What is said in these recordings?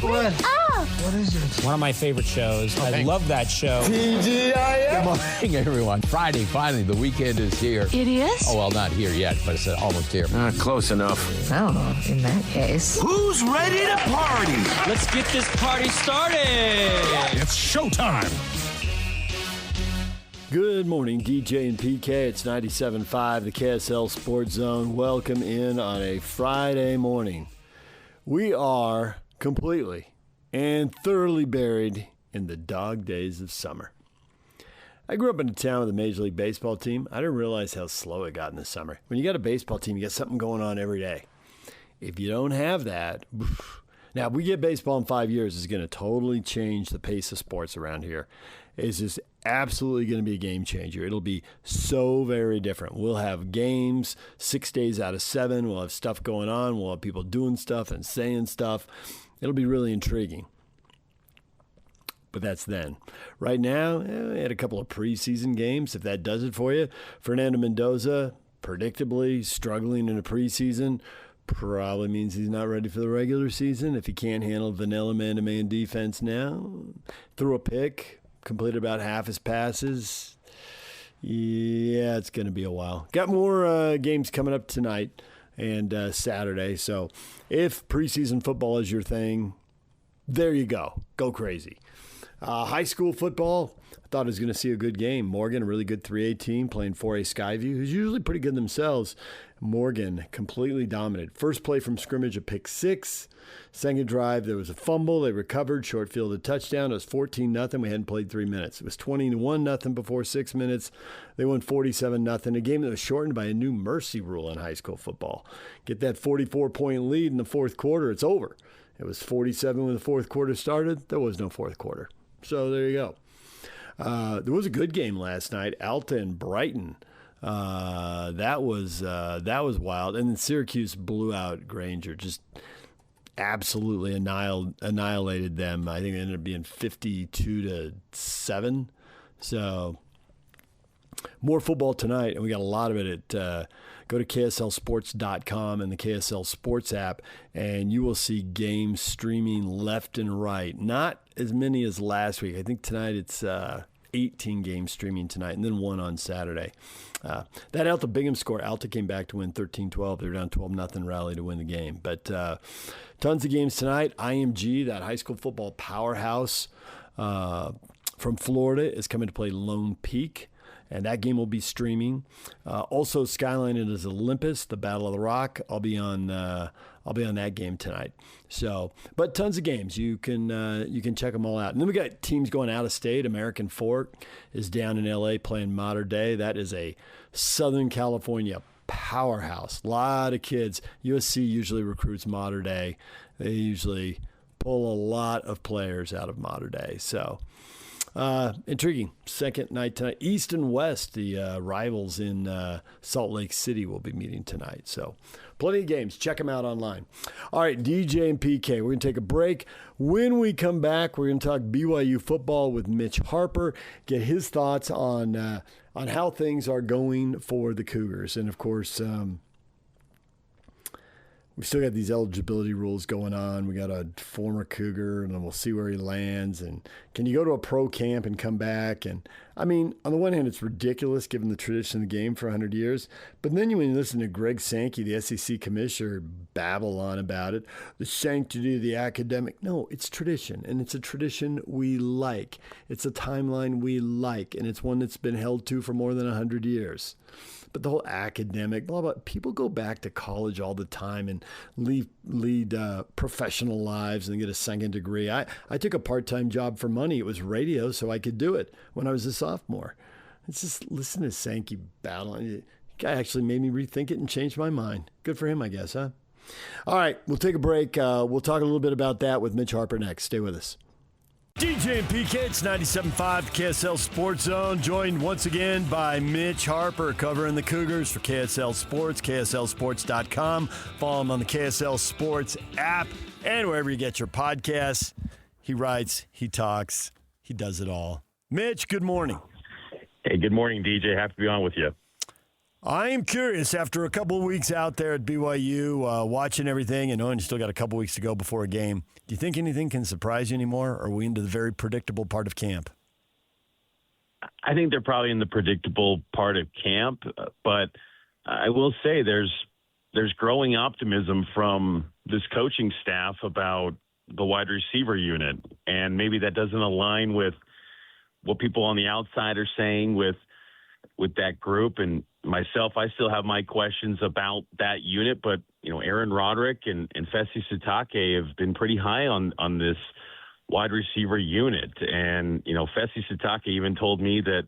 What? Oh! What is it? One of my favorite shows. I love that show. TGIF. Good morning, everyone. Friday, finally, the weekend is here. It is? Oh, well, not here yet, but it's almost here. Close enough. Oh, in that case. Who's ready to party? Let's get this party started. It's showtime. Good morning, DJ and PK. It's 97.5, the KSL Sports Zone. Welcome in on a Friday morning. We are completely and thoroughly buried in the dog days of summer. I grew up in a town with a Major League Baseball team. I didn't realize how slow it got in the summer. When you got a baseball team, you got something going on every day. If you don't have that, now if we get baseball in 5 years, it's going to totally change the pace of sports around here. It's just absolutely going to be a game changer. It'll be so very different. We'll have games 6 days out of 7. We'll have stuff going on. We'll have people doing stuff and saying stuff. It'll be really intriguing. But that's then. Right now, we had a couple of preseason games. If that does it for you, Fernando Mendoza, predictably struggling in a preseason, probably means he's not ready for the regular season. If he can't handle vanilla man-to-man defense now, threw a pick, completed about half his passes. Yeah, it's going to be a while. Got more games coming up tonight and Saturday. So if preseason football is your thing, there you go. Go crazy. High school football, I thought I was going to see a good game. Morgan, a really good 3A team, playing 4A Skyview, who's usually pretty good themselves. Morgan completely dominated. First play from scrimmage, a pick 6. Second drive, there was a fumble. They recovered. Short field, a touchdown. It was 14-0. We hadn't played 3 minutes. It was 21-0 before 6 minutes. They won 47-0. A game that was shortened by a new mercy rule in high school football. Get that 44-point lead in the fourth quarter, it's over. It was 47 when the fourth quarter started. There was no fourth quarter. So there you go. There was a good game last night. Alta and Brighton. That was wild. And then Syracuse blew out Granger. Just absolutely annihilated them. I think it ended up being 52-7. So more football tonight, and we got a lot of it at go to KSLSports.com and the KSL Sports app, and you will see games streaming left and right. Not as many as last week. I think tonight it's 18 games streaming tonight, and then one on Saturday. That Alta Bingham score, Alta came back to win 13-12. They were down 12-0 rally to win the game. But tons of games tonight. IMG, that high school football powerhouse from Florida, is coming to play Lone Peak. And that game will be streaming. Also, Skyline is Olympus, the Battle of the Rock. I'll be on that game tonight. So, but tons of games. You can check them all out. And then we got teams going out of state. American Fork is down in LA playing Mater Dei. That is a Southern California powerhouse. A lot of kids. USC usually recruits Mater Dei. They usually pull a lot of players out of Mater Dei. So. Intriguing. Second night tonight. East and West, the rivals in Salt Lake City, will be meeting tonight. So plenty of games. Check them out online. All right, DJ and PK, we're going to take a break. When we come back, we're going to talk BYU football with Mitch Harper, get his thoughts on how things are going for the Cougars. And, of course, we still got these eligibility rules going on. We got a former Cougar, and then we'll see where he lands. And can you go to a pro camp and come back? And, I mean, on the one hand, it's ridiculous given the tradition of the game for 100 years. But then when you listen to Greg Sankey, the SEC commissioner, babble on about it, the sanctity of the academic. No, it's tradition, and it's a tradition we like. It's a timeline we like, and it's one that's been held to for more than 100 years. But the whole academic, blah, blah, people go back to college all the time and lead professional lives and get a second degree. I took a part-time job for money. It was radio, so I could do it when I was a sophomore. It's just listen to Sankey battling. The guy actually made me rethink it and change my mind. Good for him, I guess, huh? All right, we'll take a break. We'll talk a little bit about that with Mitch Harper next. Stay with us. DJ and PK, it's 97.5 KSL Sports Zone, joined once again by Mitch Harper covering the Cougars for KSL Sports, KSLSports.com. Follow him on the KSL Sports app and wherever you get your podcasts. He writes, he talks, he does it all. Mitch, good morning. Hey, good morning, DJ. Happy to be on with you. I am curious, after a couple of weeks out there at BYU, watching everything and knowing you still got a couple weeks to go before a game, do you think anything can surprise you anymore, or are we into the very predictable part of camp? I think they're probably in the predictable part of camp, but I will say there's growing optimism from this coaching staff about the wide receiver unit, and maybe that doesn't align with what people on the outside are saying with that group. And myself, I still have my questions about that unit, but Aaron Roderick and Fesi Sitake have been pretty high on this wide receiver unit. And, Fesi Sitake even told me that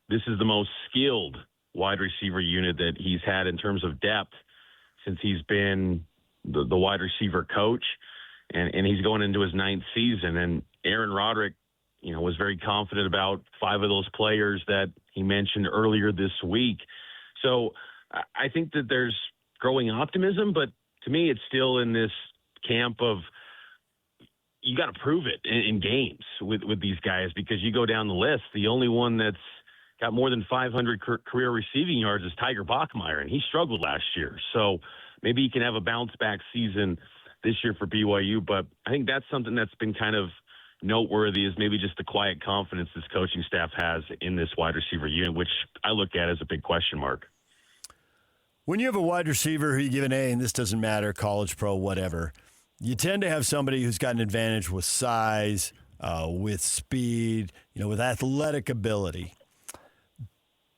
this is the most skilled wide receiver unit that he's had in terms of depth since he's been the wide receiver coach. And he's going into his 9th season. And Aaron Roderick, was very confident about 5 of those players that he mentioned earlier this week. So I think that there's growing optimism, but to me, it's still in this camp of you got to prove it in games with these guys, because you go down the list, the only one that's got more than 500 career receiving yards is Tiger Bachmeier, and he struggled last year. So maybe he can have a bounce-back season this year for BYU, but I think that's something that's been kind of noteworthy, is maybe just the quiet confidence this coaching staff has in this wide receiver unit, which I look at as a big question mark. When you have a wide receiver who you give an A, and this doesn't matter, college, pro, whatever, you tend to have somebody who's got an advantage with size, with speed, with athletic ability.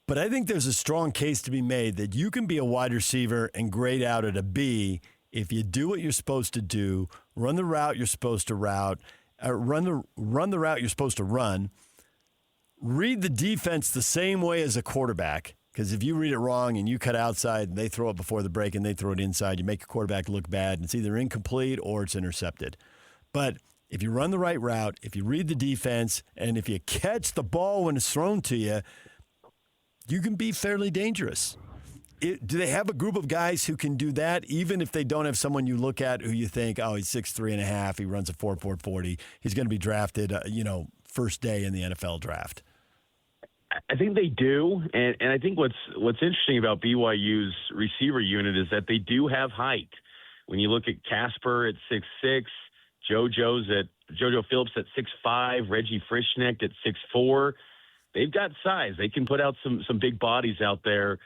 But I think there's a strong case to be made that you can be a wide receiver and grade out at a B if you do what you're supposed to do, run the route you're supposed to run the route you're supposed to run, read the defense the same way as a quarterback, because if you read it wrong and you cut outside and they throw it before the break and they throw it inside, you make your quarterback look bad, and it's either incomplete or it's intercepted. But if you run the right route, if you read the defense, and if you catch the ball when it's thrown to you, you can be fairly dangerous. Do they have a group of guys who can do that, even if they don't have someone you look at who you think, oh, he's 6'3.5", he runs a 4.40, he's going to be drafted, first day in the NFL draft? I think they do, and I think what's interesting about BYU's receiver unit is that they do have height. When you look at Casper at 6'6", JoJo Phillips at 6'5", Reggie Frischnecht at 6'4", they've got size. They can put out some big bodies out there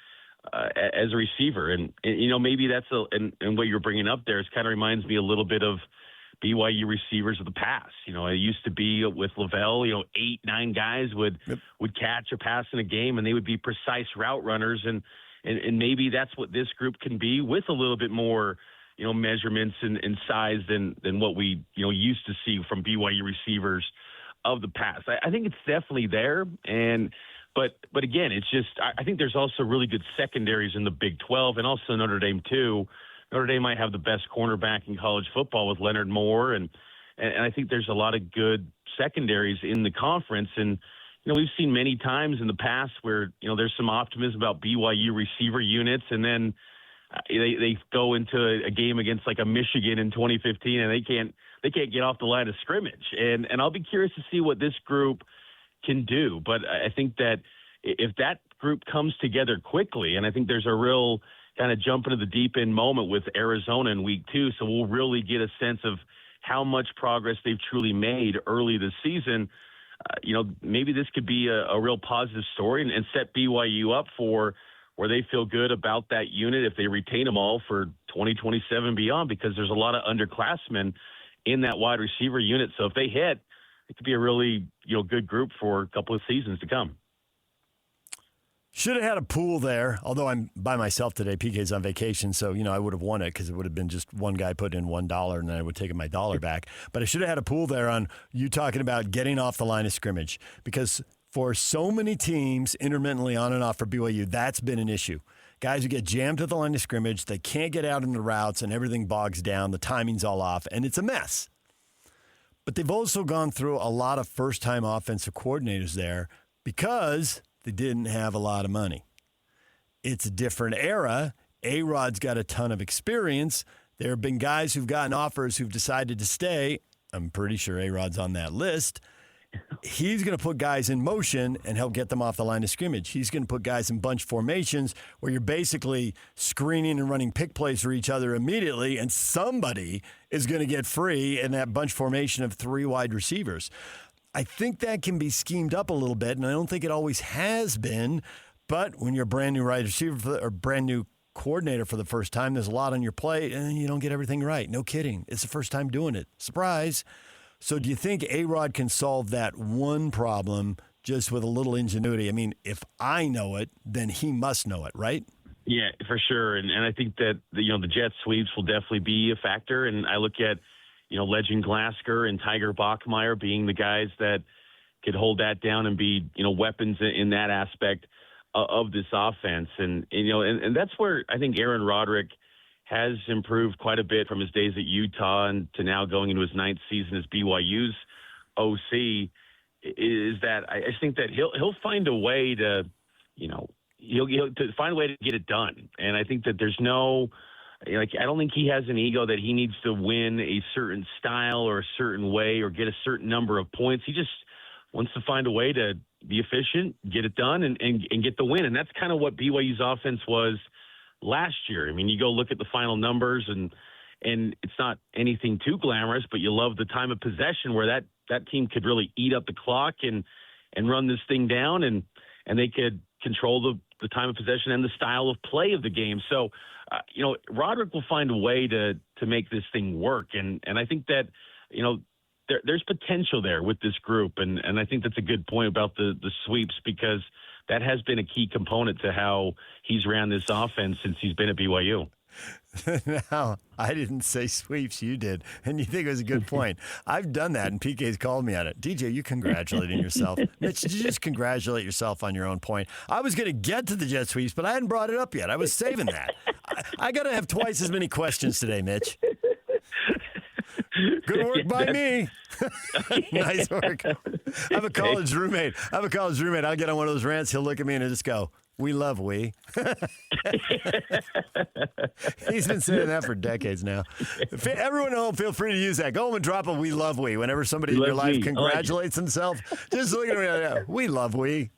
as a receiver. And maybe that's and what you're bringing up there is kind of reminds me a little bit of BYU receivers of the past. It used to be with Lavelle, 8, 9 guys would catch a pass in a game, and they would be precise route runners. And maybe that's what this group can be, with a little bit more, measurements and size than what we, used to see from BYU receivers of the past. I think it's definitely there. But again, it's just, I think there's also really good secondaries in the Big 12, and also Notre Dame too. Notre Dame might have the best cornerback in college football with Leonard Moore, and I think there's a lot of good secondaries in the conference. And we've seen many times in the past where there's some optimism about BYU receiver units, and then they go into a game against like a Michigan in 2015, and they can't get off the line of scrimmage. And I'll be curious to see what this group can do. But I think that if that group comes together quickly, and I think there's a real kind of jump into the deep end moment with Arizona in week 2, so we'll really get a sense of how much progress they've truly made early this season. Maybe this could be a real positive story and set BYU up for where they feel good about that unit if they retain them all for 2027 and beyond, because there's a lot of underclassmen in that wide receiver unit. So if they hit, it could be a really good group for a couple of seasons to come. Should have had a pool there, although I'm by myself today. PK's on vacation, so, I would have won it because it would have been just one guy putting in $1 and then I would take my dollar back. But I should have had a pool there on you talking about getting off the line of scrimmage, because for so many teams intermittently on and off for BYU, that's been an issue. Guys who get jammed at the line of scrimmage, they can't get out in the routes and everything bogs down, the timing's all off, and it's a mess. But they've also gone through a lot of first-time offensive coordinators there because they didn't have a lot of money. It's a different era. A-Rod's got a ton of experience. There have been guys who've gotten offers who've decided to stay. I'm pretty sure A-Rod's on that list. he's going to put guys in motion and help get them off the line of scrimmage. He's going to put guys in bunch formations where you're basically screening and running pick plays for each other immediately, and somebody is going to get free in that bunch formation of 3 wide receivers. I think that can be schemed up a little bit, and I don't think it always has been. But when you're a brand new wide receiver or brand new coordinator for the first time, there's a lot on your plate, and you don't get everything right. No kidding. It's the first time doing it. Surprise. So do you think A-Rod can solve that one problem just with a little ingenuity? I mean, if I know it, then he must know it, right? Yeah, for sure. And I think that, the jet sweeps will definitely be a factor. And I look at, Legend Glasgow and Tiger Bachmeier being the guys that could hold that down and be, weapons in that aspect of this offense. And that's where I think Aaron Roderick has improved quite a bit from his days at Utah and to now going into his 9th season as BYU's OC. Is that I think that he'll find a way to, he'll to find a way to get it done. And I think that there's no, I don't think he has an ego that he needs to win a certain style or a certain way or get a certain number of points. He just wants to find a way to be efficient, get it done, and get the win. And that's kind of what BYU's offense was last year. I mean, you go look at the final numbers, and it's not anything too glamorous, but you love the time of possession where that team could really eat up the clock and run this thing down, and they could control the time of possession and the style of play of the game. So, Roderick will find a way to make this thing work. And I think that, there's potential there with this group. And I think that's a good point about the sweeps, because that has been a key component to how he's ran this offense since he's been at BYU. No, I didn't say sweeps. You did. And you think it was a good point. I've done that, and PK's called me on it. DJ, you congratulating yourself. Mitch, did you just congratulate yourself on your own point? I was going to get to the jet sweeps, but I hadn't brought it up yet. I was saving that. I got to have twice as many questions today, Mitch. Good work by me. Nice work. I have a college roommate. I'll get on one of those rants. He'll look at me and he'll just go, "We love we." He's been saying that for decades now. Everyone at home, feel free to use that. Go home and drop a "we love we" whenever somebody in your life congratulates himself. Just look at me. We love we.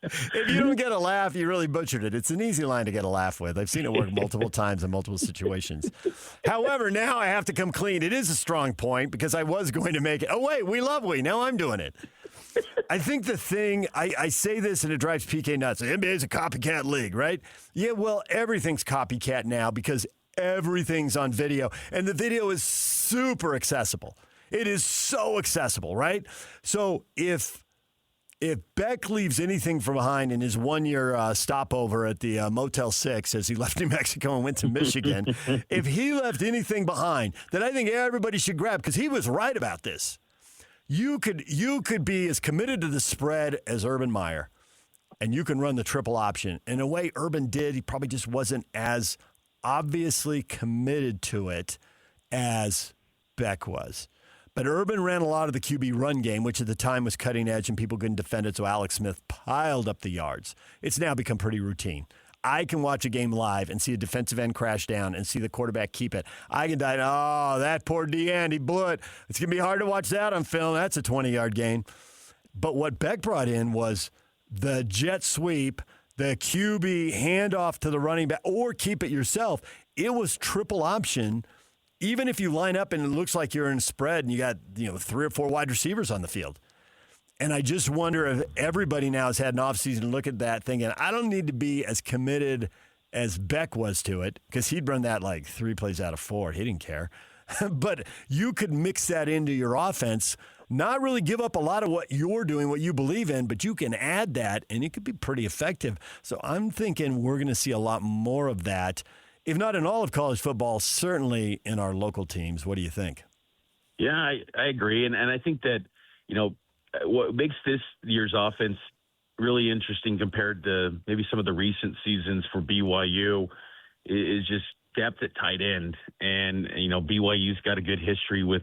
If you don't get a laugh, you really butchered it. It's an easy line to get a laugh with. I've seen it work multiple times in multiple situations. However, now I have to come clean. It is a strong point because I was going to make it. Oh, wait, we love we. Now I'm doing it. I think the thing, I say this and it drives PK nuts. The NBA is a copycat league, right? Yeah, well, everything's copycat now because everything's on video. And the video is super accessible. It is so accessible, right? So if Beck leaves anything from behind in his 1-year stopover at the Motel 6 as he left New Mexico and went to Michigan, if he left anything behind, then I think everybody should grab, because he was right about this. You could be as committed to the spread as Urban Meyer, and you can run the triple option. In a way, Urban did. He probably just wasn't as obviously committed to it as Beck was. But Urban ran a lot of the QB run game, which at the time was cutting edge and people couldn't defend it, so Alex Smith piled up the yards. It's now become pretty routine. I can watch a game live and see a defensive end crash down and see the quarterback keep it. I can die, that poor D-end, he blew it. It's going to be hard to watch that on film. That's a 20-yard gain. But what Beck brought in was the jet sweep, the QB handoff to the running back, or keep it yourself. It was triple option. Even if you line up and it looks like you're in a spread and you got 3 or 4 wide receivers on the field. And I just wonder if everybody now has had an offseason to look at that thinking, I don't need to be as committed as Beck was to it, because he'd run that like 3 plays out of 4. He didn't care. But you could mix that into your offense, not really give up a lot of what you're doing, what you believe in, but you can add that, and it could be pretty effective. So I'm thinking we're going to see a lot more of that, if not in all of college football, certainly in our local teams. What do you think? Yeah, I agree. And I think that, what makes this year's offense really interesting compared to maybe some of the recent seasons for BYU is just depth at tight end. And, BYU's got a good history with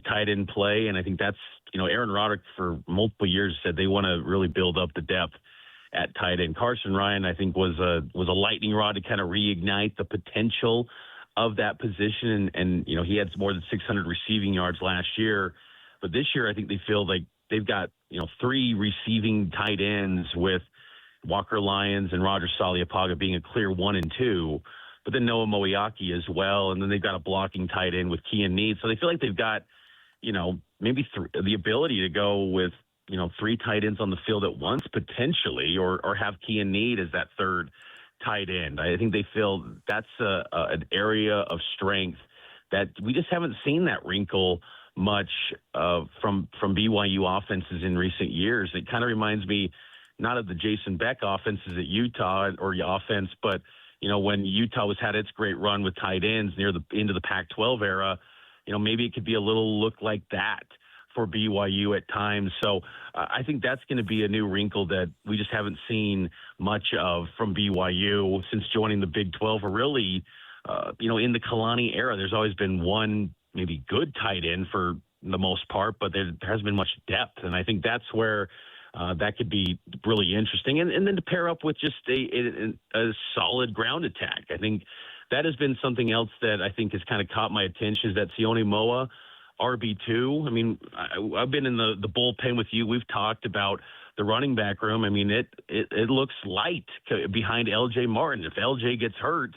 tight end play. And I think that's, Aaron Roderick for multiple years said they want to really build up the depth at tight end. Carson Ryan, I think, was a lightning rod to kind of reignite the potential of that position. And he had more than 600 receiving yards last year. But this year, I think they feel like they've got, 3 receiving tight ends with Walker Lyons and Roger Saliapaga being a clear 1 and 2, but then Noah Moiaki as well. And then they've got a blocking tight end with Kean Need. So they feel like they've got, maybe the ability to go with, 3 tight ends on the field at once potentially, or have Kean Need as that third tight end. I think they feel that's an area of strength that we just haven't seen that wrinkle much from BYU offenses in recent years. It kind of reminds me not of the Jason Beck offenses at Utah or offense, but when Utah had its great run with tight ends near the into the Pac-12 era, maybe it could be a little look like that for BYU at times. So I think that's going to be a new wrinkle that we just haven't seen much of from BYU since joining the Big 12, or really, in the Kalani era. There's always been one maybe good tight end for the most part, but there hasn't been much depth. And I think that's where that could be really interesting. And then to pair up with just a solid ground attack. I think that has been something else that I think has kind of caught my attention, is that Sione Moa, RB2. I mean, I've been in the bullpen with you. We've talked about the running back room. I mean, it looks light behind LJ Martin. If LJ gets hurt,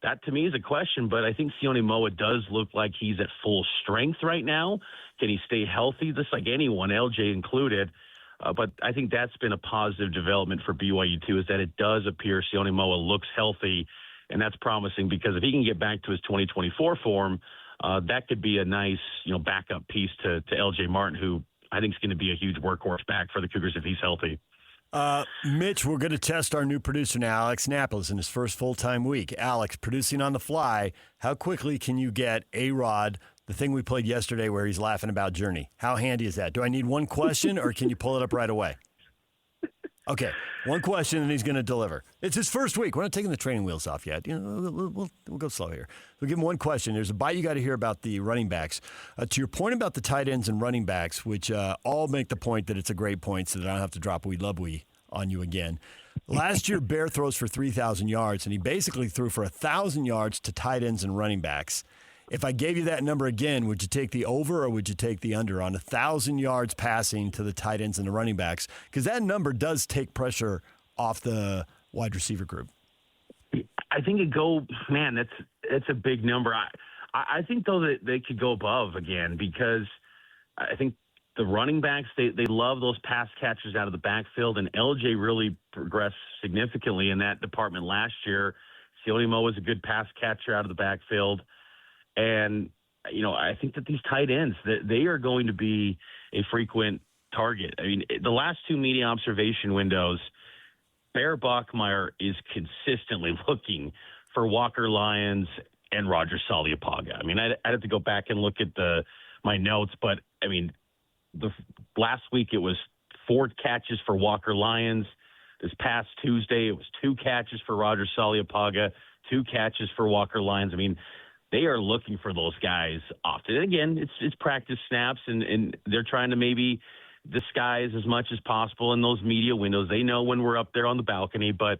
that to me is a question, but I think Sione Moa does look like he's at full strength right now. Can he stay healthy? Just like anyone, LJ included. But I think that's been a positive development for BYU too, is that it does appear Sione Moa looks healthy, and that's promising, because if he can get back to his 2024 form, that could be a nice, backup piece to LJ Martin, who I think is going to be a huge workhorse back for the Cougars if he's healthy. Mitch, we're going to test our new producer now, Alex Napolis, in his first full-time week. Alex, producing on the fly, how quickly can you get A-Rod, the thing we played yesterday where he's laughing about Journey? How handy is that? Do I need one question, or can you pull it up right away? Okay, one question, and he's going to deliver. It's his first week. We're not taking the training wheels off yet. We'll go slow here. We'll give him one question. There's a bite you got to hear about the running backs. To your point about the tight ends and running backs, which all make the point that it's a great point, so that I don't have to drop we on you again. Last year, Bear throws for 3,000 yards, and he basically threw for 1,000 yards to tight ends and running backs. If I gave you that number again, would you take the over or would you take the under on 1,000 yards passing to the tight ends and the running backs? Because that number does take pressure off the wide receiver group. I think that's a big number. I think, though, that they could go above again, because I think the running backs, they love those pass catchers out of the backfield, and LJ really progressed significantly in that department last year. Sione Moa was a good pass catcher out of the backfield. And, I think that these tight ends, they are going to be a frequent target. I mean, the last 2 media observation windows, Bear Bachmeier is consistently looking for Walker Lyons and Roger Saliapaga. I mean, I'd have to go back and look at my notes, but, I mean, the last week it was 4 catches for Walker Lyons. This past Tuesday, it was 2 catches for Roger Saliapaga, 2 catches for Walker Lyons. I mean, they are looking for those guys often. And again, it's practice snaps, and they're trying to maybe disguise as much as possible in those media windows. They know when we're up there on the balcony, but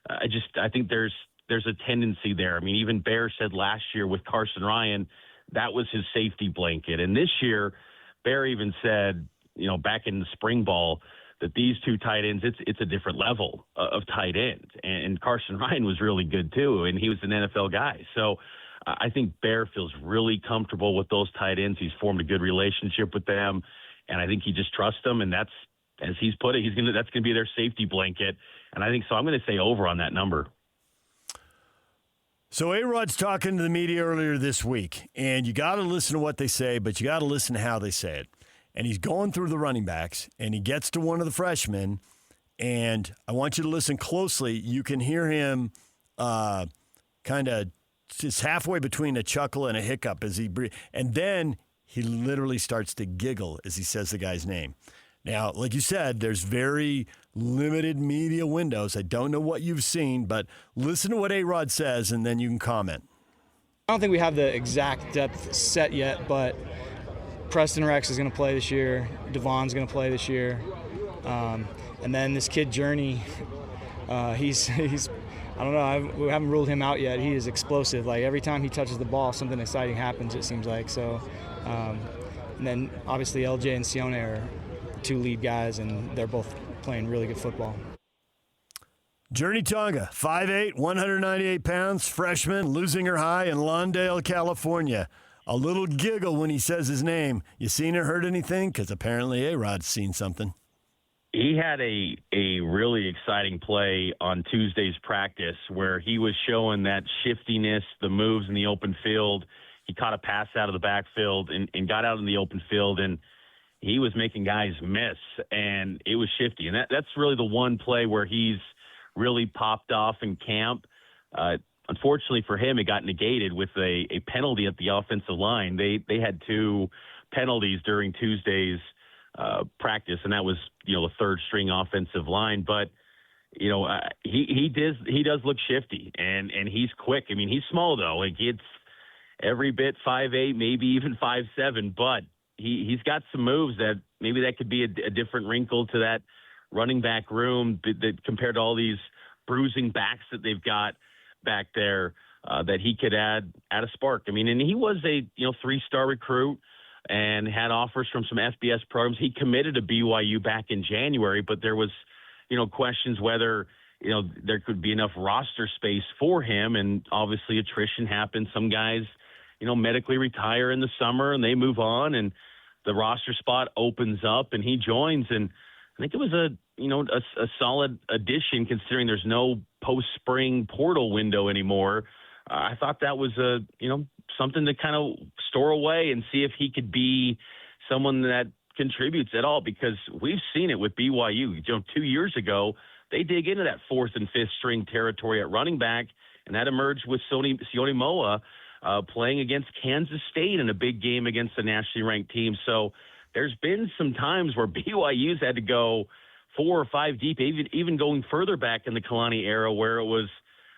I think there's a tendency there. I mean, even Bear said last year with Carson Ryan, that was his safety blanket. And this year, Bear even said, back in the spring ball, that these 2 tight ends, it's a different level of tight end. And Carson Ryan was really good too, and he was an NFL guy. So I think Bear feels really comfortable with those tight ends. He's formed a good relationship with them, and I think he just trusts them. And that's, as he's put it, that's going to be their safety blanket. And I think so. I'm going to say over on that number. So A-Rod's talking to the media earlier this week, and you got to listen to what they say, but you got to listen to how they say it. And he's going through the running backs, and he gets to one of the freshmen, and I want you to listen closely. You can hear him kind of just halfway between a chuckle and a hiccup as he breathes. And then he literally starts to giggle as he says the guy's name. Now, like you said, there's very limited media windows. I don't know what you've seen, but listen to what A-Rod says, and then you can comment. I don't think we have the exact depth set yet, but Preston Rex is going to play this year. Devon's going to play this year. And then this kid, Journey, he's I don't know. We haven't ruled him out yet. He is explosive. Like, every time he touches the ball, something exciting happens, it seems like. So And then obviously LJ and Sione are two lead guys, and they're both playing really good football. Journey Tonga, 5'8", 198 pounds, freshman, losing her high in Lawndale, California. A little giggle when he says his name. You seen or heard anything? Because apparently A-Rod's seen something. He had a really exciting play on Tuesday's practice where he was showing that shiftiness, the moves in the open field. He caught a pass out of the backfield and got out in the open field, and he was making guys miss, and it was shifty. And that's really the one play where he's really popped off in camp. Unfortunately for him, it got negated with a penalty at the offensive line. They had 2 penalties during Tuesday's practice, and that was, the third string offensive line. But, he does look shifty, and he's quick. I mean, he's small, though. Like, it's every bit 5'8", maybe even 5'7", but he's got some moves that maybe that could be a different wrinkle to that running back room that compared to all these bruising backs that they've got back there, that he could add a spark. I mean, and he was a 3-star recruit and had offers from some FBS programs. He committed to BYU back in January, but there was questions whether there could be enough roster space for him, and obviously attrition happens. Some guys medically retire in the summer and they move on, and the roster spot opens up and he joins. And I think it was a solid addition considering there's no post-spring portal window anymore. I thought that was something to kind of store away and see if he could be someone that contributes at all, because we've seen it with BYU. 2 years ago, they dig into that 4th and 5th string territory at running back, and that emerged with Sione Moa playing against Kansas State in a big game against a nationally ranked team. So there's been some times where BYU's had to go 4 or 5 deep, even going further back in the Kalani era, where it was,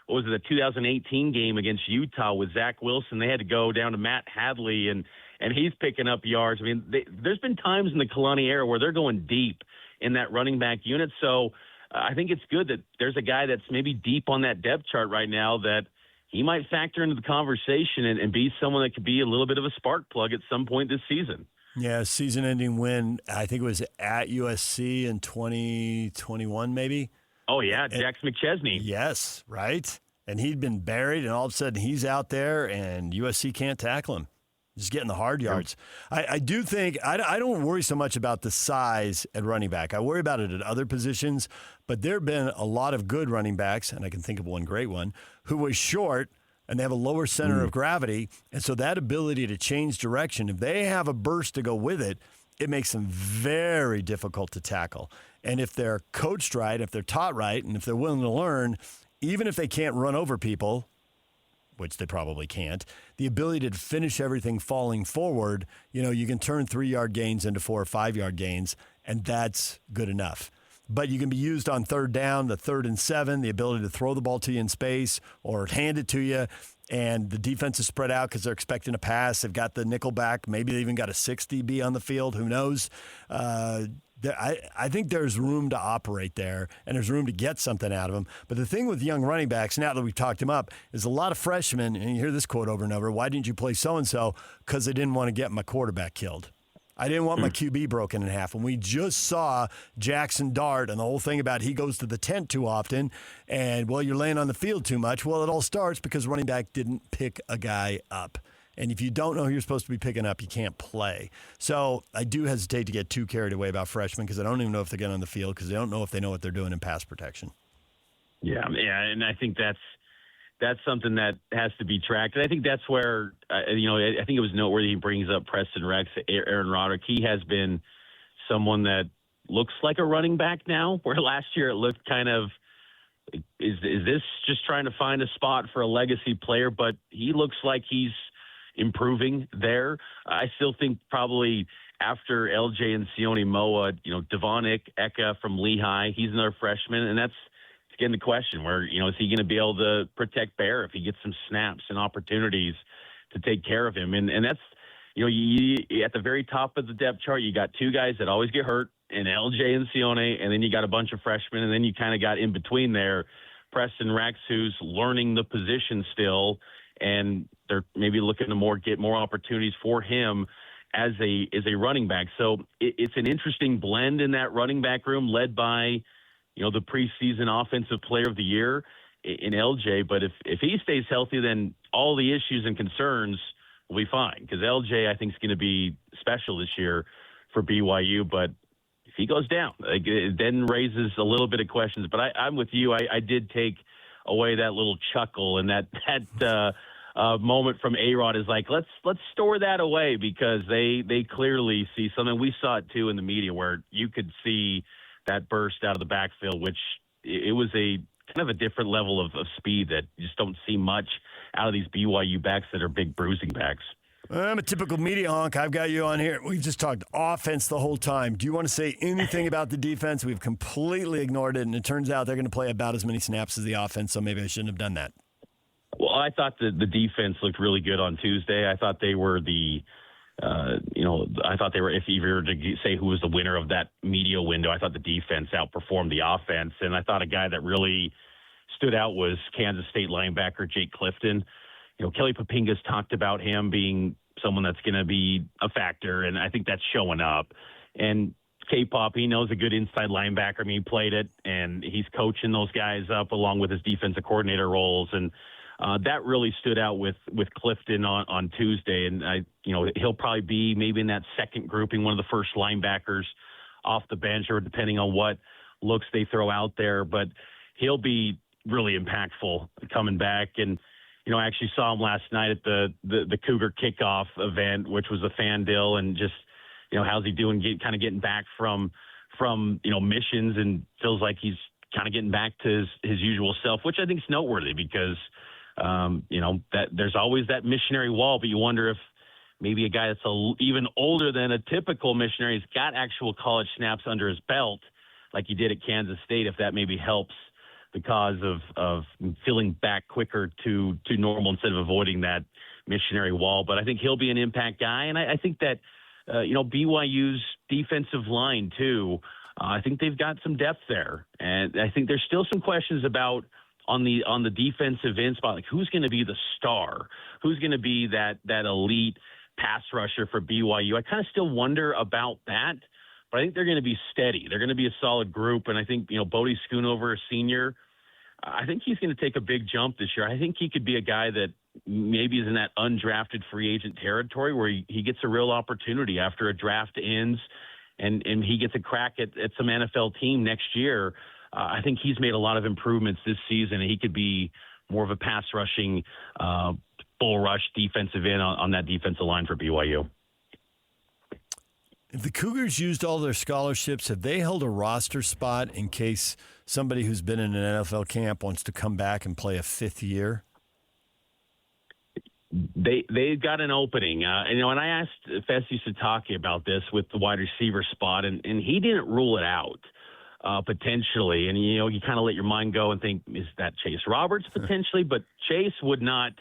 the 2018 game against Utah with Zach Wilson. They had to go down to Matt Hadley, and he's picking up yards. I mean, there's been times in the Kalani era where they're going deep in that running back unit. So I think it's good that there's a guy that's maybe deep on that depth chart right now that he might factor into the conversation and be someone that could be a little bit of a spark plug at some point this season. Yeah, season-ending win, I think it was at USC in 2021 maybe. Oh, yeah, Jax McChesney. Yes, right? And he'd been buried, and all of a sudden he's out there, and USC can't tackle him. Just getting the hard yards. I do think I don't worry so much about the size at running back. I worry about it at other positions, but there have been a lot of good running backs, and I can think of one great one, who was short, and they have a lower center of gravity, and so that ability to change direction, if they have a burst to go with it, it makes them very difficult to tackle. And if they're coached right, if they're taught right, and if they're willing to learn, even if they can't run over people, which they probably can't, the ability to finish everything falling forward, you can turn 3-yard gains into 4 or 5-yard gains, and that's good enough. But you can be used on 3rd down, the 3rd and 7, the ability to throw the ball to you in space or hand it to you, and the defense is spread out because they're expecting a pass. They've got the nickel back. Maybe they even got a 6 DB on the field. Who knows? I think there's room to operate there, and there's room to get something out of them. But the thing with young running backs, now that we've talked them up, is a lot of freshmen, and you hear this quote over and over, why didn't you play so-and-so? Because I didn't want to get my quarterback killed. I didn't want my QB broken in half. And we just saw Jackson Dart and the whole thing about he goes to the tent too often, and, you're laying on the field too much. Well, it all starts because running back didn't pick a guy up. And if you don't know who you're supposed to be picking up, you can't play. So I do hesitate to get too carried away about freshmen because I don't even know if they're getting on the field because they don't know if they know what they're doing in pass protection. Yeah, and I think that's something that has to be tracked. And I think that's where, I think it was noteworthy he brings up Preston Rex, Aaron Roderick. He has been someone that looks like a running back now, where last year it looked kind of, is this just trying to find a spot for a legacy player? But he looks like he's improving there. I still think probably after LJ and Sione Moa, Devon Eka from Lehigh, he's another freshman, and that's getting the question where, is he going to be able to protect Bear if he gets some snaps and opportunities to take care of him? And that's, you at the very top of the depth chart, you got 2 guys that always get hurt, and LJ and Sione, and then you got a bunch of freshmen, and then you kind of got in between there, Preston Rex, who's learning the position still, and they're maybe looking to get more opportunities for him as a running back. So it's an interesting blend in that running back room, led by the preseason offensive player of the year in LJ. But if he stays healthy, then all the issues and concerns will be fine, because LJ, I think, is going to be special this year for BYU. But if he goes down, it then raises a little bit of questions. But I'm with you. I did take away that little chuckle, and that moment from A-Rod is like, let's store that away, because they clearly see something. We saw it too in the media, where you could see that burst out of the backfield, which it was a kind of a different level of speed that you just don't see much out of these BYU backs that are big bruising backs. I'm a typical media honk. I've got you on here. We've just talked offense the whole time. Do you want to say anything about the defense? We've completely ignored it, and it turns out they're going to play about as many snaps as the offense, so maybe I shouldn't have done that. Well, I thought the defense looked really good on Tuesday. I thought they were if you were to say who was the winner of that media window, I thought the defense outperformed the offense. And I thought a guy that really stood out was Kansas State linebacker Jake Clifton. Kelly Papinga's talked about him being someone that's going to be a factor, and I think that's showing up. And K-Pop, he knows a good inside linebacker. I mean, he played it, and he's coaching those guys up along with his defensive coordinator roles. And that really stood out with Clifton on Tuesday. And he'll probably be maybe in that second grouping, one of the first linebackers off the bench, or depending on what looks they throw out there. But he'll be really impactful coming back. And I actually saw him last night at the Cougar kickoff event, which was a fan deal, and just how's he doing? Kind of getting back from missions, and feels like he's kind of getting back to his usual self, which I think is noteworthy, because that there's always that missionary wall, but you wonder if maybe a guy that's even older than a typical missionary has got actual college snaps under his belt, like he did at Kansas State, if that maybe helps the cause of feeling back quicker to normal instead of avoiding that missionary wall. But I think he'll be an impact guy. And I think that, BYU's defensive line too, I think they've got some depth there. And I think there's still some questions about on the defensive end spot, like who's going to be the star, who's going to be that elite pass rusher for BYU. I kind of still wonder about that. But I think they're going to be steady. They're going to be a solid group. And I think, Bodie Schoonover, a senior, I think he's going to take a big jump this year. I think he could be a guy that maybe is in that undrafted free agent territory, where he gets a real opportunity after a draft ends and he gets a crack at some NFL team next year. I think he's made a lot of improvements this season, and he could be more of a pass rushing, bull rush defensive end on that defensive line for BYU. If the Cougars used all their scholarships, have they held a roster spot in case somebody who's been in an NFL camp wants to come back and play a fifth year? They've got an opening. And I asked Fesi Satake about this with the wide receiver spot, and he didn't rule it out potentially. And, you kind of let your mind go and think, is that Chase Roberts potentially? But Chase would not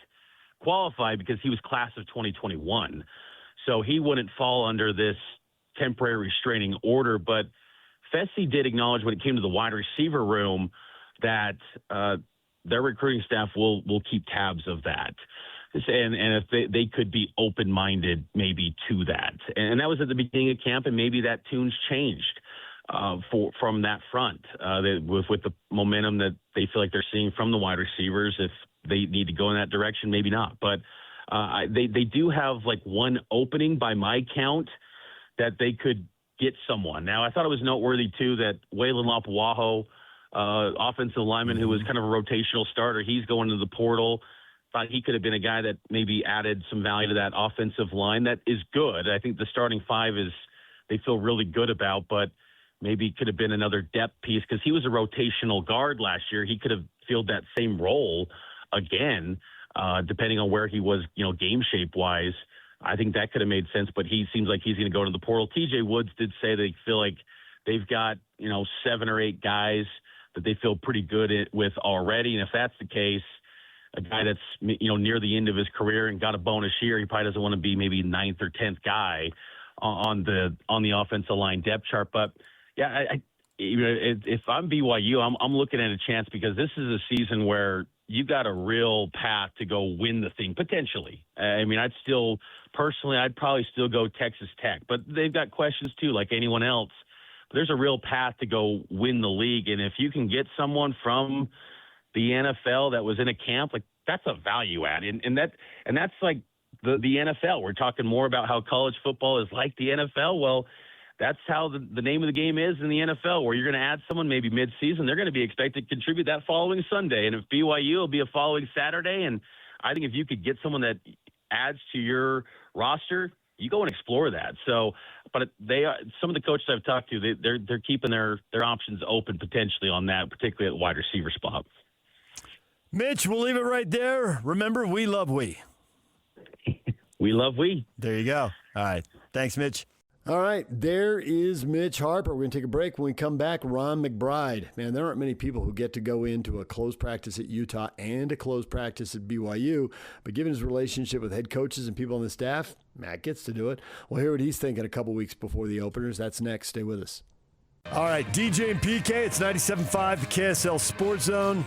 qualify because he was class of 2021. So he wouldn't fall under this temporary restraining order. But Fesi did acknowledge when it came to the wide receiver room that their recruiting staff will keep tabs of that. And if they could be open-minded maybe to that. And that was at the beginning of camp, and maybe that tune's changed from that front with the momentum that they feel like they're seeing from the wide receivers. If they need to go in that direction, maybe not. But they do have like one opening by my count that they could get someone. Now, I thought it was noteworthy, too, that Waylon Lapuaho, offensive lineman who was kind of a rotational starter, he's going to the portal. Thought he could have been a guy that maybe added some value to that offensive line. That is good. I think the starting five they feel really good about, but maybe could have been another depth piece because he was a rotational guard last year. He could have filled that same role again, depending on where he was, game shape wise. I think that could have made sense, but he seems like he's going to go to the portal. TJ Woods did say they feel like they've got, 7 or 8 guys that they feel pretty good with already. And if that's the case, a guy that's, near the end of his career and got a bonus year, he probably doesn't want to be maybe 9th or 10th guy on the offensive line depth chart. But yeah, if I'm BYU, I'm looking at a chance because this is a season where you got a real path to go win the thing potentially. I mean, I'd probably still go Texas Tech, but they've got questions too, like anyone else. But there's a real path to go win the league, and if you can get someone from the NFL that was in a camp, like that's a value add, and that's like the NFL. We're talking more about how college football is like the NFL. Well, that's how the name of the game is in the NFL, where you're going to add someone maybe mid-season. They're going to be expected to contribute that following Sunday. And if BYU will be a following Saturday. And I think if you could get someone that adds to your roster, you go and explore that. So, but some of the coaches I've talked to, they're keeping their options open potentially on that, particularly at wide receiver spot. Mitch, we'll leave it right there. Remember, we love we. We love we. There you go. All right. Thanks, Mitch. All right, there is Mitch Harper. We're going to take a break. When we come back, Ron McBride. Man, there aren't many people who get to go into a closed practice at Utah and a closed practice at BYU, but given his relationship with head coaches and people on the staff, Matt gets to do it. We'll hear what he's thinking a couple weeks before the openers. That's next. Stay with us. All right, DJ and PK, it's 97.5, the KSL Sports Zone.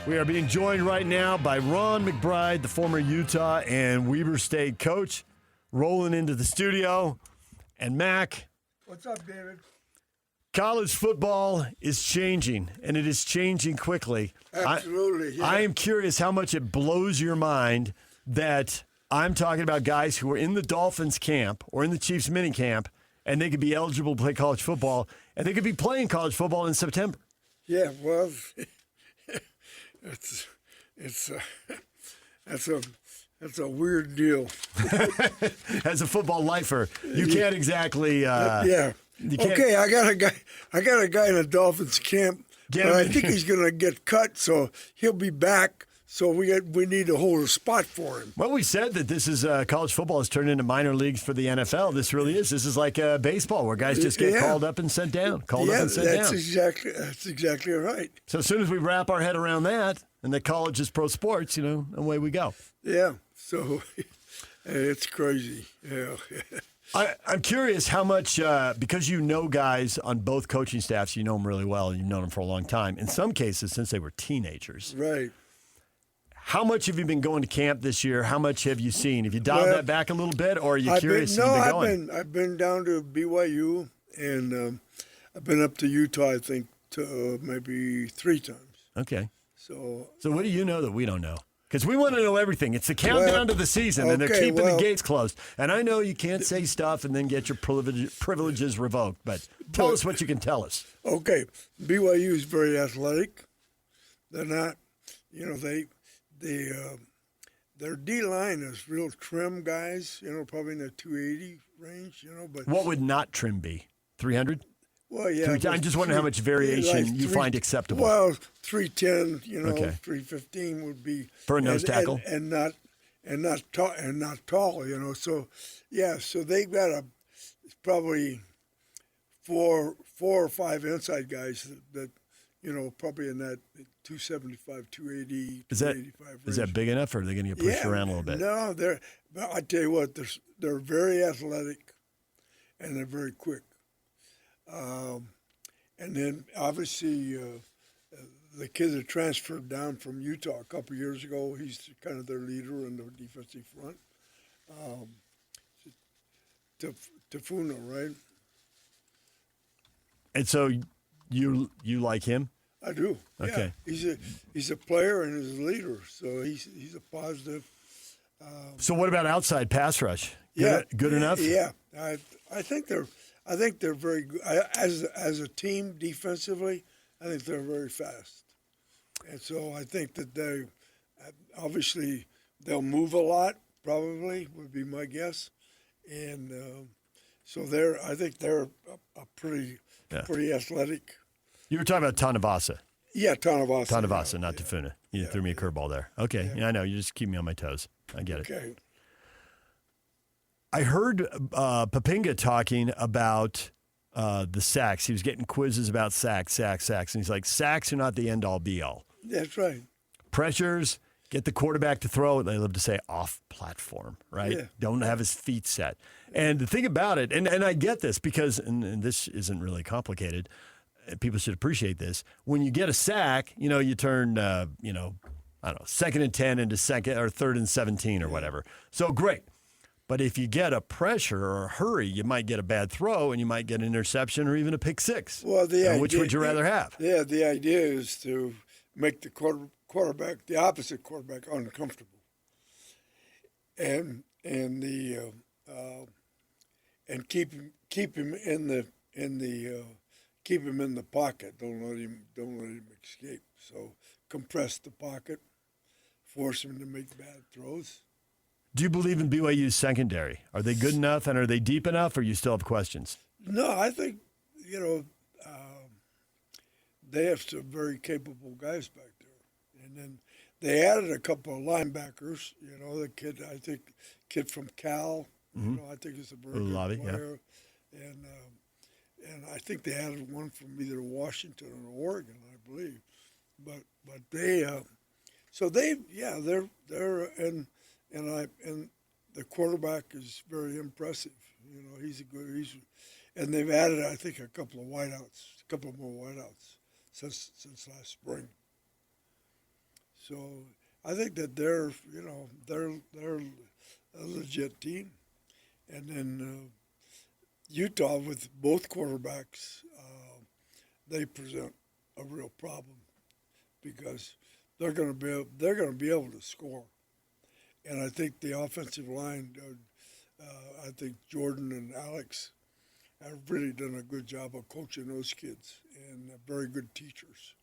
We are being joined right now by Ron McBride, the former Utah and Weber State coach, rolling into the studio. And Mac. What's up, David? College football is changing, and it is changing quickly. Absolutely. Yeah. I am curious how much it blows your mind that I'm talking about guys who are in the Dolphins camp or in the Chiefs mini camp, and they could be eligible to play college football, and they could be playing college football in September. Yeah, well, that's a weird deal. As a football lifer, you can't exactly. Yeah. Okay, I got a guy in the Dolphins camp, but I think he's going to get cut, so he'll be back. So we need to hold a spot for him. Well, we said that this is college football has turned into minor leagues for the NFL. This really is. This is like baseball, where guys just get called up and sent down. That's exactly right. So as soon as we wrap our head around that, and that college is pro sports, away we go. Yeah. So it's crazy. Yeah. I'm curious how much, because you know guys on both coaching staffs, you know them really well, and you've known them for a long time. In some cases, since they were teenagers. Right. How much have you been going to camp this year? How much have you seen? Have you dialed that back a little bit, or are you curious? I've been down to BYU, and I've been up to Utah, I think, maybe 3 times. Okay. So what do you know that we don't know? Because we want to know everything. It's the countdown to the season, and they're keeping the gates closed. And I know you can't say stuff and then get your privileges revoked, but tell us what you can tell us. Okay. BYU is very athletic. They're not, their D-line is real trim guys, probably in the 280 range, but. What would not trim be? 300? Well, yeah. I'm just wondering how much variation you find acceptable. Well, 310, okay. 315 would be for a nose tackle, and not tall, So, yeah, so they've got probably four or five inside guys that probably in that 275, 280, 285 range. Is that big enough, or are they going to get pushed around a little bit? No, I tell you what, they're very athletic, and they're very quick. And then obviously the kid that transferred down from Utah a couple of years ago, he's kind of their leader in the defensive front. Tafuna, right? And so you like him? I do. Okay. Yeah. He's a player and he's a leader, so he's a positive. So what about outside pass rush? Good enough? Yeah, I think they're very good. As a team defensively, I think they're very fast. And so I think that they'll move a lot, probably, would be my guess. And so I think they're a pretty athletic. You were talking about Tanavasa. Yeah, Tanavasa. Tanavasa, not Tafuna. You threw me a curveball there. Okay, I know. You just keep me on my toes. I get it. Okay. I heard Papinga talking about the sacks. He was getting quizzes about sacks. And he's like, sacks are not the end-all, be-all. That's right. Pressures, get the quarterback to throw. They love to say off-platform, right? Yeah. Don't have his feet set. And the thing about it, and I get this because, and this isn't really complicated, people should appreciate this. When you get a sack, you turn, I don't know, 2nd and 10 into 3rd and 17 or whatever. So great. But if you get a pressure or a hurry, you might get a bad throw and you might get an interception or even a pick six. Well, which would you rather have? Yeah, the idea is to make the quarterback, the opposite quarterback, uncomfortable, and keep him in the pocket. Don't let him escape. So compress the pocket, force him to make bad throws. Do you believe in BYU's secondary? Are they good enough and are they deep enough, or you still have questions? No, I think they have some very capable guys back there, and then they added a couple of linebackers. The kid from Cal. I think he's a very good player, and I think they added one from either Washington or Oregon, I believe. But they're and the quarterback is very impressive. And they've added, I think, a couple more wideouts since last spring. So I think that they're a legit team. And then Utah, with both quarterbacks, they present a real problem because they're going to be able to score. And I think the offensive line, I think Jordan and Alex have really done a good job of coaching those kids, and very good teachers.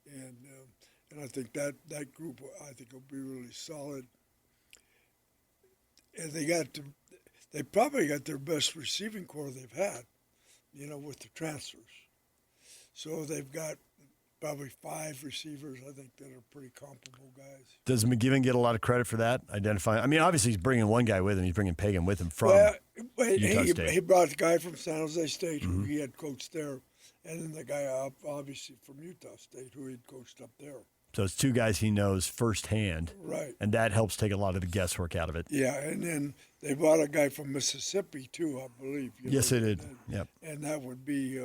And I think that group, will be really solid. And they probably got their best receiving core they've had, with the transfers. So they've got probably 5 receivers, I think, that are pretty comparable guys. Does McGivern get a lot of credit for that? Obviously he's bringing one guy with him. He's bringing Pagan with him from Utah State. He brought the guy from San Jose State who he had coached there, and then the guy obviously from Utah State who he'd coached up there. So it's 2 guys he knows firsthand. Right. And that helps take a lot of the guesswork out of it. Yeah, and then they brought a guy from Mississippi too, I believe. Yes, they did. Yep. And that would be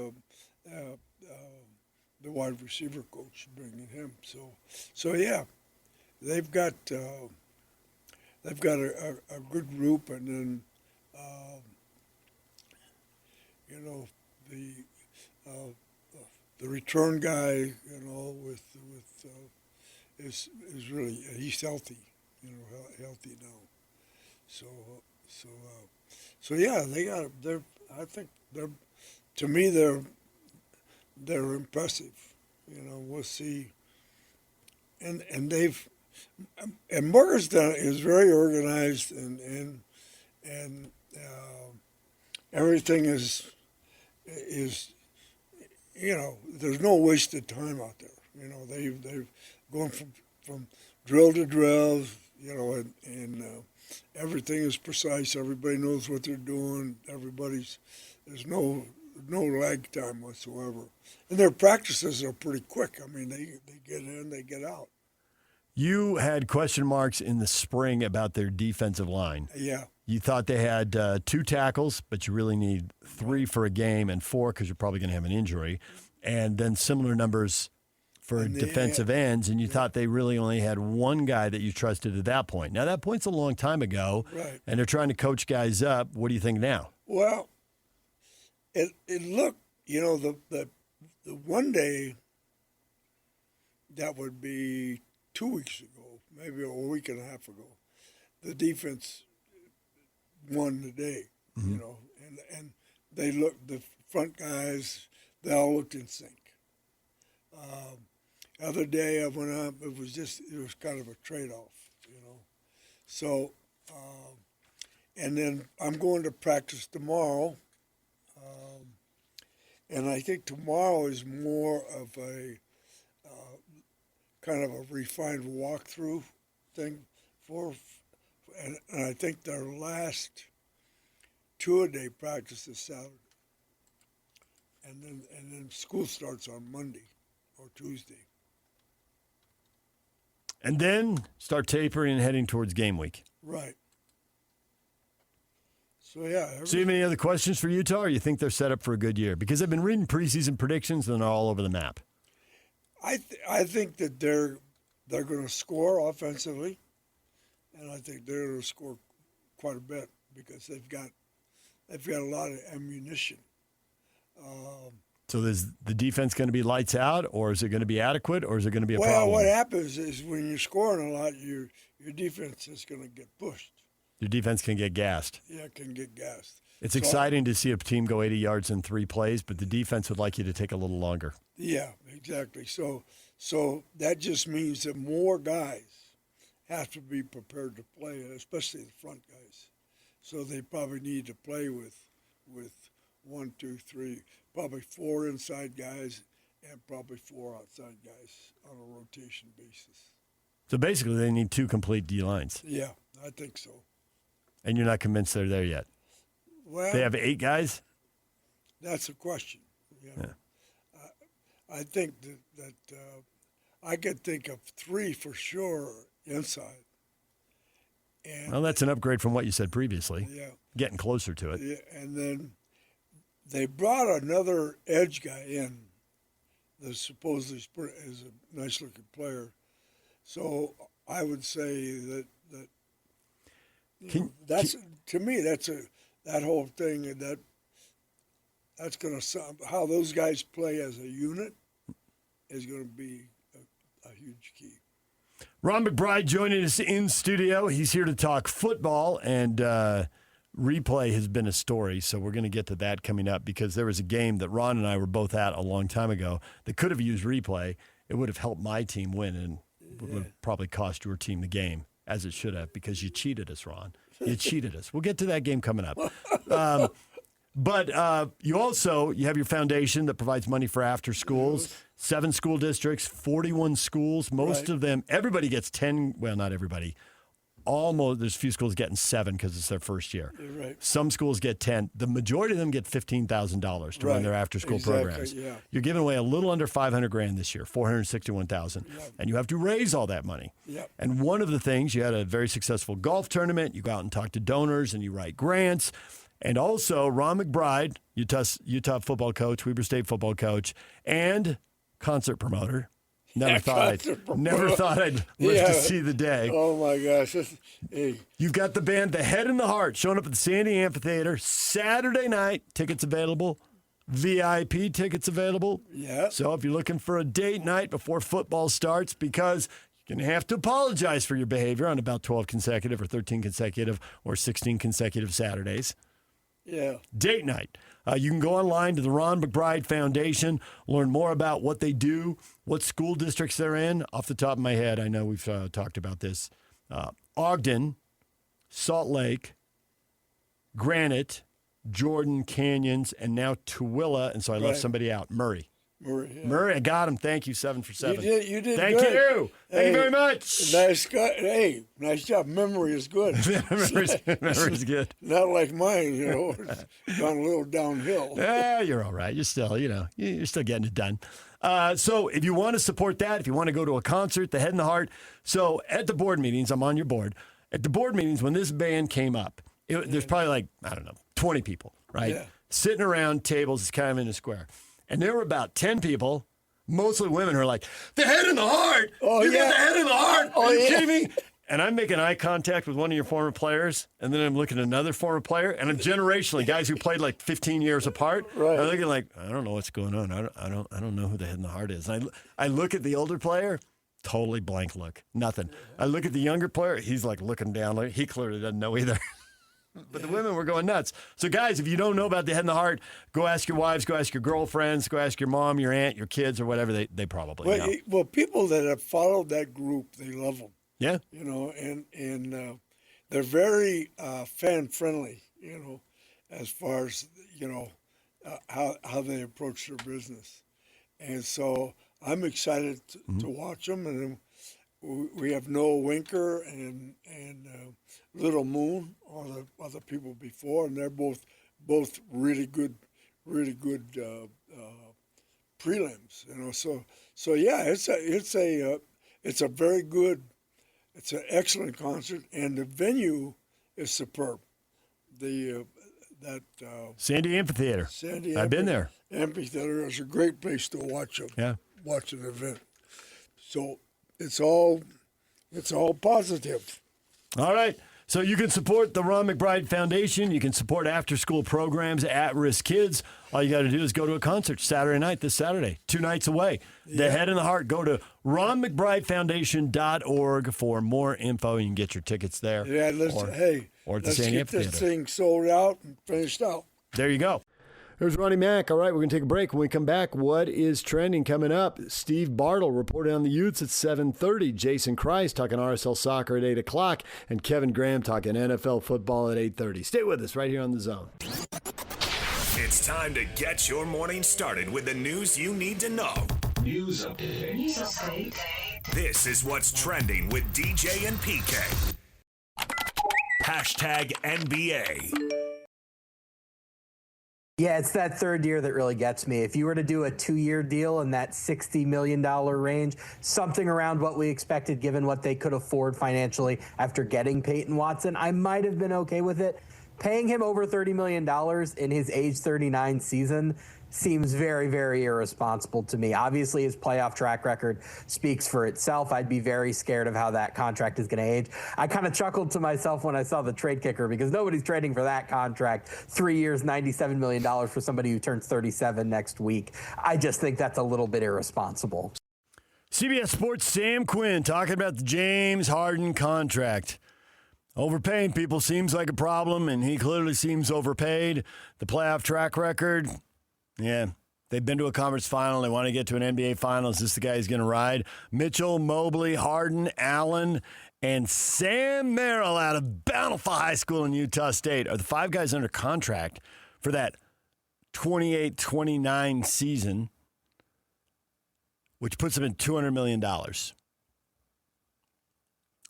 the wide receiver coach bringing him. So yeah, they've got a good group, and then the return guy, is really, he's healthy, healthy now. So yeah, I think to me they're impressive. We'll see. And Morgantown is very organized, and everything is there's no wasted time out there. They've gone from drill to drill, and everything is precise. Everybody knows what they're doing. There's no lag time whatsoever. And their practices are pretty quick. They get in, they get out. You had question marks in the spring about their defensive line. Yeah. You thought they had 2 tackles, but you really need 3 for a game and 4 because you're probably going to have an injury. And then similar numbers for defensive ends, and you thought they really only had 1 guy that you trusted at that point. Now, that point's a long time ago, right, and they're trying to coach guys up. What do you think now? Well, it looked, the one day, that would be 2 weeks ago, maybe a week and a half ago, the defense won the day, and they looked, the front guys, they all looked in sync. Other day I went up, it was kind of a trade-off, So, and then I'm going to practice tomorrow, and I think tomorrow is more of a kind of a refined walkthrough thing and I think their last 2-a-day practice is Saturday, and then school starts on Monday or Tuesday. And then start tapering and heading towards game week. Right. So yeah. So you have any other questions for Utah, or you think they're set up for a good year? Because I've been reading preseason predictions and they're all over the map. I think that they're going to score offensively, and I think they're going to score quite a bit because they've got a lot of ammunition. So is the defense going to be lights out, or is it going to be adequate, or is it going to be a problem? Well, what happens is when you're scoring a lot, your defense is going to get pushed. Your defense can get gassed. Yeah, it can get gassed. It's exciting to see a team go 80 yards in 3 plays, but the defense would like you to take a little longer. Yeah, exactly. So that just means that more guys have to be prepared to play, especially the front guys. So they probably need to play with 1, 2, 3, probably 4 inside guys and probably 4 outside guys on a rotation basis. So basically, they need 2 complete D lines. Yeah, I think so. And you're not convinced they're there yet? Well, They have 8 guys? that's a question. You know? I think that I could think of 3 for sure inside. And Well, that's an upgrade from what you said previously. yeah, Getting closer to it. yeah, and then they brought another edge guy in that supposedly is a nice looking player. So I would say that that's to me that whole thing that's going to how those guys play as a unit is going to be a huge key. Ron McBride joining us in studio. He's here to talk football, and replay has been a story, so we're going to get to that coming up because there was a game that Ron and I were both at a long time ago that could have used replay. It would have helped my team win and would have probably cost your team the game, as it should have, because you cheated us, Ron. You cheated us. We'll get to that game coming up. But you have your foundation that provides money for after schools, 7 school districts, 41 schools. Most of them, everybody gets 10. Well, not everybody. Almost, there's a few schools getting 7 because it's their first year. Right. Some schools get 10. The majority of them get $15,000 to run their after-school programs. Yeah. You're giving away a little under $500,000 this year, $461,000, and you have to raise all that money. Yep. And one of the things, you had a very successful golf tournament. You go out and talk to donors, and you write grants. And also, Ron McBride, Utah football coach, Weber State football coach, and concert promoter. Never thought I'd live to see the day. Oh my gosh! Hey. You've got the band The Head and the Heart showing up at the Sandy Amphitheater Saturday night. Tickets available. VIP tickets available. Yeah. So if you're looking for a date night before football starts, because you're going to have to apologize for your behavior on about 12 consecutive or 13 consecutive or 16 consecutive Saturdays. Yeah. Date night. You can go online to the Ron McBride Foundation, learn more about what they do, what school districts they're in. Off the top of my head, I know we've talked about this. Ogden, Salt Lake, Granite, Jordan, Canyons, and now Tooele, and so I left somebody out, Murray. Murray, I got him. Thank you, 7 for 7. You did Thank good. you. Thank you very much. Nice guy. Hey, nice job. Memory is good. Memory's good. Not like mine, It's gone a little downhill. Yeah, you're all right. You're still, you're still getting it done. So if you want to support that, if you want to go to a concert, The Head and the Heart. So at the board meetings, I'm on your board. At the board meetings, when this band came up, there's probably 20 people, right? Yeah. Sitting around tables, kind of in a square. And there were about 10 people, mostly women, who are like, The Head and the Heart! Oh, you yeah. got The Head and the Heart! Oh, are you yeah. kidding me? And I'm making eye contact with one of your former players, and then I'm looking at another former player, and I'm generationally, guys who played like 15 years apart, right. I'm looking like, I don't know what's going on. I don't know who The Head and the Heart is. And I look at the older player, totally blank look, nothing. I look at the younger player, he's like looking down, like he clearly doesn't know either. But the women were going nuts. So, guys, if you don't know about The Head and the Heart, go ask your wives, go ask your girlfriends, go ask your mom, your aunt, your kids, or whatever. They probably know. Well, people that have followed that group, they love them. Yeah. And they're very fan-friendly, as far as, how they approach their business. And so I'm excited to watch them. And we have Noah Winker and Little Moon, all the other people before, and they're both really good prelims. So yeah, it's a very good, it's an excellent concert, and the venue is superb. The Sandy Amphitheater. I've been there. Amphitheater is a great place to watch watch an event. So it's all positive. All right. So you can support the Ron McBride Foundation. You can support after-school programs, at-risk kids. All you got to do is go to a concert Saturday night, this Saturday, 2 nights away. The Head and the Heart. Go to ronmcbridefoundation.org for more info. You can get your tickets there. Yeah, let's get this thing sold out and finished out. There you go. There's Ronnie Mack. All right, we're going to take a break. When we come back, what is trending coming up? Steve Bartle reporting on the Utes at 7:30. Jason Kreis talking RSL soccer at 8 o'clock. And Kevin Graham talking NFL football at 8:30. Stay with us right here on The Zone. It's time to get your morning started with the news you need to know. News update. This is what's trending with DJ and PK. Hashtag NBA. Yeah, it's that third year that really gets me. If you were to do a 2-year deal in that $60 million range, something around what we expected given what they could afford financially after getting Peyton Watson, I might have been okay with it. Paying him over $30 million in his age 39 season seems very, very irresponsible to me. Obviously, his playoff track record speaks for itself. I'd be very scared of how that contract is going to age. I kind of chuckled to myself when I saw the trade kicker because nobody's trading for that contract. 3 years, $97 million for somebody who turns 37 next week. I just think that's a little bit irresponsible. CBS Sports' Sam Quinn talking about the James Harden contract. Overpaying people seems like a problem, and he clearly seems overpaid. The playoff track record, yeah, they've been to a conference final. They want to get to an NBA final. Is this the guy who's going to ride? Mitchell, Mobley, Harden, Allen, and Sam Merrill out of Bountiful High School in Utah State are the 5 guys under contract for that 28-29 season, which puts them in $200 million.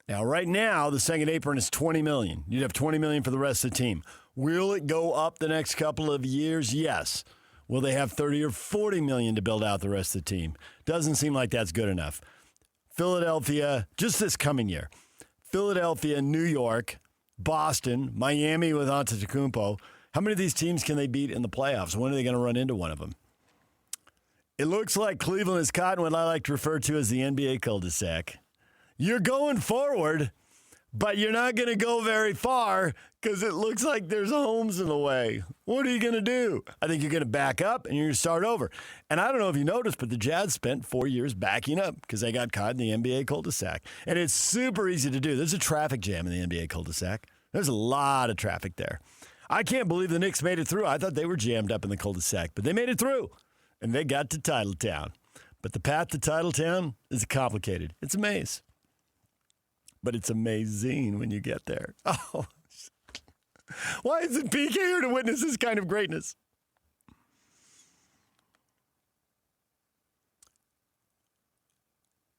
Now, right now, the second apron is $20 million. You'd have $20 million for the rest of the team. Will it go up the next couple of years? Yes. Will they have $30 or $40 million to build out the rest of the team? Doesn't seem like that's good enough. Philadelphia, just this coming year. Philadelphia, New York, Boston, Miami with Antetokounmpo. How many of these teams can they beat in the playoffs? When are they going to run into one of them? It looks like Cleveland is caught in what I like to refer to as the NBA cul-de-sac. You're going forward, but you're not going to go very far because it looks like there's homes in the way. What are you going to do? I think you're going to back up and you're going to start over. And I don't know if you noticed, but the Jazz spent 4 years backing up because they got caught in the NBA cul-de-sac. And it's super easy to do. There's a traffic jam in the NBA cul-de-sac. There's a lot of traffic there. I can't believe the Knicks made it through. I thought they were jammed up in the cul-de-sac, but they made it through. And they got to Titletown. But the path to Titletown is complicated. It's a maze. But it's amazing when you get there. Oh, why isn't PK here to witness this kind of greatness?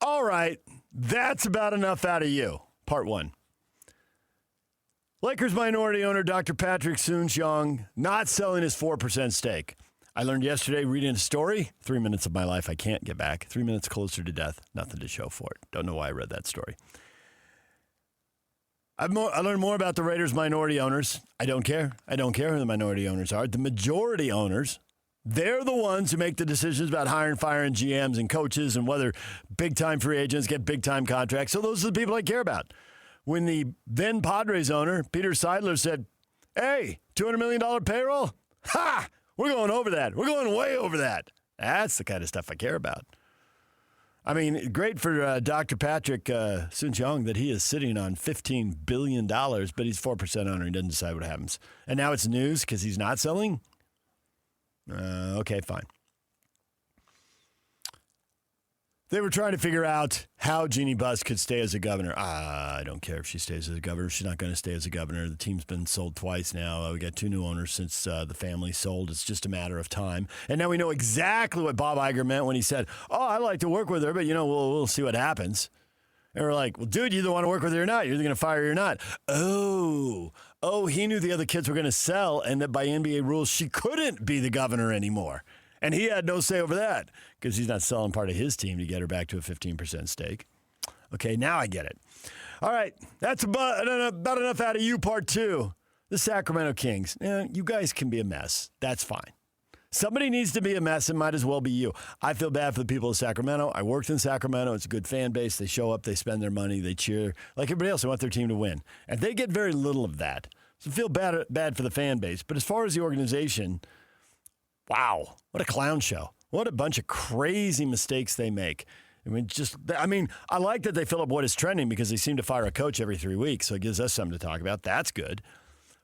All right, that's about enough out of you. Part 1. Lakers minority owner Dr. Patrick Soon-Shiong not selling his 4% stake. I learned yesterday reading a story, 3 minutes of my life I can't get back, 3 minutes closer to death, nothing to show for it. Don't know why I read that story. I learned more about the Raiders' minority owners. I don't care. I don't care who the minority owners are. The majority owners, they're the ones who make the decisions about hiring, firing GMs and coaches and whether big-time free agents get big-time contracts. So those are the people I care about. When the then Padres owner, Peter Seidler, said, hey, $200 million payroll? Ha! We're going over that. We're going way over that. That's the kind of stuff I care about. I mean, great for Dr. Patrick Soon-Shiong that he is sitting on $15 billion, but he's 4% owner. He doesn't decide what happens. And now it's news because he's not selling? Okay, fine. They were trying to figure out how Jeannie Buss could stay as a governor. I don't care if she stays as a governor. She's not going to stay as a governor. The team's been sold twice now. We got 2 new owners since the family sold. It's just a matter of time. And now we know exactly what Bob Iger meant when he said, I'd like to work with her, but, we'll see what happens. And we're like, well, dude, you either want to work with her or not. You're either going to fire her or not. Oh, he knew the other kids were going to sell and that by NBA rules, she couldn't be the governor anymore. And he had no say over that because he's not selling part of his team to get her back to a 15% stake. Okay, now I get it. All right, that's about enough out of you, part 2. the Sacramento Kings, you guys can be a mess. That's fine. Somebody needs to be a mess. It might as well be you. I feel bad for the people of Sacramento. I worked in Sacramento. It's a good fan base. They show up. They spend their money. They cheer. Like everybody else, they want their team to win. And they get very little of that. So I feel bad for the fan base. But as far as the organization, wow, what a clown show. What a bunch of crazy mistakes they make. I like that they fill up what is trending because they seem to fire a coach every 3 weeks. So it gives us something to talk about. That's good.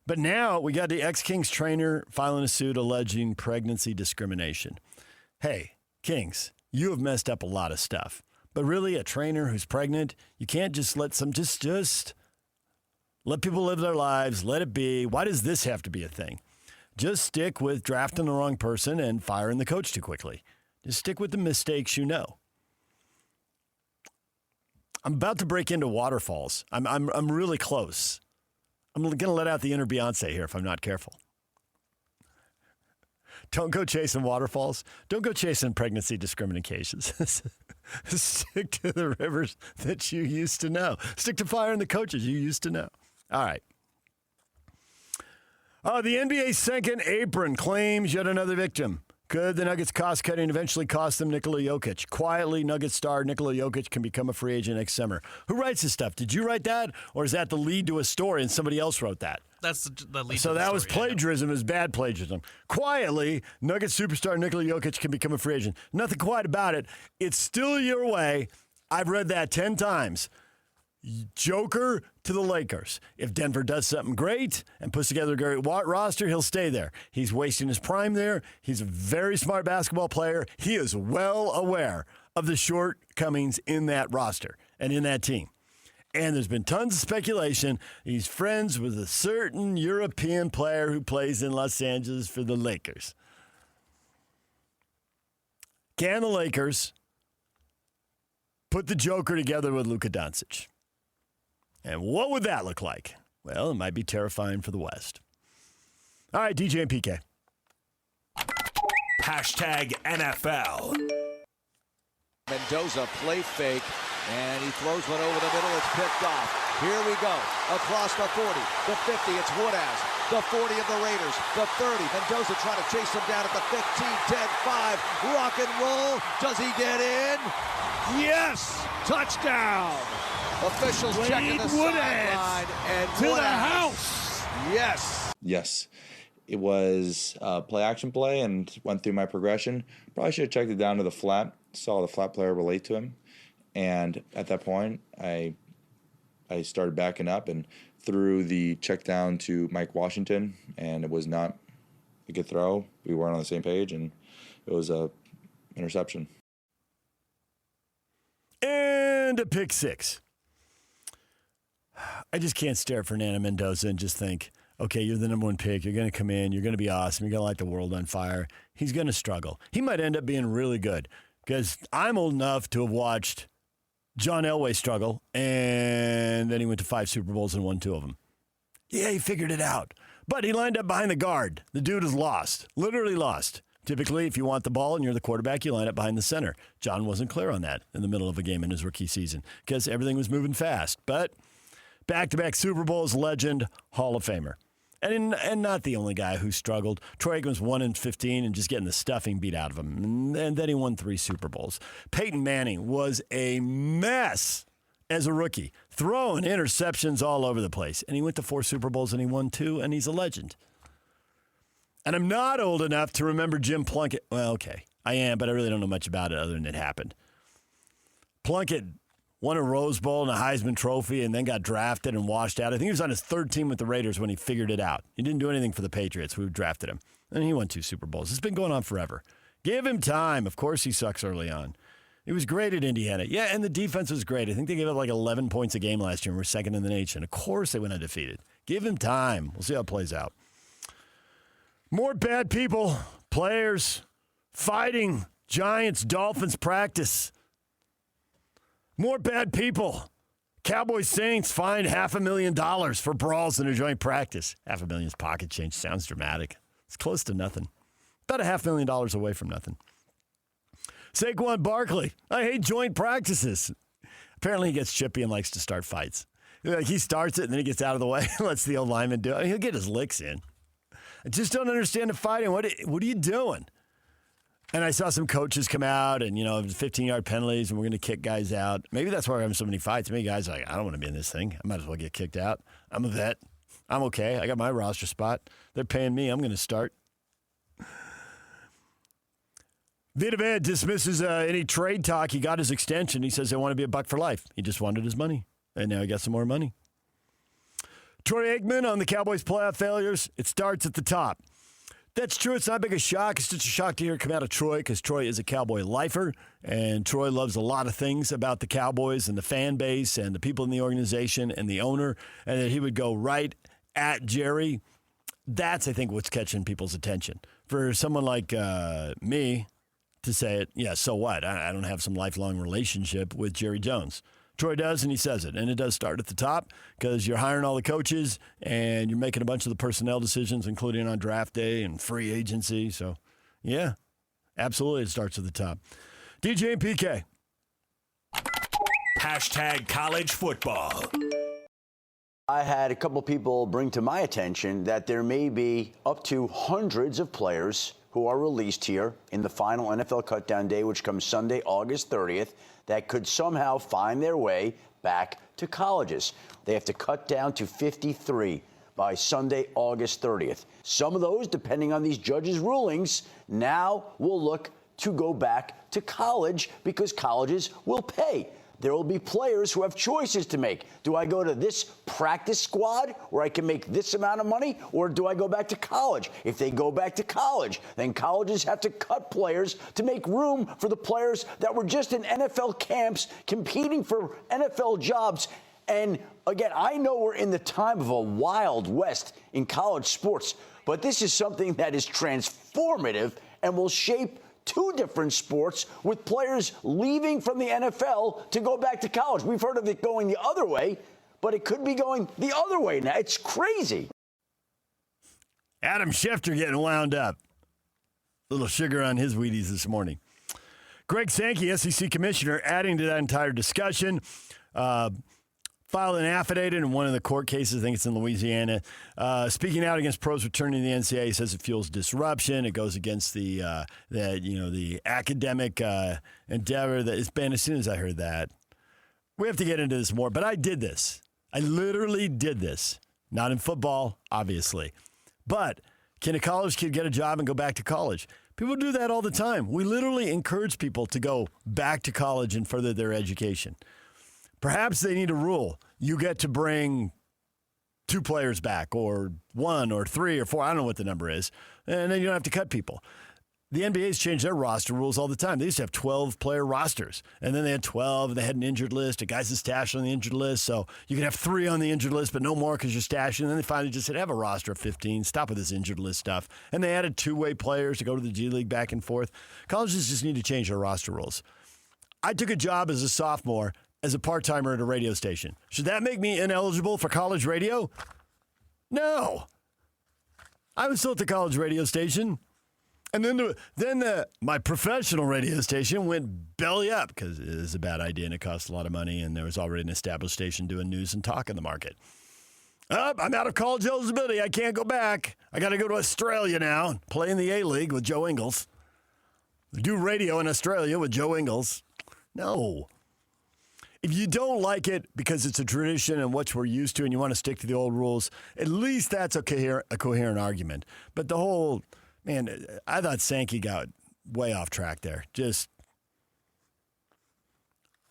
But now we got the ex-Kings trainer filing a suit alleging pregnancy discrimination. Hey, Kings, you have messed up a lot of stuff. But really, a trainer who's pregnant, you can't just let some, just let people live their lives, let it be. Why does this have to be a thing? Just stick with drafting the wrong person and firing the coach too quickly. Just stick with the mistakes you know. I'm about to break into waterfalls. I'm really close. I'm going to let out the inner Beyonce here if I'm not careful. Don't go chasing waterfalls. Don't go chasing pregnancy discriminations. Stick to the rivers that you used to know. Stick to firing the coaches you used to know. All right. The NBA's second apron claims yet another victim. Could the Nuggets cost-cutting eventually cost them Nikola Jokic? Quietly, Nuggets star Nikola Jokic can become a free agent next summer. Who writes this stuff? Did you write that? Or is that the lead to a story and somebody else wrote that? That's the lead So to the that story, was plagiarism. It was bad plagiarism. Quietly, Nuggets superstar Nikola Jokic can become a free agent. Nothing quiet about it. It's still your way. I've read that 10 times. Joker to the Lakers. If Denver does something great and puts together a great roster, he'll stay there. He's wasting his prime there. He's a very smart basketball player. He is well aware of the shortcomings in that roster and in that team. And there's been tons of speculation. He's friends with a certain European player who plays in Los Angeles for the Lakers. Can the Lakers put the Joker together with Luka Doncic? And what would that look like? Well, it might be terrifying for the West. All right, DJ and PK. Hashtag NFL. Mendoza play fake, and he throws one over the middle. It's picked off. Here we go. Across the 40, the 50, it's Woodhouse. The 40 of the Raiders, the 30. Mendoza trying to chase him down at the 15, 10, 5. Rock and roll. Does he get in? Yes! Touchdown! Officials checking the sideline, and to Woodhouse. the house. Yes. Yes. It was play action play and went through my progression. Probably should have checked it down to the flat. Saw the flat player relate to him. And at that point, I started backing up and threw the check down to Mike Washington, and it was not a good throw. We weren't on the same page, and it was a interception. And a pick six. I just can't stare at Fernando Mendoza and just think, okay, you're the number one pick. You're going to come in. You're going to be awesome. You're going to light the world on fire. He's going to struggle. He might end up being really good because I'm old enough to have watched John Elway struggle, and then he went to 5 Super Bowls and won 2 of them. Yeah, he figured it out. But he lined up behind the guard. The dude is lost, literally lost. Typically, if you want the ball and you're the quarterback, you line up behind the center. John wasn't clear on that in the middle of a game in his rookie season because everything was moving fast. But back-to-back Super Bowls, legend, Hall of Famer. And not the only guy who struggled. Troy Aikman was 1-15 and just getting the stuffing beat out of him. And then he won 3 Super Bowls. Peyton Manning was a mess as a rookie, throwing interceptions all over the place. And he went to 4 Super Bowls and he won 2, and he's a legend. And I'm not old enough to remember Jim Plunkett. Well, okay, I am, but I really don't know much about it other than it happened. Plunkett won a Rose Bowl and a Heisman Trophy and then got drafted and washed out. I think he was on his 3rd team with the Raiders when he figured it out. He didn't do anything for the Patriots who drafted him. And he won 2 Super Bowls. It's been going on forever. Give him time. Of course he sucks early on. He was great at Indiana. Yeah, and the defense was great. I think they gave up like 11 points a game last year and were 2nd in the nation. Of course they went undefeated. Give him time. We'll see how it plays out. More bad people, players, fighting, Giants, Dolphins practice. More bad people. Cowboys Saints fined $500,000 for brawls in a joint practice. $500,000 is pocket change. Sounds dramatic. It's close to nothing. About $500,000 away from nothing. Saquon Barkley. I hate joint practices. Apparently he gets chippy and likes to start fights. Like he starts it and then he gets out of the way and lets the old lineman do it. I mean, he'll get his licks in. I just don't understand the fighting. What are you doing? And I saw some coaches come out and, 15-yard penalties and we're going to kick guys out. Maybe that's why we're having so many fights. Many guys are like, I don't want to be in this thing. I might as well get kicked out. I'm a vet. I'm okay. I got my roster spot. They're paying me. I'm going to start. Vita Vea dismisses any trade talk. He got his extension. He says they want to be a buck for life. He just wanted his money. And now he got some more money. Troy Aikman on the Cowboys' playoff failures. It starts at the top. That's true. It's not big a shock. It's just a shock to hear it come out of Troy because Troy is a Cowboy lifer. And Troy loves a lot of things about the Cowboys and the fan base and the people in the organization and the owner. And that he would go right at Jerry. That's, I think, what's catching people's attention. For someone like me to say it, yeah, so what? I don't have some lifelong relationship with Jerry Jones. Troy does, and he says it. And it does start at the top because you're hiring all the coaches and you're making a bunch of the personnel decisions, including on draft day and free agency. So, yeah, absolutely it starts at the top. DJ and PK. Hashtag college football. I had a couple people bring to my attention that there may be up to hundreds of players who are released here in the final NFL cutdown day, which comes Sunday, August 30th, that could somehow find their way back to colleges. They have to cut down to 53 by Sunday, August 30th. Some of those, depending on these judges' rulings, now will look to go back to college because colleges will pay. There will be players who have choices to make. Do I go to this practice squad where I can make this amount of money, or do I go back to college? If they go back to college, then colleges have to cut players to make room for the players that were just in NFL camps competing for NFL jobs. And again, I know we're in the time of a wild west in college sports, but this is something that is transformative and will shape two different sports with players leaving from the NFL to go back to college. We've heard of it going the other way, but it could be going the other way now. It's crazy. Adam Schefter getting wound up. Little sugar on his Wheaties this morning. Greg Sankey, SEC commissioner, adding to that entire discussion, filed an affidavit in one of the court cases, I think it's in Louisiana, speaking out against pros returning to the NCAA. He says it fuels disruption. It goes against the academic endeavor that it's been. As soon as I heard that, we have to get into this more. But I did this. I literally did this. Not in football, obviously. But can a college kid get a job and go back to college? People do that all the time. We literally encourage people to go back to college and further their education. Perhaps they need a rule. You get to bring 2 players back, or 1 or 3 or 4. I don't know what the number is. And then you don't have to cut people. The NBA's changed their roster rules all the time. They used to have 12-player rosters. And then they had 12, and they had an injured list. A guy's stashed on the injured list. So you can have 3 on the injured list, but no more because you're stashing. And then they finally just said, have a roster of 15. Stop with this injured list stuff. And they added 2-way players to go to the G League back and forth. Colleges just need to change their roster rules. I took a job as a sophomore as a part-timer at a radio station. Should that make me ineligible for college radio? No. I was still at the college radio station. And then my professional radio station went belly up because it is a bad idea and it costs a lot of money, and there was already an established station doing news and talk in the market. I'm out of college eligibility. I can't go back. I got to go to Australia now and play in the A-League with Joe Ingles. Do radio in Australia with Joe Ingles. No. If you don't like it because it's a tradition and what we're used to and you want to stick to the old rules, at least that's a coherent argument. But the whole, man, I thought Sankey got way off track there. Just,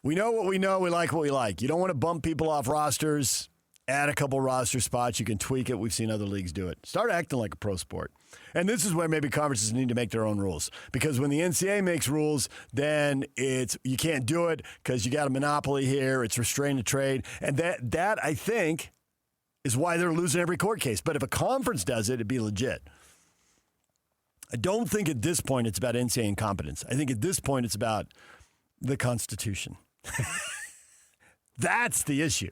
we know what we know. We like what we like. You don't want to bump people off rosters. Add a couple roster spots. You can tweak it. We've seen other leagues do it. Start acting like a pro sport. And this is where maybe conferences need to make their own rules. Because when the NCAA makes rules, then you can't do it because you got a monopoly here. It's restrained to trade. And that, I think, is why they're losing every court case. But if a conference does it, it'd be legit. I don't think at this point it's about NCAA incompetence. I think at this point it's about the Constitution. That's the issue.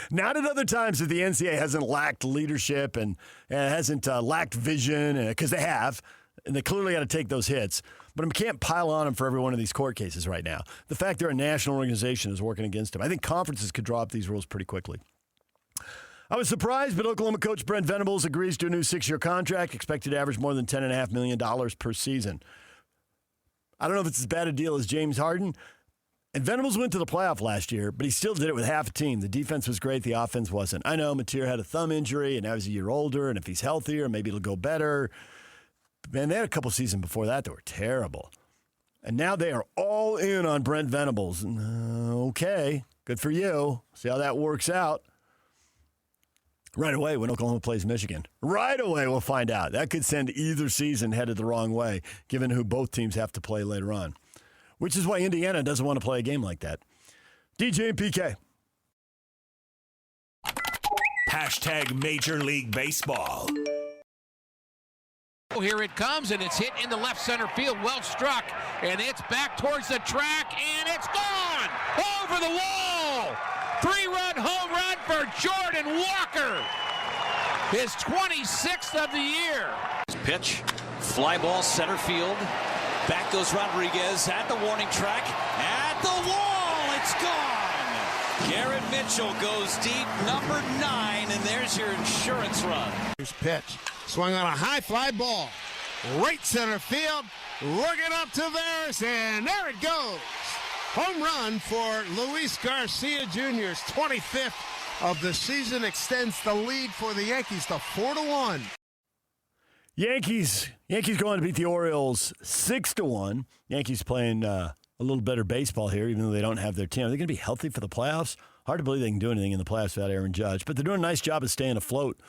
Not at other times that the NCAA hasn't lacked leadership and hasn't lacked vision, because they have. and they clearly got to take those hits. But I can't pile on them for every one of these court cases right now. The fact they're a national organization is working against them. I think conferences could draw up these rules pretty quickly. I was surprised, but Oklahoma coach Brent Venables agrees to a new 6-year contract, expected to average more than $10.5 million per season. I don't know if it's as bad a deal as James Harden. And Venables went to the playoff last year, but he still did it with half a team. The defense was great. The offense wasn't. I know Mateer had a thumb injury, and now he's a year older, and if he's healthier, maybe it'll go better. But man, they had a couple seasons before that were terrible. And now they are all in on Brent Venables. Okay, good for you. See how that works out. Right away when Oklahoma plays Michigan. Right away we'll find out. That could send either season headed the wrong way, given who both teams have to play later on. Which is why Indiana doesn't want to play a game like that. DJ and PK. Hashtag Major League Baseball. Here it comes, and it's hit in the left center field. Well struck, and it's back towards the track, and it's gone! Over the wall! 3-run home run for Jordan Walker. His 26th of the year. Pitch, fly ball center field. Back goes Rodriguez at the warning track. At the wall, it's gone. Garrett Mitchell goes deep, number 9, and there's your insurance run. Here's pitch. Swung on a high fly ball. Right center field. Looking up to theirs, and there it goes. Home run for Luis Garcia Jr.'s 25th of the season, extends the lead for the Yankees to 4-1. Yankees going to beat the Orioles 6-1. Yankees playing a little better baseball here, even though they don't have their team. Are they going to be healthy for the playoffs? Hard to believe they can do anything in the playoffs without Aaron Judge, but they're doing a nice job of staying afloat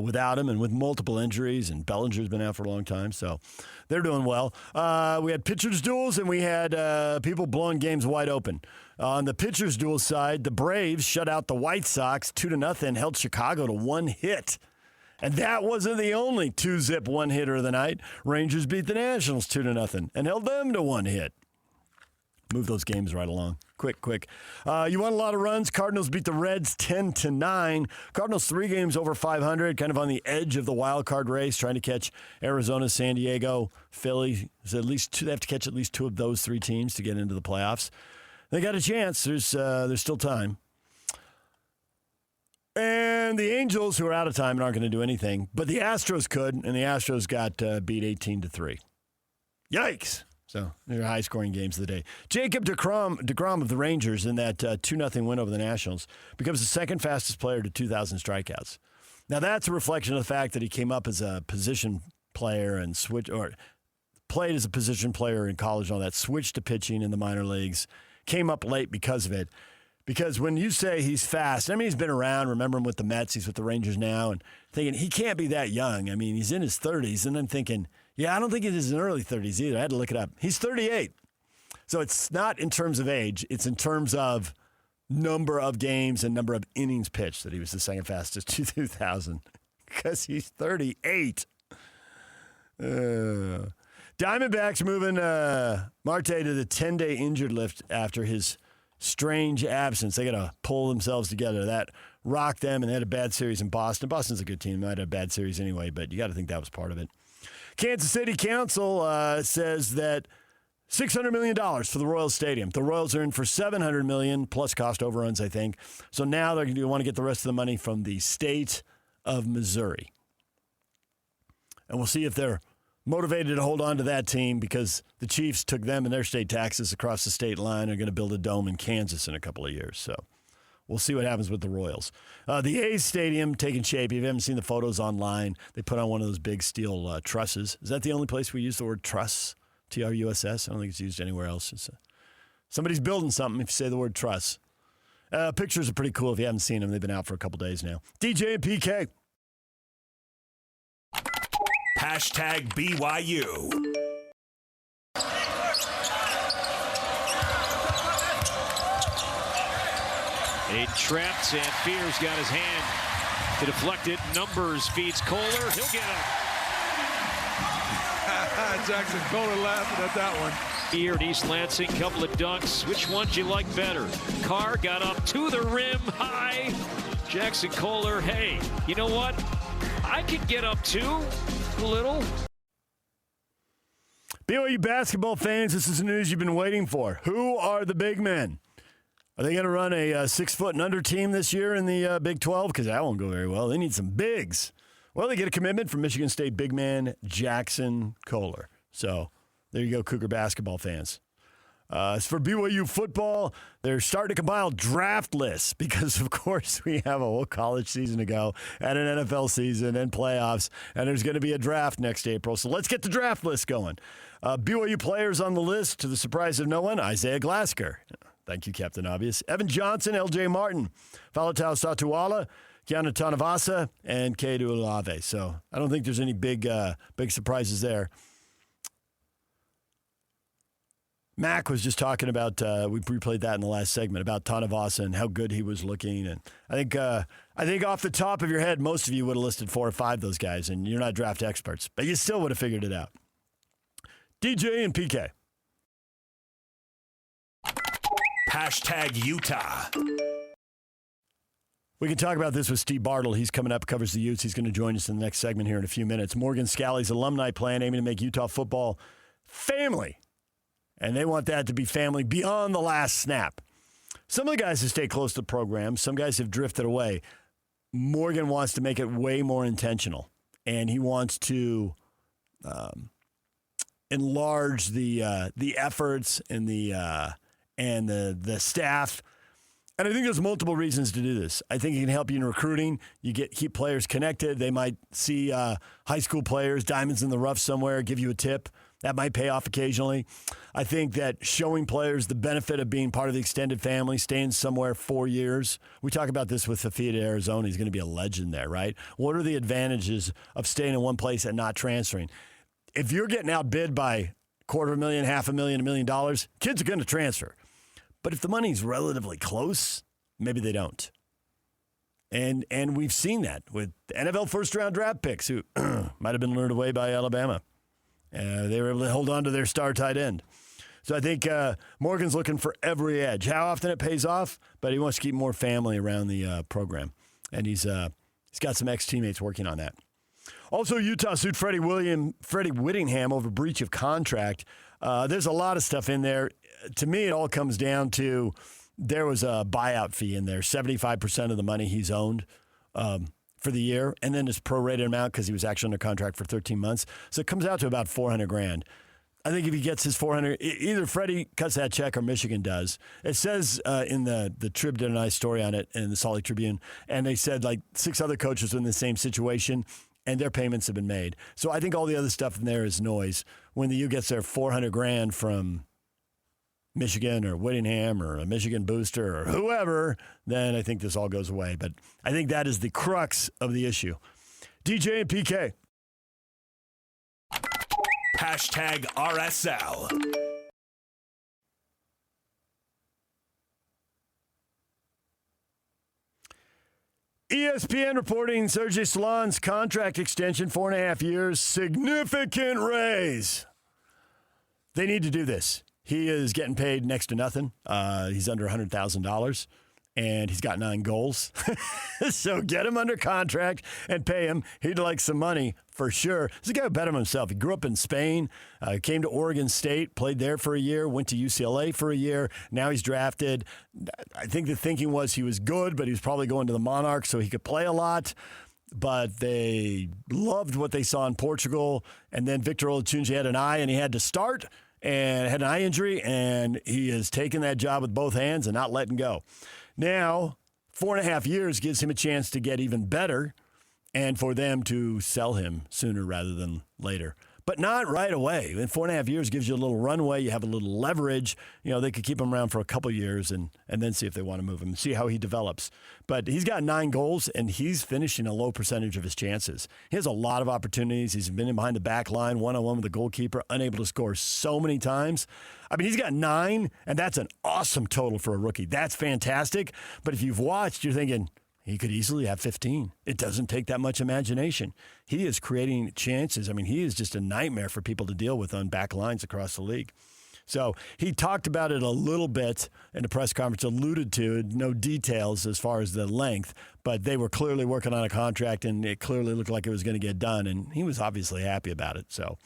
without him and with multiple injuries, and Bellinger's been out for a long time, so they're doing well. We had pitchers duels, and we had people blowing games wide open. On the pitchers duel side, the Braves shut out the White Sox 2-0, held Chicago to 1 hit. And that wasn't the only 2-zip one-hitter of the night. Rangers beat the Nationals 2-0 and held them to 1 hit. Move those games right along. Quick. You want a lot of runs? Cardinals beat the Reds 10-9. Cardinals 3 games over 500, kind of on the edge of the wild card race, trying to catch Arizona, San Diego, Philly. So at least they have to catch at least 2 of those 3 teams to get into the playoffs. They got a chance. There's still time. And the Angels, who are out of time and aren't going to do anything, but the Astros could, and the Astros got beat 18-3. Yikes. So they're high-scoring games of the day. Jacob DeGrom of the Rangers in that 2-0 win over the Nationals becomes the second fastest player to 2,000 strikeouts. Now that's a reflection of the fact that he came up as a position player and played as a position player in college and all that, switched to pitching in the minor leagues, came up late because of it. Because when you say he's fast, I mean, he's been around. Remember him with the Mets. He's with the Rangers now. And thinking, he can't be that young. I mean, he's in his 30s. And then thinking, yeah, I don't think he's in his early 30s either. I had to look it up. He's 38. So it's not in terms of age. It's in terms of number of games and number of innings pitched that he was the second fastest to 2,000. Because he's 38. Diamondbacks moving Marte to the 10-day injured list after his strange absence. They got to pull themselves together. That rocked them, and they had a bad series in Boston. Boston's a good team. They had a bad series anyway, but you got to think that was part of it. Kansas City Council says that $600 million for the Royals Stadium. The Royals are in for $700 million plus cost overruns, I think. So now they're going to want to get the rest of the money from the state of Missouri. And we'll see if they're motivated to hold on to that team, because the Chiefs took them and their state taxes across the state line and are going to build a dome in Kansas in a couple of years. So we'll see what happens with the Royals. The A's stadium taking shape. If you haven't seen the photos online, they put on one of those big steel trusses. Is that the only place we use the word truss? T-R-U-S-S? I don't think it's used anywhere else. Somebody's building something if you say the word truss. Pictures are pretty cool if you haven't seen them. They've been out for a couple days now. DJ and PK. Hashtag BYU. Aiden trapped, and Fears got his hand to deflect it. Numbers feeds Kohler. He'll get it. Jackson Kohler laughing at that one. Here at East Lansing, couple of dunks. Which one do you like better? Carr got up to the rim high. Jackson Kohler, hey, you know what? I could get up too, a little. BYU basketball fans, this is the news you've been waiting for. Who are the big men? Are they going to run a 6 foot and under team this year in the Big 12? Because that won't go very well. They need some bigs. Well, they get a commitment from Michigan State big man Jackson Kohler. So there you go, Cougar basketball fans. As for BYU football, they're starting to compile draft lists because, of course, we have a whole college season to go and an NFL season and playoffs, and there's going to be a draft next April. So let's get the draft list going. BYU players on the list, to the surprise of no one, Isaiah Glasker. Thank you, Captain Obvious. Evan Johnson, L.J. Martin, Faletau Satuala, Keanu Tanavasa, and Kedu Olave. So I don't think there's any big surprises there. Mac was just talking about, we replayed that in the last segment, about Tanavasa and how good he was looking. And I think off the top of your head, most of you would have listed 4 or 5 of those guys, and you're not draft experts, but you still would have figured it out. DJ and PK. Hashtag Utah. We can talk about this with Steve Bartle. He's coming up, covers the Utes. He's going to join us in the next segment here in a few minutes. Morgan Scalley's alumni plan aiming to make Utah football family. And they want that to be family beyond the last snap. Some of the guys have stayed close to the program. Some guys have drifted away. Morgan wants to make it way more intentional. And he wants to enlarge the efforts and the staff. And I think there's multiple reasons to do this. I think it can help you in recruiting. You keep players connected. They might see high school players, diamonds in the rough somewhere, give you a tip. That might pay off occasionally. I think that showing players the benefit of being part of the extended family, staying somewhere 4 years. We talk about this with Fafita, Arizona. He's going to be a legend there, right? What are the advantages of staying in one place and not transferring? If you're getting outbid by $250,000, $500,000, $1 million, kids are going to transfer. But if the money's relatively close, maybe they don't. And we've seen that with NFL first-round draft picks who might have been lured away by Alabama. They were able to hold on to their star tight end. So I think Morgan's looking for every edge. How often it pays off, but he wants to keep more family around the program. And he's got some ex-teammates working on that. Also, Utah sued Freddie Whittingham over breach of contract. There's a lot of stuff in there. To me, it all comes down to there was a buyout fee in there, 75% of the money he's owned for the year, and then this prorated amount because he was actually under contract for 13 months. So it comes out to about $400,000. I think if he gets his $400,000, either Freddie cuts that check or Michigan does. It says in the Trib did a nice story on it in the Salt Lake Tribune, and they said like 6 other coaches were in the same situation, and their payments have been made. So I think all the other stuff in there is noise. When the U gets their $400,000 from Michigan or Whittingham or a Michigan booster or whoever, then I think this all goes away. But I think that is the crux of the issue. DJ and PK. Hashtag RSL. ESPN reporting Sergey Salon's contract extension, 4.5 years, significant raise. They need to do this. He is getting paid next to nothing. He's under $100,000, and he's got 9 goals. So get him under contract and pay him. He'd like some money for sure. He's a guy who bet on himself. He grew up in Spain, came to Oregon State, played there for a year, went to UCLA for a year. Now he's drafted. I think the thinking was he was good, but he was probably going to the Monarchs so he could play a lot. But they loved what they saw in Portugal. And then Victor Olacunci had an eye, and he had to start. And had an eye injury, and he has taken that job with both hands and not letting go. Now, 4.5 years gives him a chance to get even better and for them to sell him sooner rather than later. But not right away. And 4.5 years gives you a little runway. You have a little leverage. You know, they could keep him around for a couple years and then see if they want to move him and see how he develops. But he's got 9 goals, and he's finishing a low percentage of his chances. He has a lot of opportunities. He's been in behind the back line, one-on-one with the goalkeeper, unable to score so many times. I mean, he's got 9, and that's an awesome total for a rookie. That's fantastic. But if you've watched, you're thinking, he could easily have 15. It doesn't take that much imagination. He is creating chances. I mean, he is just a nightmare for people to deal with on back lines across the league. So he talked about it a little bit in the press conference, alluded to it, no details as far as the length, but they were clearly working on a contract, and it clearly looked like it was going to get done, and he was obviously happy about it. So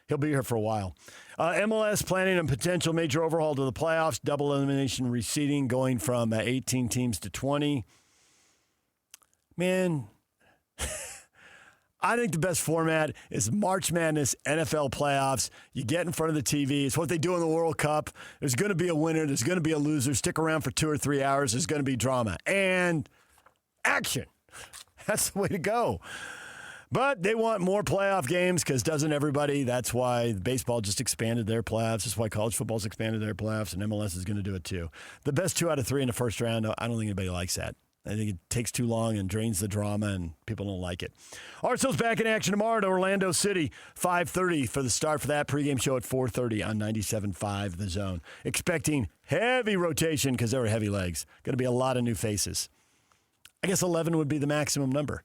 He'll be here for a while. MLS planning a potential major overhaul to the playoffs, double elimination reseeding, going from 18 teams to 20. Man, I think the best format is March Madness, NFL playoffs. You get in front of the TV. It's what they do in the World Cup. There's going to be a winner. There's going to be a loser. Stick around for 2 or 3 hours. There's going to be drama and action. That's the way to go. But they want more playoff games because doesn't everybody? That's why baseball just expanded their playoffs. That's why college football's expanded their playoffs, and MLS is going to do it too. The best 2 out of 3 in the first round, I don't think anybody likes that. I think it takes too long and drains the drama, and people don't like it. RSL's back in action tomorrow at Orlando City, 5:30 for the start for that pregame show at 4:30 on 97.5 The Zone. Expecting heavy rotation because there were heavy legs. Going to be a lot of new faces. I guess 11 would be the maximum number.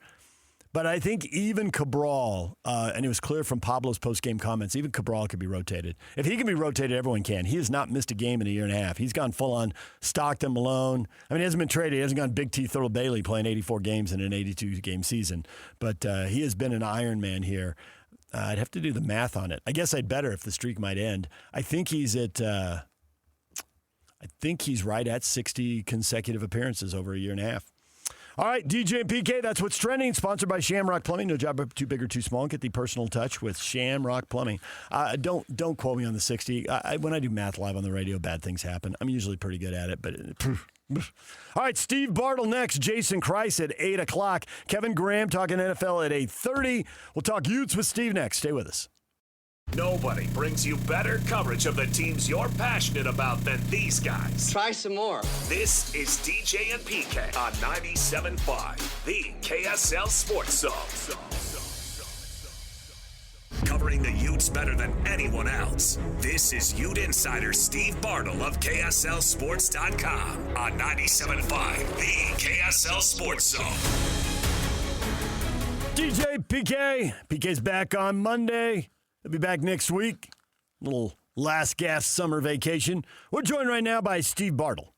But I think even Cabral, and it was clear from Pablo's post-game comments, even Cabral could be rotated. If he can be rotated, everyone can. He has not missed a game in a year and a half. He's gone full-on Stockton, Malone. I mean, he hasn't been traded. He hasn't gone Big T, Thurl Bailey playing 84 games in an 82-game season. But he has been an Iron Man here. I'd have to do the math on it. I guess I'd better if the streak might end. I think he's right at 60 consecutive appearances over a year and a half. All right, DJ and PK, that's what's trending. Sponsored by Shamrock Plumbing. No job too big or too small. Get the personal touch with Shamrock Plumbing. Don't quote me on the 60. When I do math live on the radio, bad things happen. I'm usually pretty good at it, but all right, Steve Bartle next. Jason Kreis at 8 o'clock. Kevin Graham talking NFL at 8:30. We'll talk Utes with Steve next. Stay with us. Nobody brings you better coverage of the teams you're passionate about than these guys. Try some more. This is DJ and PK on 97.5, the KSL Sports Zone. Covering the Utes better than anyone else. This is Ute Insider Steve Bartle of KSLSports.com on 97.5, the KSL Sports Zone. DJ PK. PK's back on Monday. He'll be back next week. Little last gasp summer vacation. We're joined right now by Steve Bartle.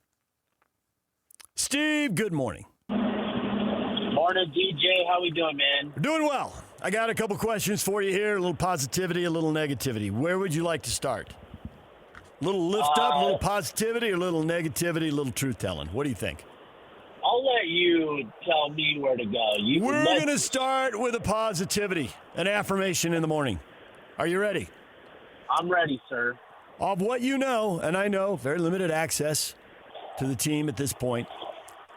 Steve, good morning. Morning, DJ. How we doing, man? We're doing well. I got a couple questions for you here. A little positivity, a little negativity. Where would you like to start? A little lift up, a little positivity, or a little negativity, a little truth-telling? What do you think? I'll let you tell me where to go. We're going to start with a positivity, an affirmation in the morning. Are you ready? I'm ready, sir. Of what you know, and I know very limited access to the team at this point,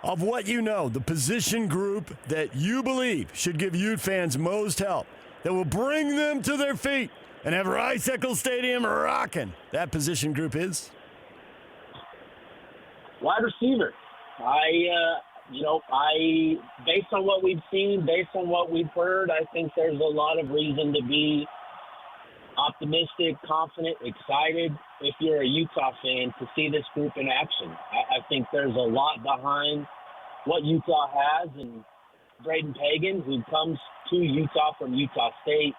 of what you know, the position group that you believe should give Ute fans most help, that will bring them to their feet and have Rice-Eccles Stadium rocking, that position group is? Wide receiver. Based on what we've seen, based on what we've heard, I think there's a lot of reason to be optimistic, confident, excited if you're a Utah fan to see this group in action. I think there's a lot behind what Utah has, and Braden Pagan, who comes to Utah from Utah State,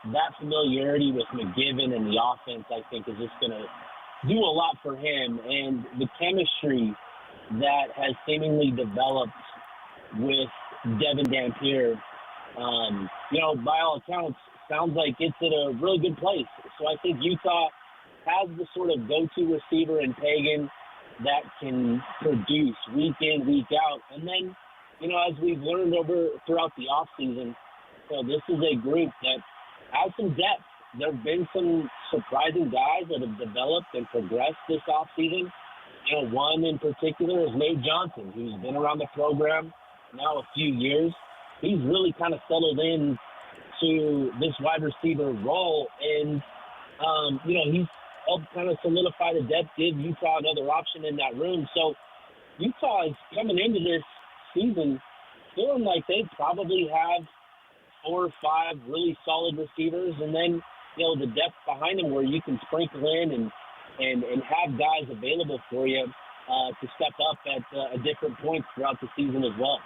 that familiarity with McGiven and the offense, I think, is just going to do a lot for him. And the chemistry that has seemingly developed with Devin Dampier, by all accounts, sounds like it's at a really good place. So I think Utah has the sort of go-to receiver in Pagan that can produce week in, week out. And then, as we've learned throughout the offseason, this is a group that has some depth. There have been some surprising guys that have developed and progressed this offseason. One in particular is Nate Johnson, who's been around the program now a few years. He's really kind of settled in to this wide receiver role, and he's helped kind of solidify the depth, give Utah another option in that room. So Utah is coming into this season feeling like they probably have 4 or 5 really solid receivers, and then the depth behind them where you can sprinkle in and have guys available for you to step up at different points throughout the season as well.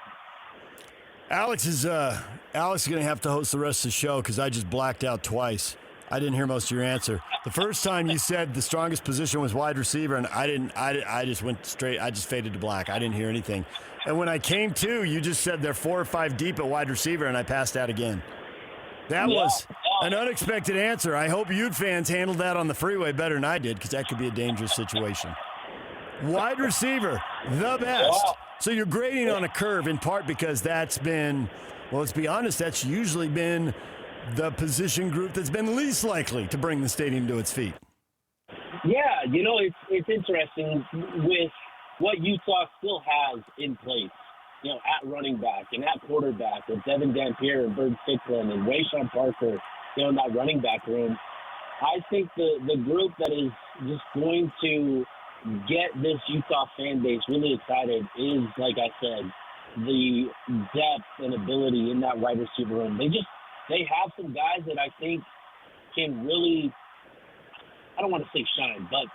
Alex is going to have to host the rest of the show because I just blacked out twice. I didn't hear most of your answer. The first time you said the strongest position was wide receiver, and I just went straight. I just faded to black. I didn't hear anything. And when I came to, you just said they're 4 or 5 deep at wide receiver, and I passed out again. That was An unexpected answer. I hope Ute fans handled that on the freeway better than I did, because that could be a dangerous situation. Wide receiver, the best. So you're grading on a curve in part because that's been, well, let's be honest, that's usually been the position group that's been least likely to bring the stadium to its feet. Yeah, it's interesting with what Utah still has in place, at running back and at quarterback with Devin Dampier and Bird Ficklin and Wayshawn Parker, in that running back room. I think the group that is just going to get this Utah fan base really excited is, like I said, the depth and ability in that wide receiver room. They have some guys that I think can really, I don't want to say shine, but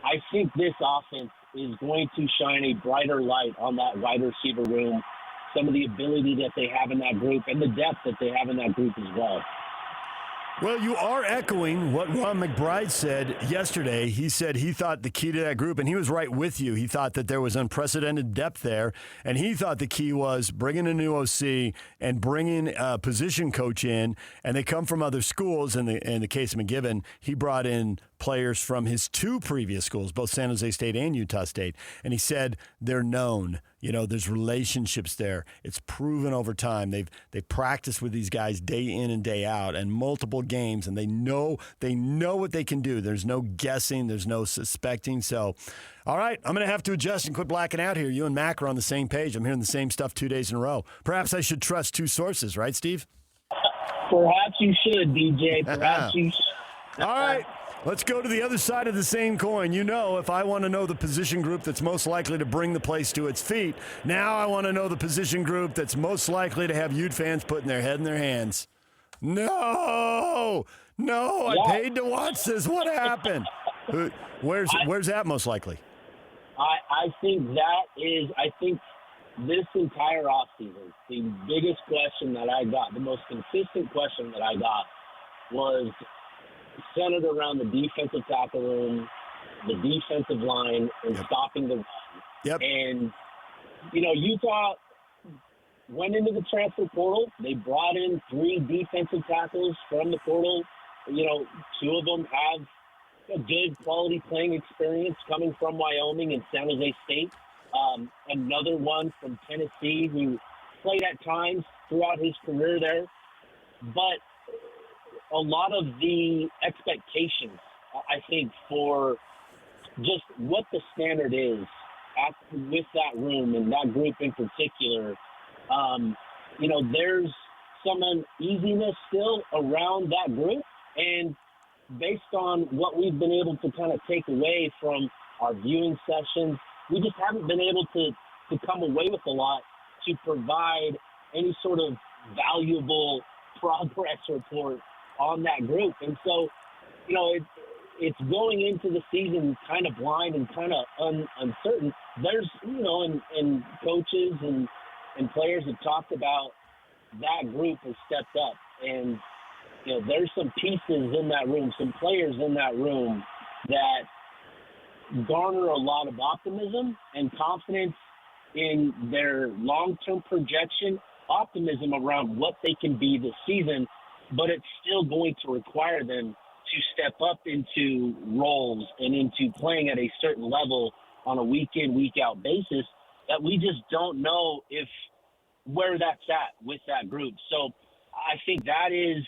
I think this offense is going to shine a brighter light on that wide receiver room, some of the ability that they have in that group and the depth that they have in that group as well. Well, you are echoing what Ron McBride said yesterday. He said he thought the key to that group, and he was right with you, he thought that there was unprecedented depth there, and he thought the key was bringing a new OC and bringing a position coach in, and they come from other schools. In the case of McGibbon, he brought in players from his two previous schools, both San Jose State and Utah State, and he said they're known. There's relationships there. It's proven over time. They've practiced with these guys day in and day out and multiple games, and they know what they can do. There's no guessing. There's no suspecting. So, all right, I'm going to have to adjust and quit blacking out here. You and Mac are on the same page. I'm hearing the same stuff 2 days in a row. Perhaps I should trust two sources, right, Steve? Perhaps you should, DJ. Perhaps you should. All right. Let's go to the other side of the same coin. If I want to know the position group that's most likely to bring the place to its feet, now I want to know the position group that's most likely to have Ute fans putting their head in their hands. No, I paid to watch this. What happened? Where's that most likely? I think this entire offseason, the biggest question that I got, the most consistent question that I got was centered around the defensive tackle room, the defensive line, and stopping the run. Yep. And, Utah went into the transfer portal. They brought in 3 defensive tackles from the portal. 2 of them have a good quality playing experience coming from Wyoming and San Jose State. Another one from Tennessee who played at times throughout his career there. But a lot of the expectations, I think, for just what the standard is with that room and that group in particular, there's some uneasiness still around that group. And based on what we've been able to kind of take away from our viewing sessions, we just haven't been able to come away with a lot to provide any sort of valuable progress report on that group. And so, it's going into the season kind of blind and kind of uncertain. There's, and coaches and players have talked about that group has stepped up. And, there's some pieces in that room, some players in that room that garner a lot of optimism and confidence in their long-term projection, optimism around what they can be this season. But it's still going to require them to step up into roles and into playing at a certain level on a week-in, week-out basis that we just don't know where that's at with that group. So I think that is,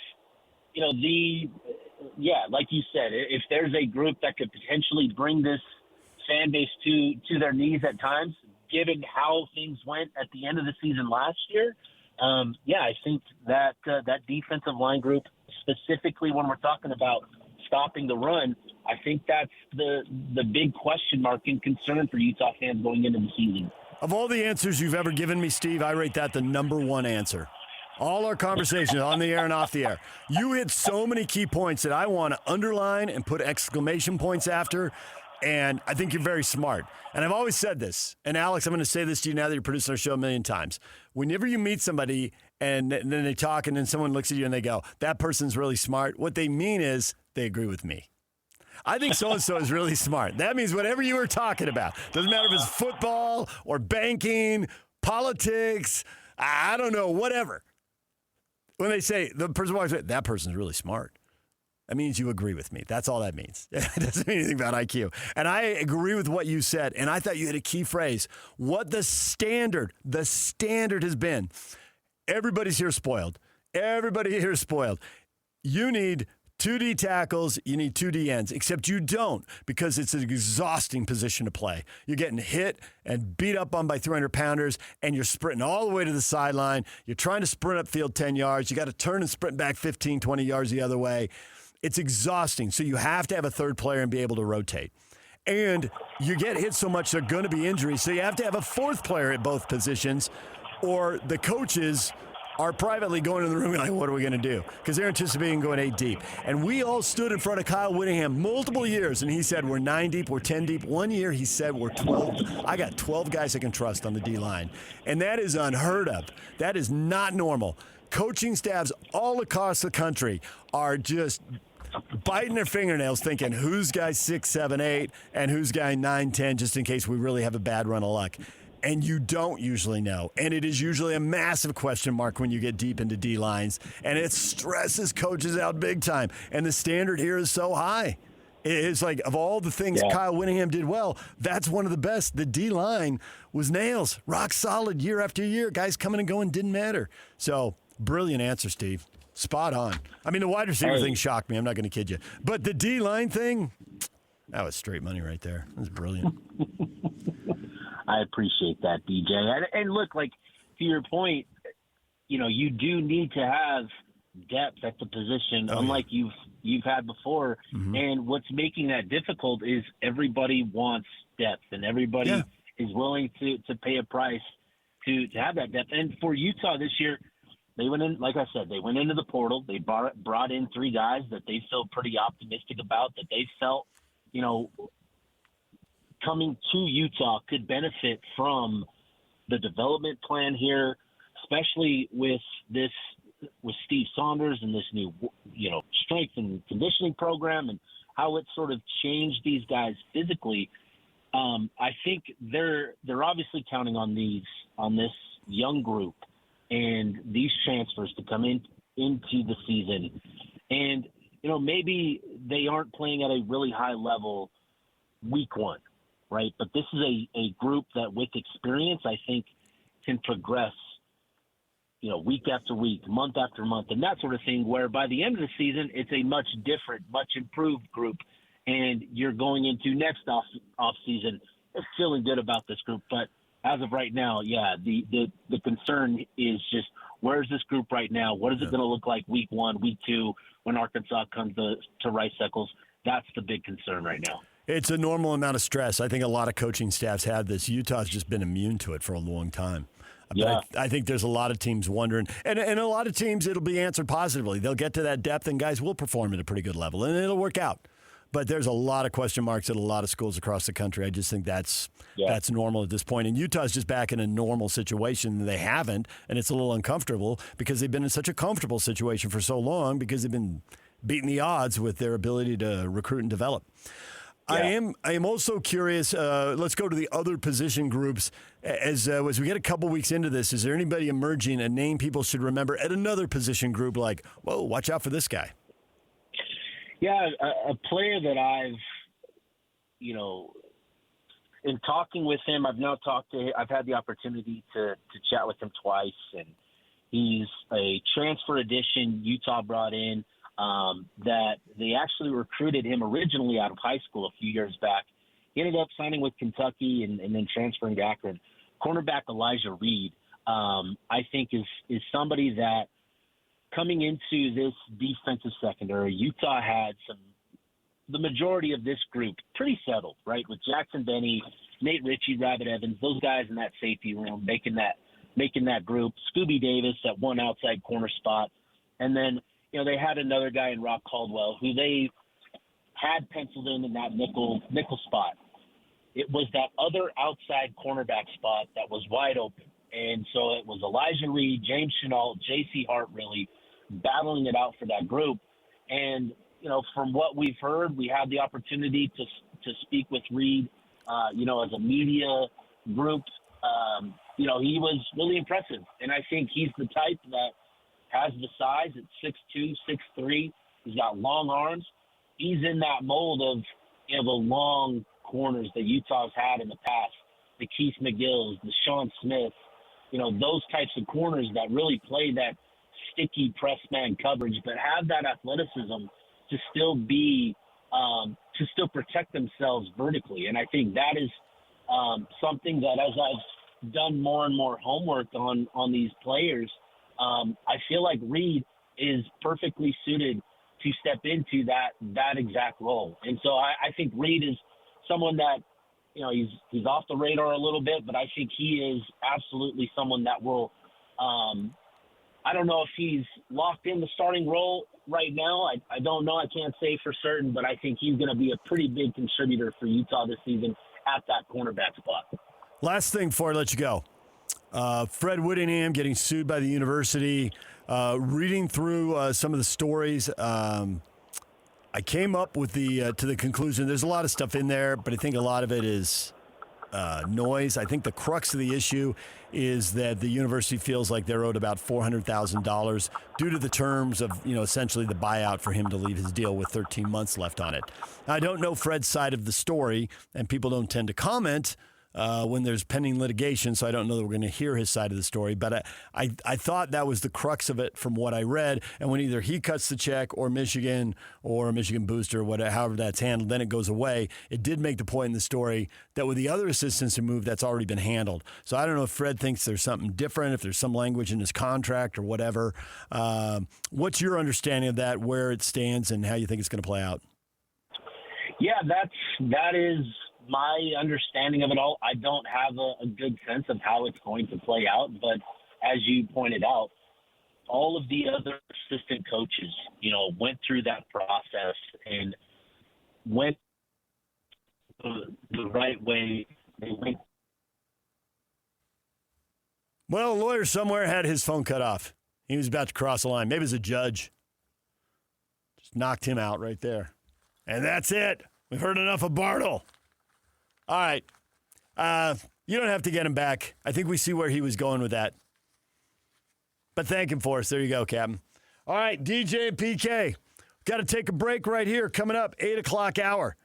like you said, if there's a group that could potentially bring this fan base to their knees at times, given how things went at the end of the season last year, I think that that defensive line group, specifically when we're talking about stopping the run, I think that's the big question mark and concern for Utah fans going into the season. Of all the answers you've ever given me, Steve, I rate that the number one answer. All our conversations on the air and off the air. You hit so many key points that I want to underline and put exclamation points after. And I think you're very smart. And I've always said this. And, Alex, I'm going to say this to you now that you're producing our show a million times. Whenever you meet somebody and then they talk and then someone looks at you and they go, that person's really smart, what they mean is they agree with me. I think so-and-so is really smart. That means whatever you were talking about, doesn't matter if it's football or banking, politics, I don't know, whatever. when they say the person walks away, that person's really smart. That means you agree with me. That's all that means. It doesn't mean anything about IQ. And I agree with what you said. And I thought you had a key phrase. What the standard has been. Everybody's here spoiled. Everybody here is spoiled. You need 2 D tackles, you need 2 D ends, except you don't because it's an exhausting position to play. You're getting hit and beat up on by 300-pounders, and you're sprinting all the way to the sideline. You're trying to sprint upfield 10 yards. You got to turn and sprint back 15, 20 yards the other way. It's exhausting, so you have to have a third player and be able to rotate. And you get hit so much, there are going to be injuries, so you have to have a fourth player at both positions, or the coaches are privately going in the room like, what are we going to do? Because they're anticipating going 8 deep. And we all stood in front of Kyle Whittingham multiple years, and he said, we're 9 deep, we're 10 deep. One year he said, we're 12. I got 12 guys I can trust on the D-line. And that is unheard of. That is not normal. Coaching staffs all across the country are just biting their fingernails thinking who's guy 6, 7, 8, and who's guy 9, 10, just in case we really have a bad run of luck. And you don't usually know. And it is usually a massive question mark when you get deep into D-lines. And it stresses coaches out big time. And the standard here is so high. It's like, of all the things Kyle Whittingham did well, that's one of the best. The D-line was nails. Rock solid year after year. Guys coming and going didn't matter. So, brilliant answer, Steve. Spot on. I mean, the wide receiver thing shocked me. I'm not going to kid you. But the D-line thing, that was straight money right there. That was brilliant. I appreciate that, DJ. And look, like, to your point, you know, you do need to have depth at the position, unlike you've had before. Mm-hmm. And what's making that difficult is everybody wants depth, and everybody is willing to pay a price to have that depth. And for Utah this year, they went in, like I said, they went into the portal. They brought in 3 guys that they feel pretty optimistic about, that they felt, you know, coming to Utah could benefit from the development plan here, especially with Steve Saunders and this new, you know, strength and conditioning program and how it sort of changed these guys physically. I think they're obviously counting on this young group and these transfers to come into the season. And, you know, maybe they aren't playing at a really high level week 1. Right, but this is a group that, with experience, I think can progress, you know, week after week, month after month, and that sort of thing. Where by the end of the season, it's a much different, much improved group, and you're going into next off season feeling good about this group. But as of right now, the concern is just, where's this group right now? What is it going to look like week 1, week 2 when Arkansas comes to Rice Eccles? That's the big concern right now. It's a normal amount of stress. I think a lot of coaching staffs have this. Utah's just been immune to it for a long time. But I think there's a lot of teams wondering, and a lot of teams, it'll be answered positively. They'll get to that depth, and guys will perform at a pretty good level, and it'll work out. But there's a lot of question marks at a lot of schools across the country. I just think that's normal at this point. And Utah's just back in a normal situation. They haven't, and it's a little uncomfortable because they've been in such a comfortable situation for so long because they've been beating the odds with their ability to recruit and develop. Yeah. I am also curious. Let's go to the other position groups. As we get a couple weeks into this, is there anybody emerging, a name people should remember at another position group? Like, whoa, watch out for this guy. Yeah, a player that I've, you know, in talking with him, I've had the opportunity to chat with him twice, and he's a transfer addition Utah brought in. That they actually recruited him originally out of high school a few years back. He ended up signing with Kentucky and then transferring to Akron. Cornerback Elijah Reed, I think is somebody that coming into this defensive secondary, Utah had the majority of this group pretty settled, right? With Jackson Benny, Nate Ritchie, Rabbit Evans, those guys in that safety room making that group. Scooby Davis at one outside corner spot, and then, you know, they had another guy in Rock Caldwell who they had penciled in that nickel spot. It was that other outside cornerback spot that was wide open. And so it was Elijah Reed, James Chenault, J.C. Hart really battling it out for that group. And, you know, from what we've heard, we had the opportunity to speak with Reed, you know, as a media group. You know, he was really impressive. And I think he's the type that has the size at 6'2", 6'3". He's got long arms. He's in that mold of, you know, the long corners that Utah's had in the past, the Keith McGills, the Sean Smith, you know, those types of corners that really play that sticky press man coverage, but have that athleticism to still be to still protect themselves vertically. And I think that is something that, as I've done more and more homework on these players, I feel like Reed is perfectly suited to step into that exact role. And so I think Reed is someone that, you know, he's off the radar a little bit, but I think he is absolutely someone that will I don't know if he's locked in the starting role right now. I don't know. I can't say for certain, but I think he's going to be a pretty big contributor for Utah this season at that cornerback spot. Last thing before I let you go. Fred Whittingham getting sued by the university. Reading through some of the stories, I came up with to the conclusion there's a lot of stuff in there, but I think a lot of it is noise. I think the crux of the issue is that the university feels like they're owed about $400,000 due to the terms of, you know, essentially the buyout for him to leave his deal with 13 months left on it. I don't know Fred's side of the story, and people don't tend to comment when there's pending litigation, so I don't know that we're going to hear his side of the story. But I thought that was the crux of it from what I read. And when either he cuts the check or Michigan Booster, whatever, however that's handled, then it goes away. It did make the point in the story that with the other assistants who moved, that's already been handled. So I don't know if Fred thinks there's something different, if there's some language in his contract or whatever. What's your understanding of that, where it stands, and how you think it's going to play out? Yeah, that is my understanding of it all. I don't have a good sense of how it's going to play out, but as you pointed out, all of the other assistant coaches, you know, went through that process and went the right way. They went. Well, a lawyer somewhere had his phone cut off. He was about to cross the line. Maybe it was a judge. Just knocked him out right there. And that's it. We've heard enough of Bartle. All right. You don't have to get him back. I think we see where he was going with that. But thank him for us. There you go, Captain. All right, DJ and PK. Got to take a break right here. Coming up, 8 o'clock hour.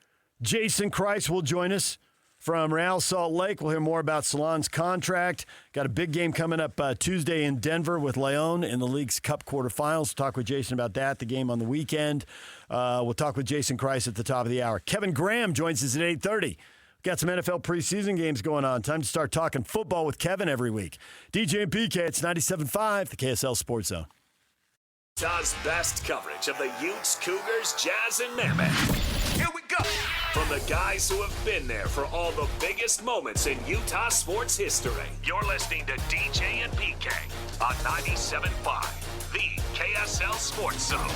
Jason Kreis will join us from Real Salt Lake. We'll hear more about Salon's contract. Got a big game coming up Tuesday in Denver with Leon in the League's Cup quarterfinals. We'll talk with Jason about that, the game on the weekend. We'll talk with Jason Kreis at the top of the hour. Kevin Graham joins us at 8:30. Got some NFL preseason games going on. Time to start talking football with Kevin every week. DJ and PK, it's 97.5, the KSL Sports Zone. Utah's best coverage of the Utes, Cougars, Jazz, and Mammoth. Here we go. From the guys who have been there for all the biggest moments in Utah sports history. You're listening to DJ and PK on 97.5, the KSL Sports Zone.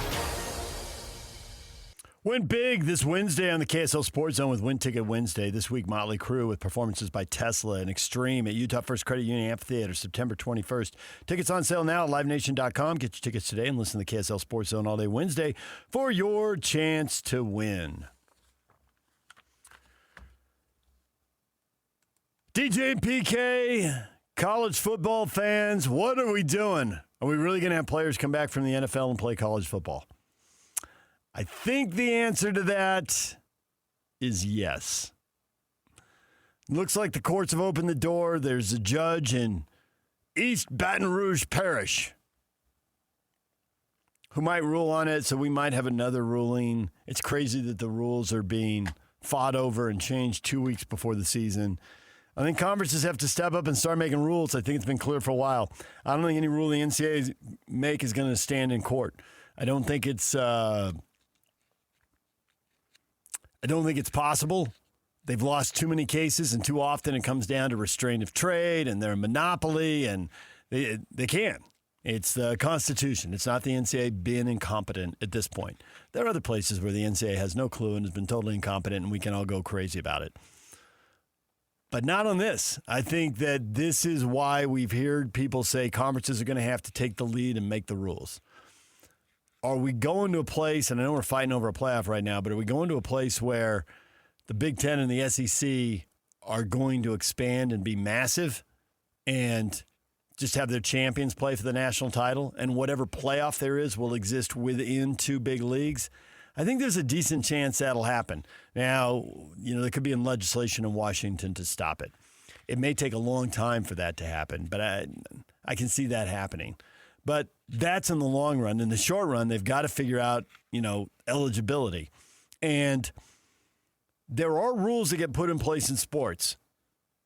Win big this Wednesday on the KSL Sports Zone with Win Ticket Wednesday. This week, Motley Crue with performances by Tesla and Extreme at Utah First Credit Union Amphitheater, September 21st. Tickets on sale now at LiveNation.com. Get your tickets today and listen to the KSL Sports Zone all day Wednesday for your chance to win. DJ and PK, college football fans, what are we doing? Are we really going to have players come back from the NFL and play college football? I think the answer to that is yes. Looks like the courts have opened the door. There's a judge in East Baton Rouge Parish who might rule on it, so we might have another ruling. It's crazy that the rules are being fought over and changed 2 weeks before the season. I think conferences have to step up and start making rules. I think it's been clear for a while. I don't think any rule the NCAA make is going to stand in court. I don't think it's possible. They've lost too many cases, and too often it comes down to restraint of trade, and they're a monopoly, and they can't. It's the Constitution. It's not the NCAA being incompetent at this point. There are other places where the NCAA has no clue and has been totally incompetent, and we can all go crazy about it. But not on this. I think that this is why we've heard people say conferences are going to have to take the lead and make the rules. Are we going to a place, and I know we're fighting over a playoff right now, but are we going to a place where the Big Ten and the SEC are going to expand and be massive and just have their champions play for the national title, and whatever playoff there is will exist within two big leagues. I think there's a decent chance that'll happen. Now, there could be legislation in Washington to stop it. It may take a long time for that to happen, but I can see that happening. But that's in the long run. In the short run, they've got to figure out, eligibility. And there are rules that get put in place in sports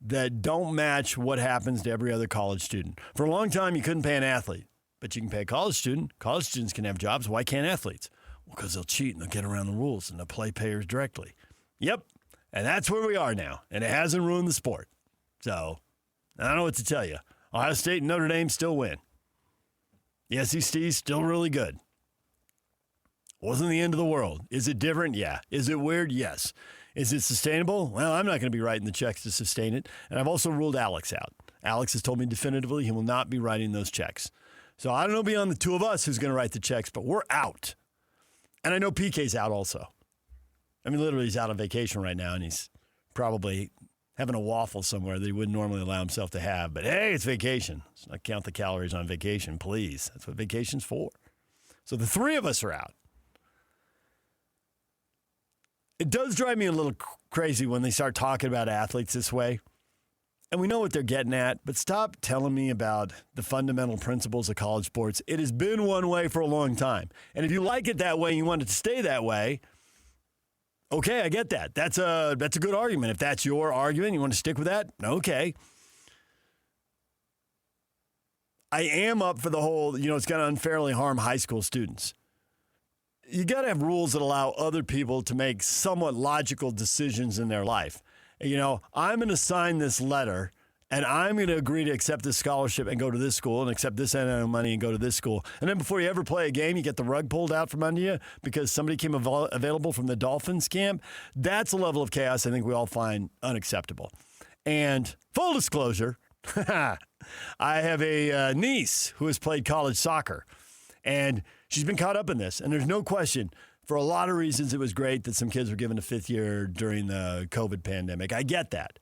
that don't match what happens to every other college student. For a long time, you couldn't pay an athlete, but you can pay a college student. College students can have jobs. Why can't athletes? Well, because they'll cheat and they'll get around the rules and they'll play payers directly. Yep, and that's where we are now, and it hasn't ruined the sport. So I don't know what to tell you. Ohio State and Notre Dame still win. The SEC is still really good. Wasn't the end of the world. Is it different? Yeah. Is it weird? Yes. Is it sustainable? Well, I'm not going to be writing the checks to sustain it. And I've also ruled Alex out. Alex has told me definitively he will not be writing those checks. So I don't know beyond the two of us who's going to write the checks, but we're out. And I know PK's out also. I mean, literally he's out on vacation right now, and he's probably having a waffle somewhere that he wouldn't normally allow himself to have. But hey, it's vacation. Let's not count the calories on vacation, please. That's what vacation's for. So the three of us are out. It does drive me a little crazy when they start talking about athletes this way. And we know what they're getting at, but stop telling me about the fundamental principles of college sports. It has been one way for a long time. And if you like it that way and you want it to stay that way, okay, I get that. That's a good argument. If that's your argument, you want to stick with that? Okay. I am up for the whole, it's going to unfairly harm high school students. You got to have rules that allow other people to make somewhat logical decisions in their life. I'm going to sign this letter, and I'm going to agree to accept this scholarship and go to this school and accept this amount of money and go to this school. And then before you ever play a game, you get the rug pulled out from under you because somebody came available from the Dolphins camp. That's a level of chaos I think we all find unacceptable. And full disclosure, I have a niece who has played college soccer, and she's been caught up in this. And there's no question, for a lot of reasons, it was great that some kids were given a fifth year during the COVID pandemic. I get that.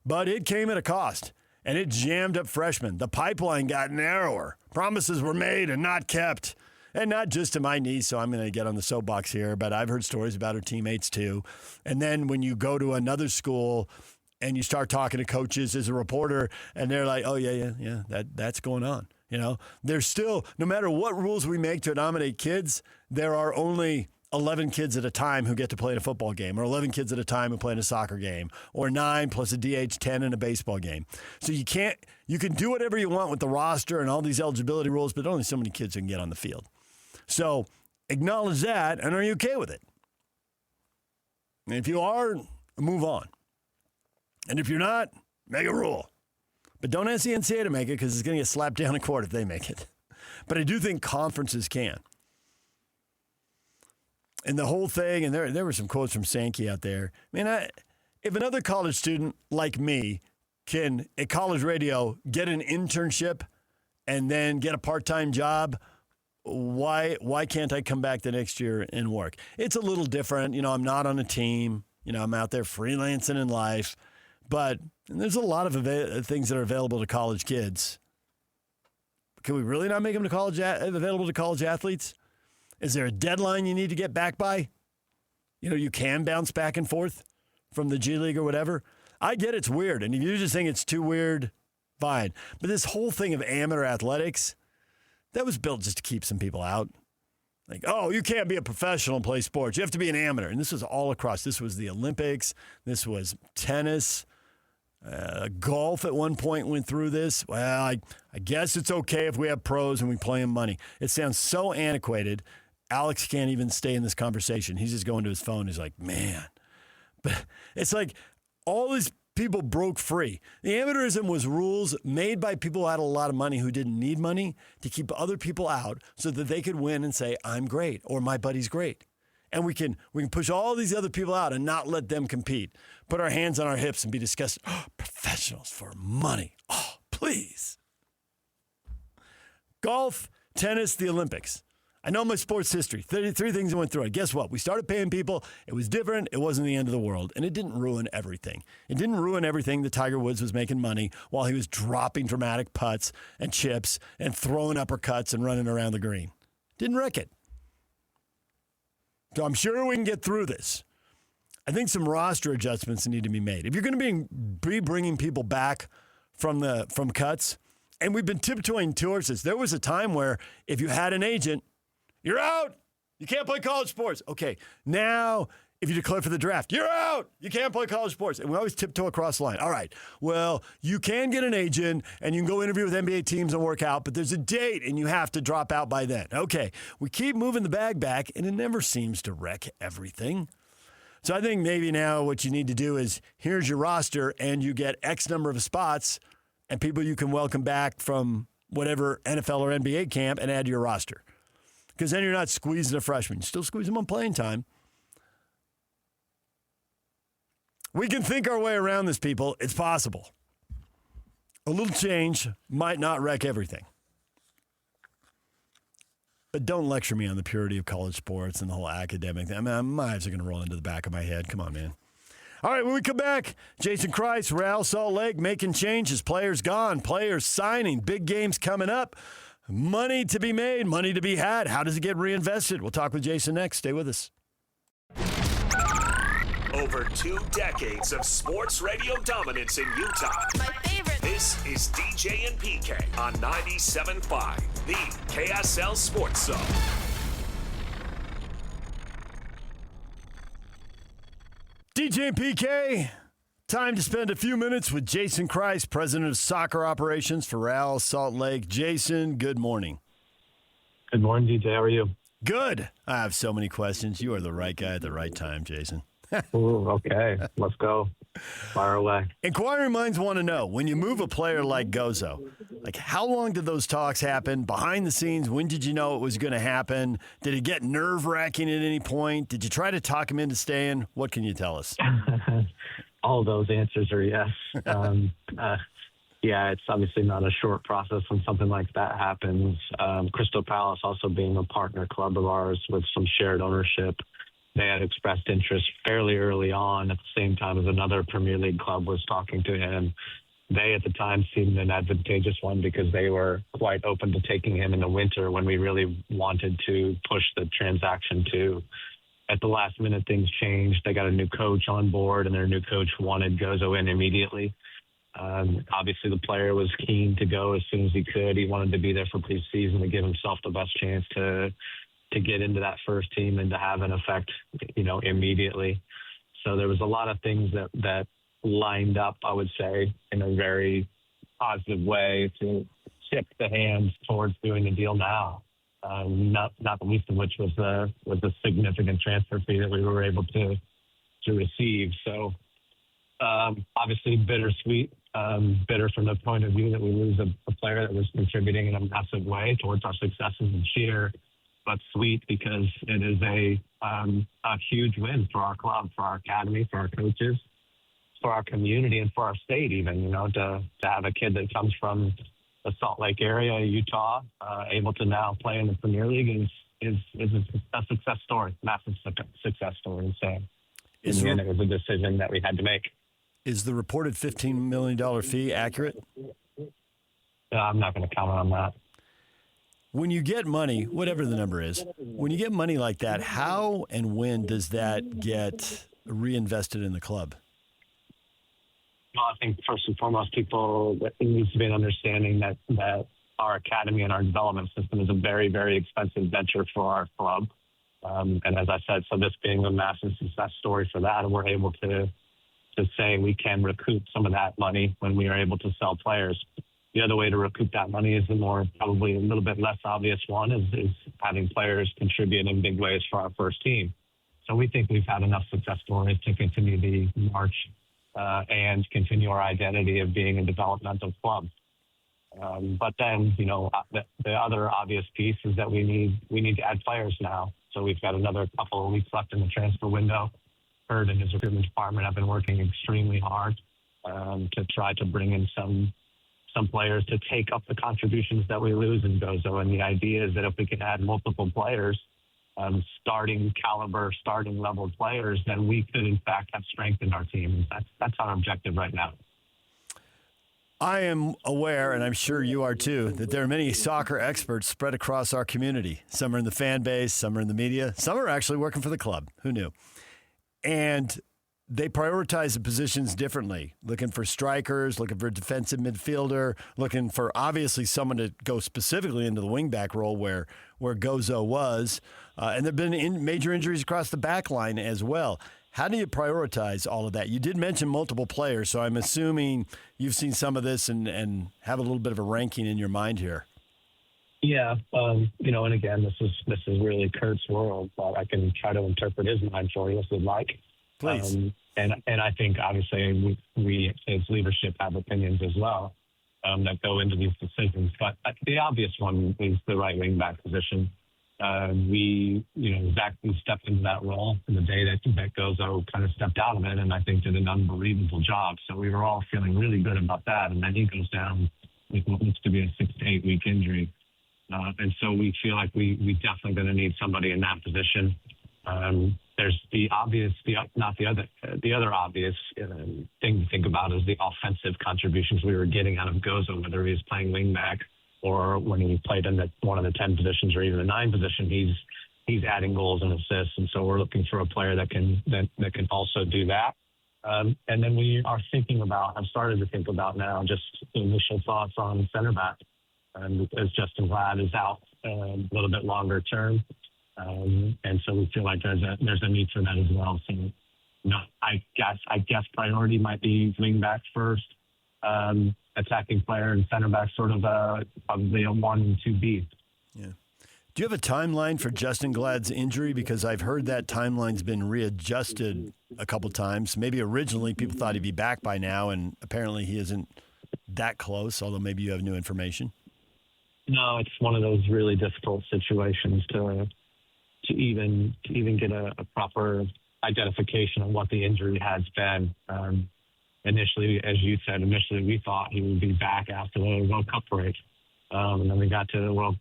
But it came at a cost, and it jammed up freshmen. The pipeline got narrower. Promises were made and not kept. And not just to my niece, so I'm going to get on the soapbox here, but I've heard stories about her teammates too. And then when you go to another school and you start talking to coaches as a reporter, and they're like, oh, yeah, that's going on. There's still, no matter what rules we make to accommodate kids, there are only 11 kids at a time who get to play in a football game, or 11 kids at a time who play in a soccer game, or 9 plus a DH 10 in a baseball game. So you can do whatever you want with the roster and all these eligibility rules, but only so many kids can get on the field. So acknowledge that, and are you okay with it? And if you are, move on. And if you're not, make a rule. But don't ask the NCAA to make it because it's going to get slapped down in court if they make it. But I do think conferences can. And the whole thing, and there were some quotes from Sankey out there. If another college student like me can, at college radio, get an internship and then get a part-time job, why can't I come back the next year and work? It's a little different. I'm not on a team. I'm out there freelancing in life. But there's a lot of things that are available to college kids. Can we really not make them available to college athletes? Is there a deadline you need to get back by? You can bounce back and forth from the G League or whatever. I get it's weird, and if you just think it's too weird, fine. But this whole thing of amateur athletics, that was built just to keep some people out. Like, oh, you can't be a professional and play sports. You have to be an amateur. And this was all across. This was the Olympics. This was tennis. Golf at one point went through this. Well, I guess it's okay if we have pros and we play them money. It sounds so antiquated. Alex can't even stay in this conversation. He's just going to his phone. He's like, man. But it's like all these people broke free. The amateurism was rules made by people who had a lot of money who didn't need money to keep other people out so that they could win and say, I'm great, or my buddy's great. And we can push all these other people out and not let them compete. Put our hands on our hips and be disgusted. Oh, professionals for money. Oh, please. Golf, tennis, the Olympics. I know my sports history. 33 things I went through. And guess what? We started paying people. It was different. It wasn't the end of the world. And it didn't ruin everything. It didn't ruin everything that Tiger Woods was making money while he was dropping dramatic putts and chips and throwing uppercuts and running around the green. Didn't wreck it. So I'm sure we can get through this. I think some roster adjustments need to be made. If you're going to be bringing people back from cuts, and we've been tiptoeing towards this. There was a time where if you had an agent, you're out. You can't play college sports. Okay, now if you declare for the draft, you're out. You can't play college sports. And we always tiptoe across the line. All right, well, you can get an agent and you can go interview with NBA teams and work out, but there's a date and you have to drop out by then. Okay, we keep moving the bag back and it never seems to wreck everything. So I think maybe now what you need to do is here's your roster and you get X number of spots and people you can welcome back from whatever NFL or NBA camp and add to your roster. Because then you're not squeezing a freshman. You still squeeze them on playing time. We can think our way around this, people. It's possible. A little change might not wreck everything. But don't lecture me on the purity of college sports and the whole academic thing. I mean, my eyes are going to roll into the back of my head. Come on, man. All right, when we come back, Jason Kreis, Real Salt Lake, making changes. Players gone, players signing, big games coming up. Money to be made, money to be had. How does it get reinvested? We'll talk with Jason next. Stay with us. Over 2 decades of sports radio dominance in Utah. My favorite. This is DJ and PK on 97.5, the KSL Sports Zone. DJ and PK. Time to spend a few minutes with Jason Kreis, president of soccer operations for Real Salt Lake. Jason, good morning. Good morning, DJ. How are you? Good. I have so many questions. You are the right guy at the right time, Jason. Ooh, okay. Let's go. Fire away. Inquiring minds want to know, when you move a player like Gozo, like how long did those talks happen? Behind the scenes, when did you know it was going to happen? Did it get nerve-wracking at any point? Did you try to talk him into staying? What can you tell us? All of those answers are yes. Yeah, it's obviously not a short process when something like that happens. Crystal Palace also being a partner club of ours with some shared ownership, they had expressed interest fairly early on at the same time as another Premier League club was talking to him. They at the time seemed an advantageous one because they were quite open to taking him in the winter when we really wanted to push the transaction to. At the last minute, things changed. They got a new coach on board, and their new coach wanted Gozo in immediately. Obviously, the player was keen to go as soon as he could. He wanted to be there for preseason to give himself the best chance to get into that first team and to have an effect, immediately. So there was a lot of things that lined up, I would say, in a very positive way to tip the hands towards doing the deal now. Not the least of which was the significant transfer fee that we were able to receive. So obviously bittersweet, bitter from the point of view that we lose a player that was contributing in a massive way towards our successes this year, but sweet because it is a huge win for our club, for our academy, for our coaches, for our community, and for our state even, to have a kid that comes from the Salt Lake area, Utah, able to now play in the Premier League is a success story, massive success story. So in the end, it was a decision that we had to make. Is the reported $15 million fee accurate? I'm not going to comment on that. When you get money, whatever the number is, when you get money like that, how and when does that get reinvested in the club? Well, I think first and foremost, it needs to be an understanding that our academy and our development system is a very, very expensive venture for our club. And as I said, so this being a massive success story for that, and we're able to say we can recoup some of that money when we are able to sell players. The other way to recoup that money is the more probably a little bit less obvious one is having players contribute in big ways for our first team. So we think we've had enough success stories to continue the march and continue our identity of being a developmental club. But then, the other obvious piece is that we need to add players now. So we've got another couple of weeks left in the transfer window. Hurd and his recruitment department have been working extremely hard to try to bring in some some players to take up the contributions that we lose in Gozo. And the idea is that if we can add multiple players, starting caliber, starting level players, then we could in fact have strengthened our team. That's our objective right now. I am aware, and I'm sure you are too, that there are many soccer experts spread across our community. Some are in the fan base, some are in the media, some are actually working for the club. Who knew? And they prioritize the positions differently, looking for strikers, looking for a defensive midfielder, looking for obviously someone to go specifically into the wingback role where Gozo was. And there have been major injuries across the back line as well. How do you prioritize all of that? You did mention multiple players, so I'm assuming you've seen some of this and have a little bit of a ranking in your mind here. Yeah, and again, this is really Kurt's world, but I can try to interpret his mind for you if you'd like. Please. And I think obviously we as leadership have opinions as well that go into these decisions. But the obvious one is the right wing back position. Zach stepped into that role in the day that Gozo kind of stepped out of it, and I think did an unbelievable job. So we were all feeling really good about that. And then he goes down with what looks to be a 6 to 8 week injury. And so we feel like we definitely going to need somebody in that position. There's the other obvious thing to think about is the offensive contributions we were getting out of Gozo, whether he was playing wingback or when he played in one of the 10 positions or even the 9 position, he's adding goals and assists. And so we're looking for a player that can also do that. And then we are I've started to think about now just initial thoughts on center back. As Justin Glad is out a little bit longer term. And so we feel like there's a need for that as well. So, I guess priority might be wing back first, attacking player, and center back sort of probably a 1 and 2B. Yeah. Do you have a timeline for Justin Glad's injury? Because I've heard that timeline's been readjusted a couple times. Maybe originally people thought he'd be back by now, and apparently he isn't that close, although maybe you have new information. No, it's one of those really difficult situations to even get a proper identification of what the injury has been. Initially, as you said, we thought he would be back after the World Cup break. And then we got to the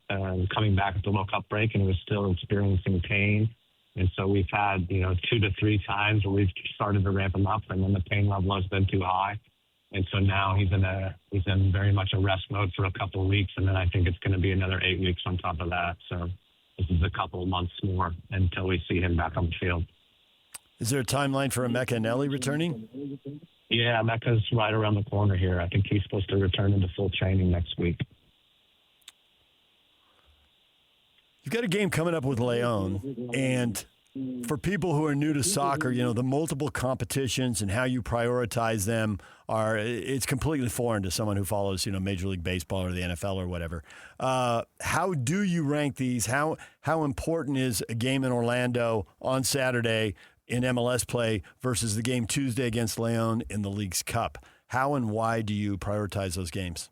coming back at the World Cup break, and he was still experiencing pain. And so we've had, 2 to 3 times where we've started to ramp him up, and then the pain level has been too high. And so now he's in very much a rest mode for a couple of weeks, and then I think it's going to be another 8 weeks on top of that. So this is a couple of months more until we see him back on the field. Is there a timeline for Emeka Eneli returning? Yeah, Emeka's right around the corner here. I think he's supposed to return into full training next week. You've got a game coming up with Leon, and for people who are new to soccer, the multiple competitions and how you prioritize them it's completely foreign to someone who follows, Major League Baseball or the NFL or whatever. How do you rank these? How important is a game in Orlando on Saturday in MLS play versus the game Tuesday against Leon in the League's Cup? How and why do you prioritize those games?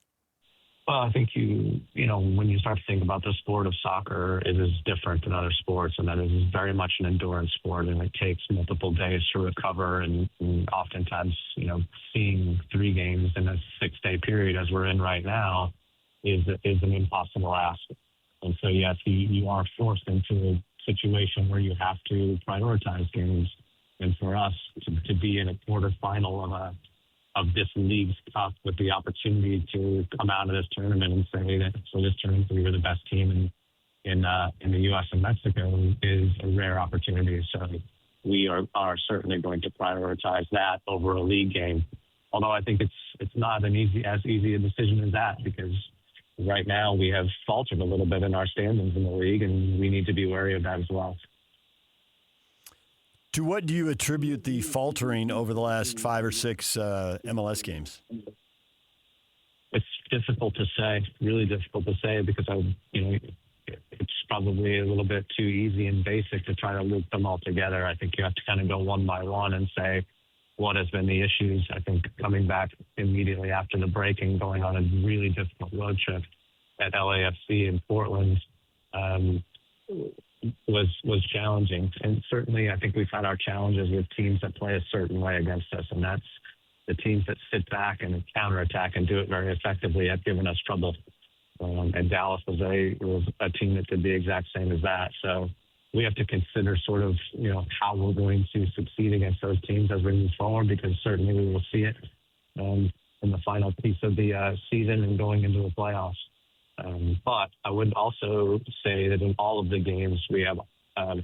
Well, I think when you start to think about the sport of soccer, it is different than other sports, and that it is very much an endurance sport, and it takes multiple days to recover, and oftentimes, seeing 3 games in a 6-day period as we're in right now is an impossible ask. And so, yes, you are forced into a situation where you have to prioritize games. And for us to be in a quarterfinal of this League's Cup with the opportunity to come out of this tournament and say that for this tournament we were the best team in the U.S. and Mexico is a rare opportunity. So we are certainly going to prioritize that over a league game. Although I think it's not as easy a decision as that, because right now we have faltered a little bit in our standings in the league, and we need to be wary of that as well. To what do you attribute the faltering over the last 5 or 6 MLS games? It's difficult to say, really difficult to say, because it's probably a little bit too easy and basic to try to loop them all together. I think you have to kind of go one by one and say what has been the issues. I think coming back immediately after the break and going on a really difficult road trip at LAFC in Portland was challenging. And certainly I think we've had our challenges with teams that play a certain way against us, and that's the teams that sit back and counterattack and do it very effectively have given us trouble. And Dallas was a team that did the exact same as that. So we have to consider sort of, how we're going to succeed against those teams as we move forward, because certainly we will see it in the final piece of the season and going into the playoffs. But I would also say that in all of the games, we have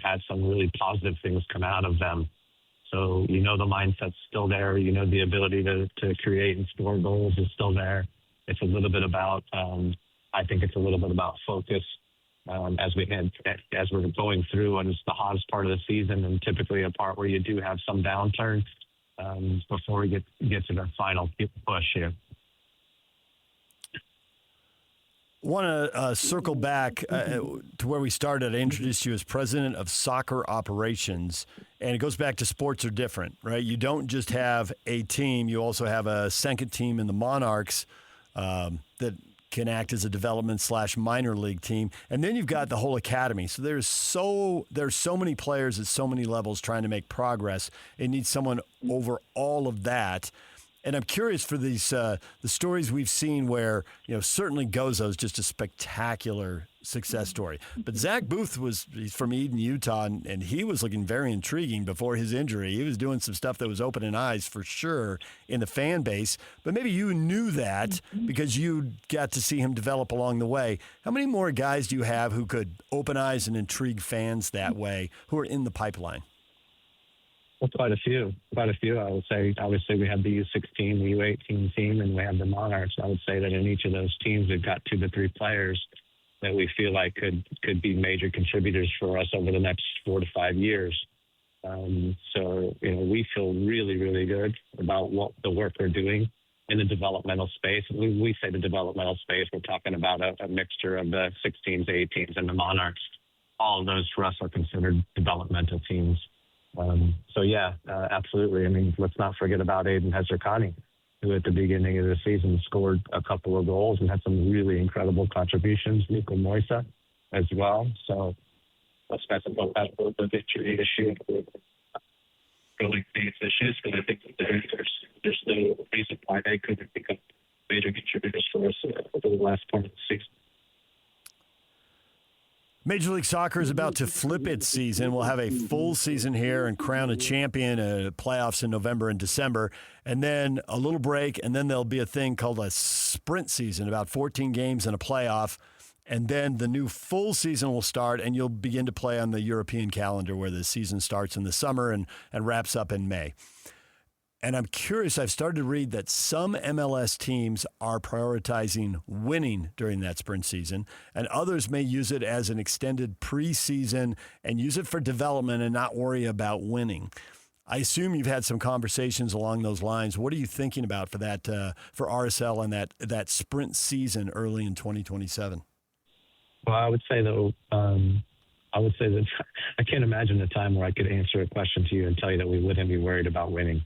had some really positive things come out of them. So, the mindset's still there. The ability to create and score goals is still there. It's a little bit about, I think it's a little bit about focus as we're going through, and it's the hottest part of the season, and typically a part where you do have some downturn before we get to the final push here. Want to circle back to where we started. I introduced you as president of soccer operations, and it goes back to sports are different, right? You don't just have a team. You also have a second team in the Monarchs that can act as a development / minor league team. And then you've got the whole academy. So there's so many players at so many levels trying to make progress. It needs someone over all of that. And I'm curious for these the stories we've seen where, certainly Gozo's just a spectacular success story. But Zach Booth he's from Eden, Utah, and he was looking very intriguing before his injury. He was doing some stuff that was opening eyes for sure in the fan base. But maybe you knew that because you got to see him develop along the way. How many more guys do you have who could open eyes and intrigue fans that way who are in the pipeline? Well, quite a few. I would say, obviously, we have the U16, the U18 team, and we have the Monarchs. I would say that in each of those teams, we've got 2 to 3 players that we feel like could be major contributors for us over the next 4 to 5 years. So, we feel really, really good about what the work we're doing in the developmental space. We say the developmental space, we're talking about a mixture of the 16s, 18s, and the Monarchs. All of those for us are considered developmental teams. Absolutely. I mean, let's not forget about Aiden Hezerkani, who at the beginning of the season scored a couple of goals and had some really incredible contributions. Nico Moisa as well. So let's not talk about the victory issue. Really these issues, but I think that there's no reason why they couldn't become major contributors for us over the last part of the season. Major League Soccer is about to flip its season. We'll have a full season here and crown a champion, playoffs in November and December, and then a little break, and then there'll be a thing called a sprint season, about 14 games and a playoff, and then the new full season will start, and you'll begin to play on the European calendar where the season starts in the summer and wraps up in May. And I'm curious, I've started to read that some MLS teams are prioritizing winning during that sprint season, and others may use it as an extended preseason and use it for development and not worry about winning. I assume you've had some conversations along those lines. What are you thinking about for that, for RSL and that sprint season early in 2027? Well, I would say that I can't imagine a time where I could answer a question to you and tell you that we wouldn't be worried about winning.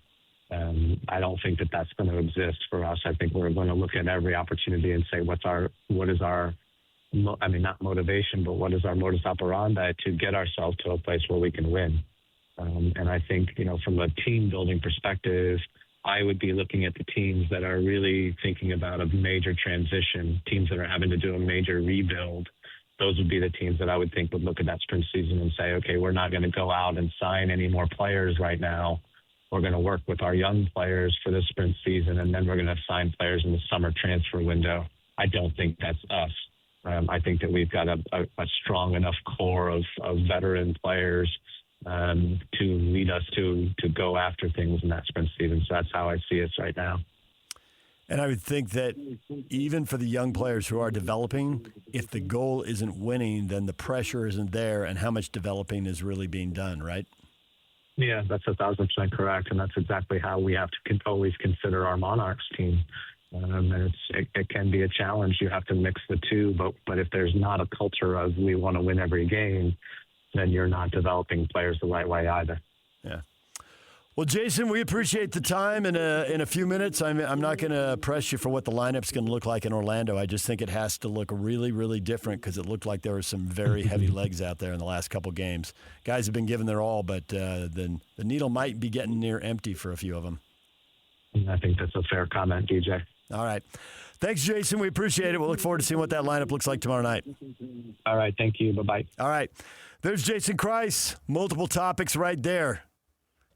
I don't think that that's going to exist for us. I think we're going to look at every opportunity and say, what is our not motivation, but what is our modus operandi to get ourselves to a place where we can win. And I think, from a team building perspective, I would be looking at the teams that are really thinking about a major transition, teams that are having to do a major rebuild. Those would be the teams that I would think would look at that sprint season and say, okay, we're not going to go out and sign any more players right now. We're going to work with our young players for the sprint season, and then we're going to sign players in the summer transfer window. I don't think that's us. I think that we've got a strong enough core of veteran players to lead us to go after things in that sprint season. So that's how I see it right now. And I would think that even for the young players who are developing, if the goal isn't winning, then the pressure isn't there, and how much developing is really being done, right? Yeah, that's 1,000% correct, and that's exactly how we have to always consider our Monarchs team. And it can be a challenge. You have to mix the two, but if there's not a culture of we want to win every game, then you're not developing players the right way either. Yeah. Well, Jason, we appreciate the time. In a few minutes, I'm not going to press you for what the lineup's going to look like in Orlando. I just think it has to look really, really different because it looked like there were some very heavy legs out there in the last couple games. Guys have been giving their all, but the needle might be getting near empty for a few of them. I think that's a fair comment, DJ. All right. Thanks, Jason. We appreciate it. We'll look forward to seeing what that lineup looks like tomorrow night. All right. Thank you. Bye-bye. All right. There's Jason Kreis. Multiple topics right there.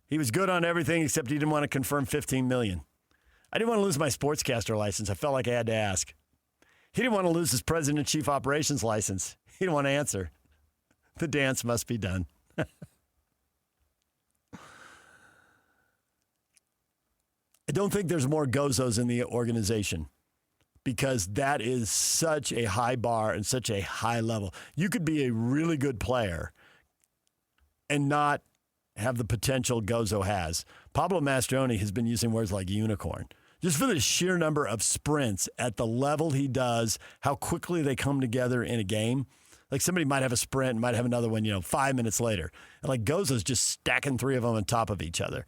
He was good on everything except he didn't want to confirm $15 million. I didn't want to lose my sportscaster license. I felt like I had to ask. He didn't want to lose his president and chief operations license. He didn't want to answer. The dance must be done. I don't think there's more gozos in the organization because that is such a high bar and such a high level. You could be a really good player and not have the potential Gozo has. Pablo Mastroeni has been using words like unicorn. Just for the sheer number of sprints at the level he does, how quickly they come together in a game. Like somebody might have a sprint and might have another one, 5 minutes later. And like Gozo's just stacking three of them on top of each other.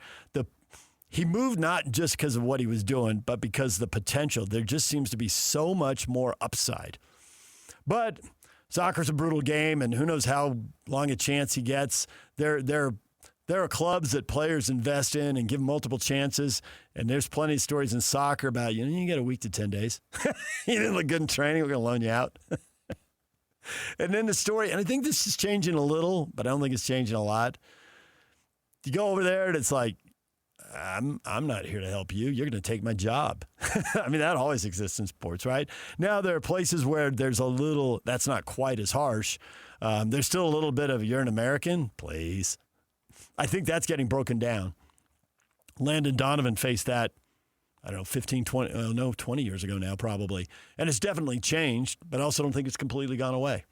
He moved not just because of what he was doing, but because the potential. There just seems to be so much more upside. But soccer's a brutal game, and who knows how long a chance he gets. There are clubs that players invest in and give multiple chances, and there's plenty of stories in soccer about, you get a week to 10 days. You didn't look good in training, we're going to loan you out. And then the story, and I think this is changing a little, but I don't think it's changing a lot. You go over there, and it's like, I'm not here to help you. You're going to take my job. I mean, that always exists in sports, right? Now, there are places where there's a little, that's not quite as harsh. There's still a little bit of, you're an American? Please. I think that's getting broken down. Landon Donovan faced that, 20 years ago now probably. And it's definitely changed, but I also don't think it's completely gone away.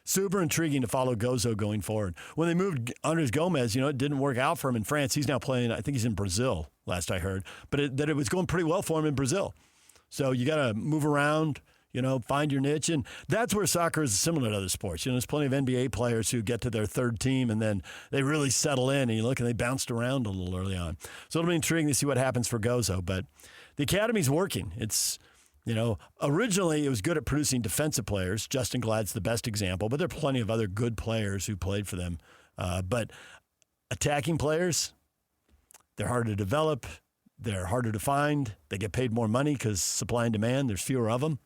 Super intriguing to follow Gozo going forward. When they moved Andres Gomez, it didn't work out for him in France. He's now playing, I think he's in Brazil, last I heard. But it was going pretty well for him in Brazil. So you got to move around, find your niche. And that's where soccer is similar to other sports. There's plenty of NBA players who get to their third team and then they really settle in. And you look and they bounced around a little early on. So it'll be intriguing to see what happens for Gozo. But the academy's working. It's, originally it was good at producing defensive players. Justin Glad's the best example, but there are plenty of other good players who played for them. But attacking players, they're harder to develop. They're harder to find. They get paid more money because supply and demand, there's fewer of them.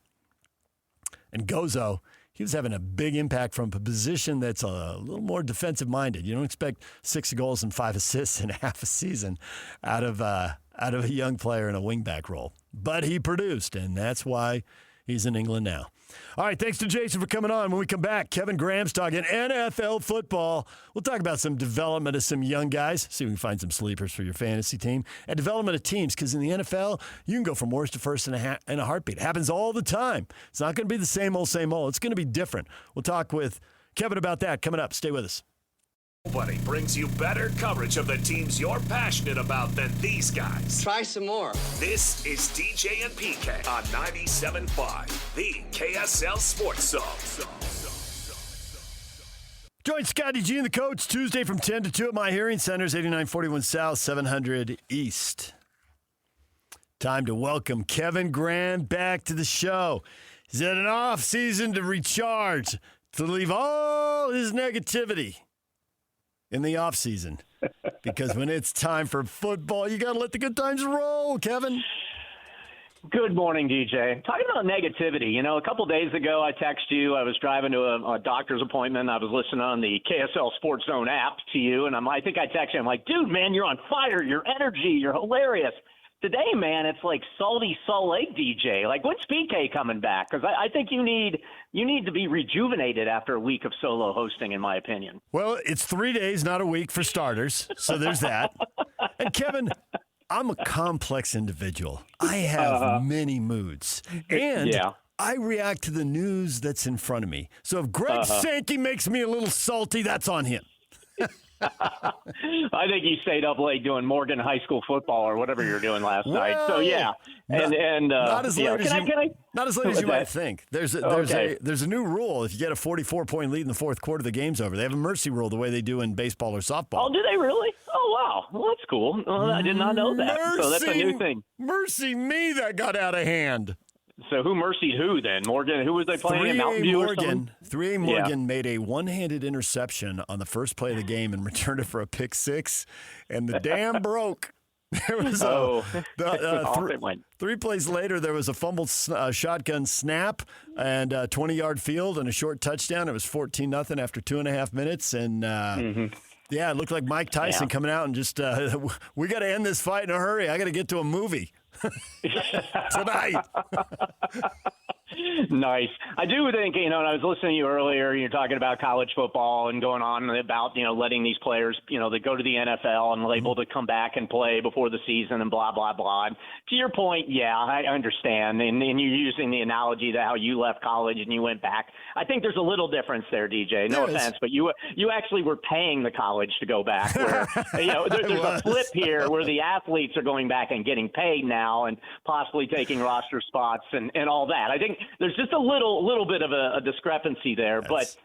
And Gozo, he was having a big impact from a position that's a little more defensive-minded. You don't expect 6 goals and 5 assists in half a season out of a young player in a wingback role. But he produced, and that's why he's in England now. All right, thanks to Jason for coming on. When we come back, Kevin Graham's talking NFL football. We'll talk about some development of some young guys, see if we can find some sleepers for your fantasy team, and development of teams, because in the NFL, you can go from worst to first in a heartbeat. It happens all the time. It's not going to be the same old, same old. It's going to be different. We'll talk with Kevin about that coming up. Stay with us. Nobody brings you better coverage of the teams you're passionate about than these guys. Try some more. This is DJ and PK on 97.5, the KSL Sports Zone. Join Scotty G and the coach Tuesday from 10 to 2 at My Hearing Centers, 8941 South, 700 East. Time to welcome Kevin Graham back to the show. He's had an off season to recharge, to leave all his negativity in the offseason. Because when it's time for football, you got to let the good times roll, Kevin. Good morning, DJ. Talking about negativity, a couple days ago I texted you. I was driving to a doctor's appointment. I was listening on the KSL Sports Zone app to you, and I think I texted you. I'm like, dude, man, you're on fire. Your energy, you're hilarious. Today, man, it's like salty Salt Lake DJ. Like, when's PK coming back? Because I think you need to be rejuvenated after a week of solo hosting, in my opinion. Well, it's 3 days, not a week for starters. So there's that. And Kevin, I'm a complex individual. I have many moods. And I react to the news that's in front of me. So if Greg Sankey makes me a little salty, that's on him. I think you stayed up late doing Morgan High School football or whatever you were doing last night. So yeah, not as late as you might think. There's a new rule. If you get a 44-point lead in the fourth quarter, the game's over. They have a mercy rule the way they do in baseball or softball. Oh, do they really? Oh wow, well that's cool. Well, I did not know that. So that's a new thing. Mercy me, that got out of hand. So who mercied who then? Morgan, who was they playing in Mountain View or something? 3A Morgan made a one-handed interception on the first play of the game and returned it for a pick six, and the dam broke. There was it went. 3 plays later, there was a fumbled shotgun snap and a 20-yard field and a short touchdown. It was 14-0 after 2.5 minutes. And, yeah, it looked like Mike Tyson coming out and just, we got to end this fight in a hurry. I got to get to a movie tonight. Nice. I do think, and I was listening to you earlier, you're talking about college football and going on about, letting these players, they go to the NFL and able to come back and play before the season and blah, blah, blah. And to your point, yeah, I understand. And you're using the analogy that how you left college and you went back. I think there's a little difference there, DJ. No offense, but you actually were paying the college to go back. Where, there's a flip here where the athletes are going back and getting paid now and possibly taking roster spots and all that. I think there's just a little bit of a discrepancy there, but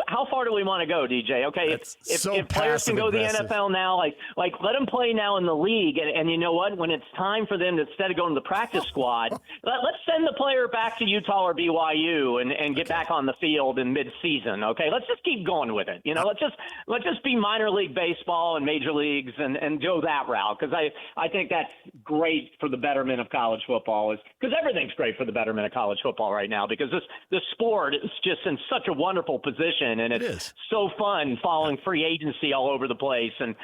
how far do we want to go, DJ? Okay, if players can go to the NFL now, like let them play now in the league, and you know what? When it's time for them to, instead of going to the practice squad, let's send the player back to Utah or BYU and get back on the field in mid-season. Okay, let's just keep going with it. Let's just be minor league baseball and major leagues and go that route, because I think that's great for the betterment of college football, because everything's great for the betterment of college football right now, because this sport is just in such a wonderful position, and it's so fun following free agency all over the place and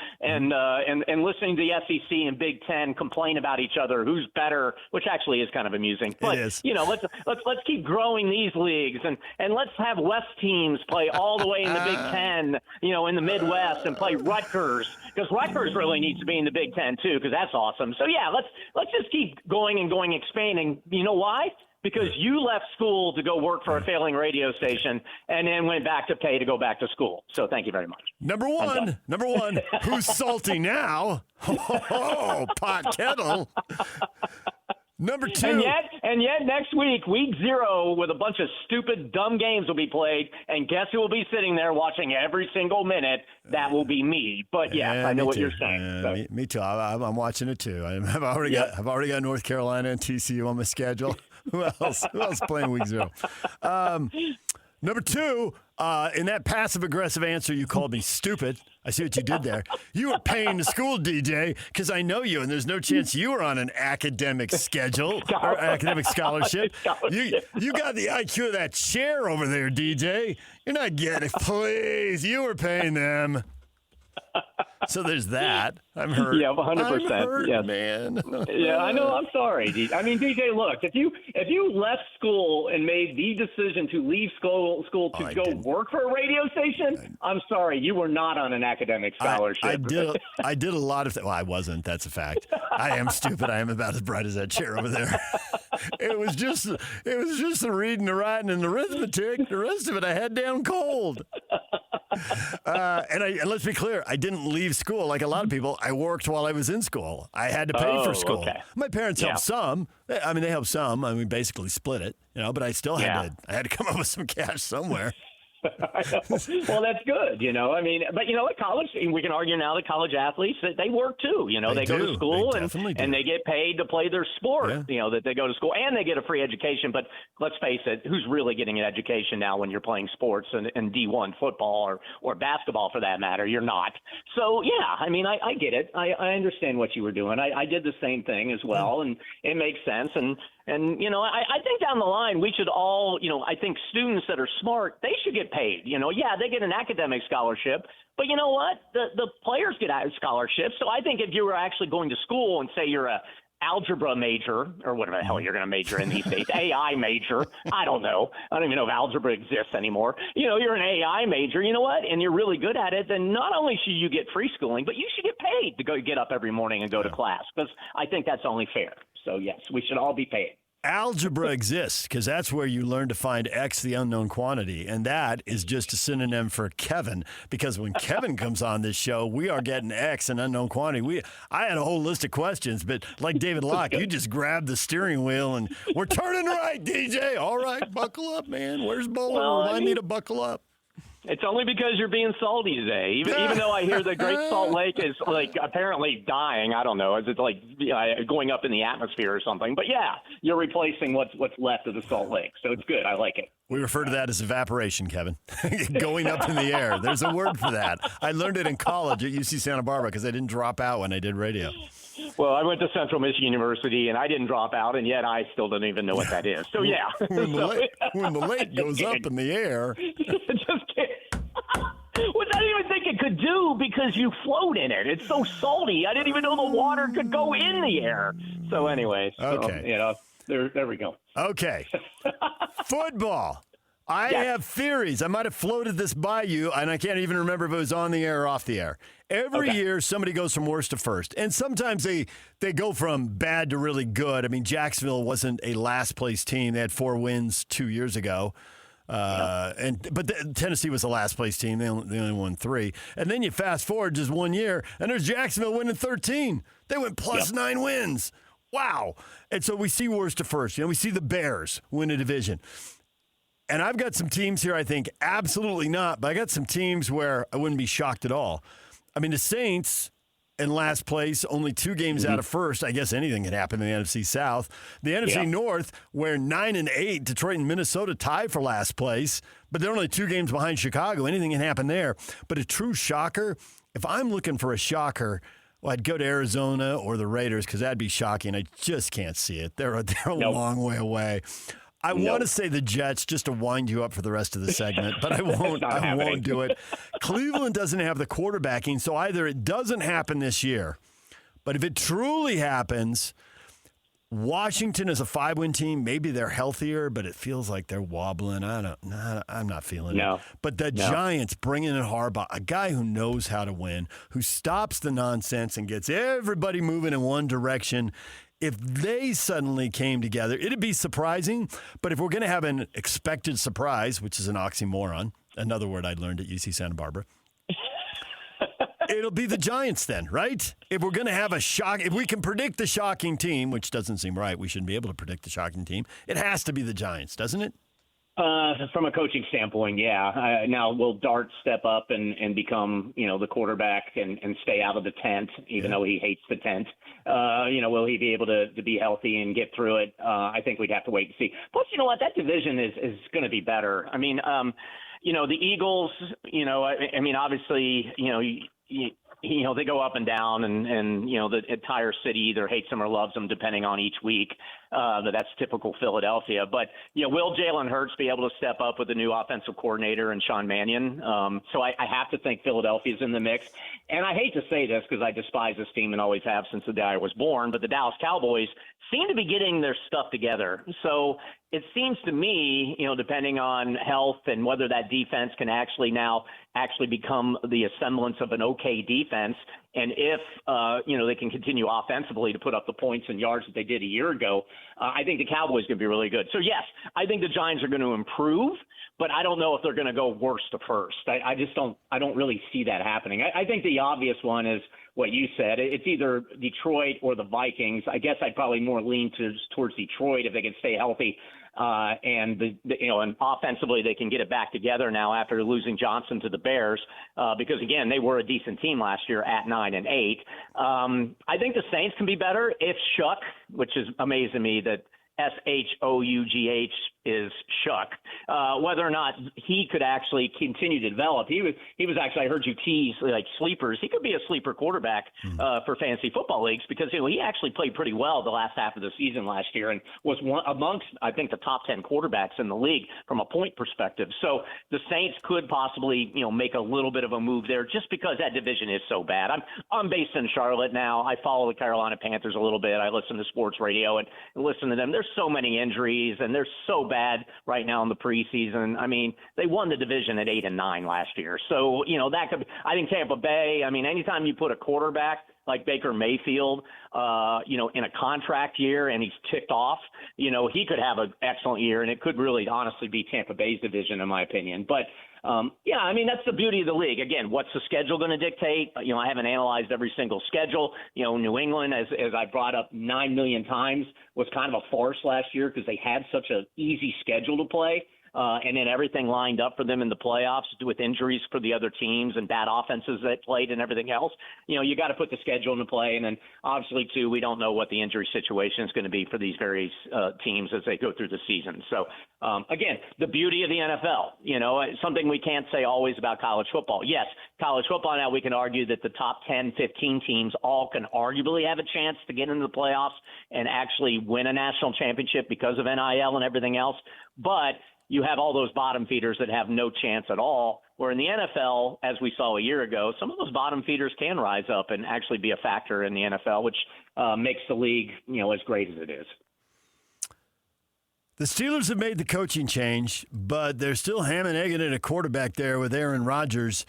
listening to the SEC and Big Ten complain about each other, who's better, which actually is kind of amusing. But it is. Let's keep growing these leagues and let's have West teams play all the way in the Big Ten, in the Midwest, and play Rutgers, because Rutgers really needs to be in the Big Ten too, because that's awesome. So yeah, let's just keep going and expanding. You know why? Because you left school to go work for a failing radio station and then went back to pay to go back to school. So thank you very much. Number one, who's salty now? Oh, pot kettle. Number 2. And yet next week, week 0, with a bunch of stupid, dumb games will be played, and guess who will be sitting there watching every single minute? That will be me. But yes, I know what you're saying. Me too. I'm watching it too. I've already got North Carolina and TCU on my schedule. Who else playing week 0? Number 2, in that passive-aggressive answer, you called me stupid. I see what you did there. You were paying the school, DJ, because I know you, and there's no chance you were on an academic schedule or academic scholarship. You got the IQ of that chair over there, DJ. You're not getting it. Please, you were paying them. So there's that. I'm hurt. Yeah, 100%. I'm hurt, yes. man. Yeah, I know. I'm sorry. DJ, look, if you left school and made the decision to leave school to go work for a radio station, I'm sorry, you were not on an academic scholarship. I did a lot of things. Well, I wasn't. That's a fact. I am stupid. I am about as bright as that chair over there. It was just the reading, the writing, and the arithmetic. The rest of it, I had down cold. And let's be clear, I didn't leave school like a lot of people. I worked while I was in school. I had to pay for school. Okay. My parents helped some. I mean, they helped some. I mean, basically split it, but I still had to come up with some cash somewhere. Well, that's good, I mean, but at college, we can argue now that college athletes, they work too, they go to school and they get paid to play their sport, that they go to school and they get a free education. But let's face it, who's really getting an education now when you're playing sports and D1 football or basketball for that matter? You're not. So, yeah, I mean, I get it. I understand what you were doing. I did the same thing as well, and it makes sense. And I think down the line we should all, I think students that are smart, they should get paid. Yeah, they get an academic scholarship, but you know what? The players get scholarships. So I think if you were actually going to school and say you're a algebra major, or whatever the hell you're going to major in these days, AI major, I don't know. I don't even know if algebra exists anymore. You're an AI major, you know what? And you're really good at it, then not only should you get free schooling, but you should get paid to get up every morning and go to class, because I think that's only fair. So, yes, we should all be paid. Algebra exists because that's where you learn to find X, the unknown quantity. And that is just a synonym for Kevin, because when Kevin comes on this show, we are getting X, an unknown quantity. I had a whole list of questions, but like David Locke, you just grabbed the steering wheel and we're turning right, DJ. All right, buckle up, man. Where's Bowler? Remind me to buckle up. It's only because you're being salty today. Even though I hear the Great Salt Lake is apparently dying. I don't know. It's going up in the atmosphere or something. But yeah, you're replacing what's left of the Salt Lake. So it's good. I like it. We refer to that as evaporation, Kevin. Going up in the air. There's a word for that. I learned it in college at UC Santa Barbara because I didn't drop out when I did radio. Well, I went to Central Michigan University, and I didn't drop out, and yet I still don't even know what that is. So, yeah. When the lake goes up in the air. Just kidding. Which I didn't even think it could do because you float in it. It's so salty. I didn't even know the water could go in the air. So, anyway, there we go. Okay. Football. I have theories. I might have floated this by you, and I can't even remember if it was on the air or off the air. Every year, somebody goes from worst to first, and sometimes they go from bad to really good. I mean, Jacksonville wasn't a last-place team. They had 4 wins 2 years ago. But Tennessee was the last-place team. They only won 3. And then you fast-forward just 1 year, and there's Jacksonville winning 13. They went plus 9 wins. Wow. And so we see worst to first. We see the Bears win a division. And I've got some teams here I think absolutely not, but I got some teams where I wouldn't be shocked at all. I mean, the Saints in last place, only 2 games out of first. I guess anything can happen in the NFC South. The NFC North, where 9-8, Detroit and Minnesota tie for last place, but they're only 2 games behind Chicago. Anything can happen there. But a true shocker, if I'm looking for a shocker, well, I'd go to Arizona or the Raiders because that'd be shocking. I just can't see it. They're a long way away. I want to say the Jets just to wind you up for the rest of the segment, but I won't. I won't do it. Cleveland doesn't have the quarterbacking, so either it doesn't happen this year, but if it truly happens, Washington is a 5-win team. Maybe they're healthier, but it feels like they're wobbling. I'm not feeling it. But the Giants bringing in Harper, a guy who knows how to win, who stops the nonsense and gets everybody moving in one direction. If they suddenly came together, it'd be surprising. But if we're going to have an expected surprise, which is an oxymoron, another word I learned at UC Santa Barbara, it'll be the Giants then, right? If we're going to have a shock, if we can predict the shocking team, which doesn't seem right, we shouldn't be able to predict the shocking team, it has to be the Giants, doesn't it? From a coaching standpoint, yeah. Now, will Dart step up and become, the quarterback and stay out of the tent, even though he hates the tent? Will he be able to be healthy and get through it? I think we'd have to wait and see. Plus, you know what? That division is going to be better. I mean, the Eagles, obviously, they go up and down, and the entire city either hates them or loves them, depending on each week. But that's typical Philadelphia. But will Jalen Hurts be able to step up with the new offensive coordinator and Sean Mannion? So I have to think Philadelphia's in the mix. And I hate to say this because I despise this team and always have since the day I was born, but the Dallas Cowboys seem to be getting their stuff together. So it seems to me, depending on health and whether that defense can actually become the semblance of an okay defense, and if they can continue offensively to put up the points and yards that they did a year ago, I think the Cowboys can be really good. So yes, I think the Giants are going to improve, but I don't know if they're going to go worst to first. I don't really see that happening. I think the obvious one is what you said. It's either Detroit or the Vikings. I guess I'd probably more lean towards Detroit if they can stay healthy. And offensively they can get it back together now after losing Johnson to the Bears, because again, they were a decent team last year at 9-8. I think the Saints can be better if Shuck, which is amazing to me that SHOUGH is Shuck, whether or not he could actually continue to develop. He was actually, I heard you tease like sleepers. He could be a sleeper quarterback for fantasy football leagues because he actually played pretty well the last half of the season last year and was one amongst, I think, the top 10 quarterbacks in the league from a point perspective. So the Saints could possibly, make a little bit of a move there just because that division is so bad. I'm based in Charlotte now. I follow the Carolina Panthers a little bit. I listen to sports radio and listen to them. There's so many injuries and they're so bad right now in the preseason. I mean, they won the division at 8-9 last year. So, that could, I think Tampa Bay, anytime you put a quarterback like Baker Mayfield, in a contract year and he's ticked off, he could have an excellent year and it could really honestly be Tampa Bay's division in my opinion. But that's the beauty of the league. Again, what's the schedule going to dictate? I haven't analyzed every single schedule. New England, as I brought up 9 million times, was kind of a farce last year because they had such an easy schedule to play. and then everything lined up for them in the playoffs with injuries for the other teams and bad offenses that played and everything else, you got to put the schedule into play. And then obviously, too, we don't know what the injury situation is going to be for these various teams as they go through the season. So, again, the beauty of the NFL, something we can't say always about college football. Yes, college football now we can argue that the top 10, 15 teams all can arguably have a chance to get into the playoffs and actually win a national championship because of NIL and everything else. But you have all those bottom feeders that have no chance at all, where in the NFL, as we saw a year ago, some of those bottom feeders can rise up and actually be a factor in the NFL, which makes the league, as great as it is. The Steelers have made the coaching change, but they're still ham and egging at a quarterback there with Aaron Rodgers.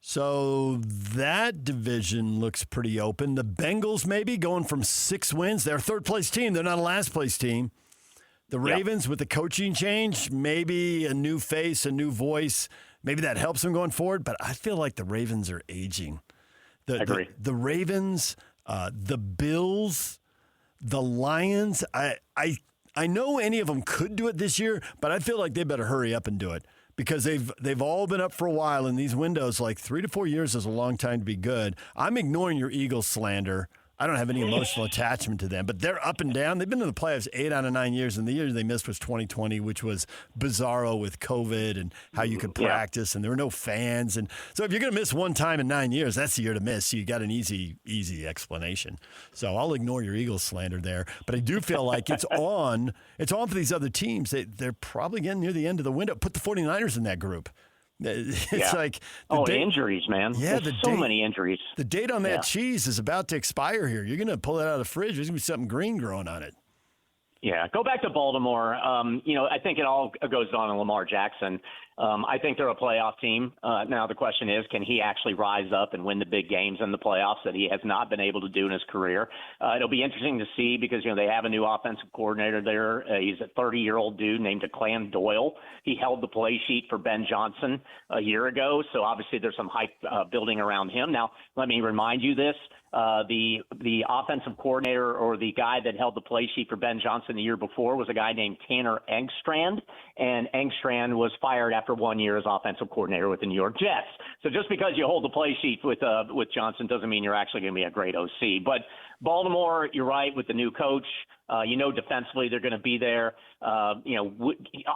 So that division looks pretty open. The Bengals maybe going from 6 wins. They're a third-place team. They're not a last-place team. The Ravens with the coaching change, maybe a new face, a new voice. Maybe that helps them going forward, but I feel like the Ravens are aging. I agree. The Ravens, the Bills, the Lions, I know any of them could do it this year, but I feel like they better hurry up and do it because they've all been up for a while in these windows. Like 3 to 4 years is a long time to be good. I'm ignoring your Eagles slander. I don't have any emotional attachment to them, but they're up and down. They've been in the playoffs 8 out of 9 years, and the year they missed was 2020, which was bizarro with COVID and how you could practice, and there were no fans. And so if you're going to miss one time in 9 years, that's the year to miss. So you got an easy explanation. So I'll ignore your Eagles slander there, but I do feel like it's on for these other teams. They're probably getting near the end of the window. Put the 49ers in that group. It's like injuries, man. Yeah, there's so many injuries. The date on that cheese is about to expire here. You're going to pull it out of the fridge. There's going to be something green growing on it. Yeah, go back to Baltimore. I think it all goes on in Lamar Jackson. I think they're a playoff team. Now the question is, can he actually rise up and win the big games in the playoffs that he has not been able to do in his career? It'll be interesting to see because, they have a new offensive coordinator there. He's a 30-year-old dude named Declan Doyle. He held the play sheet for Ben Johnson a year ago, so obviously there's some hype building around him. Now, let me remind you this. The offensive coordinator or the guy that held the play sheet for Ben Johnson the year before was a guy named Tanner Engstrand, and Engstrand was fired after 1 year as offensive coordinator with the New York Jets. So just because you hold the play sheet with Johnson doesn't mean you're actually going to be a great OC. But Baltimore, you're right, with the new coach. Defensively they're going to be there.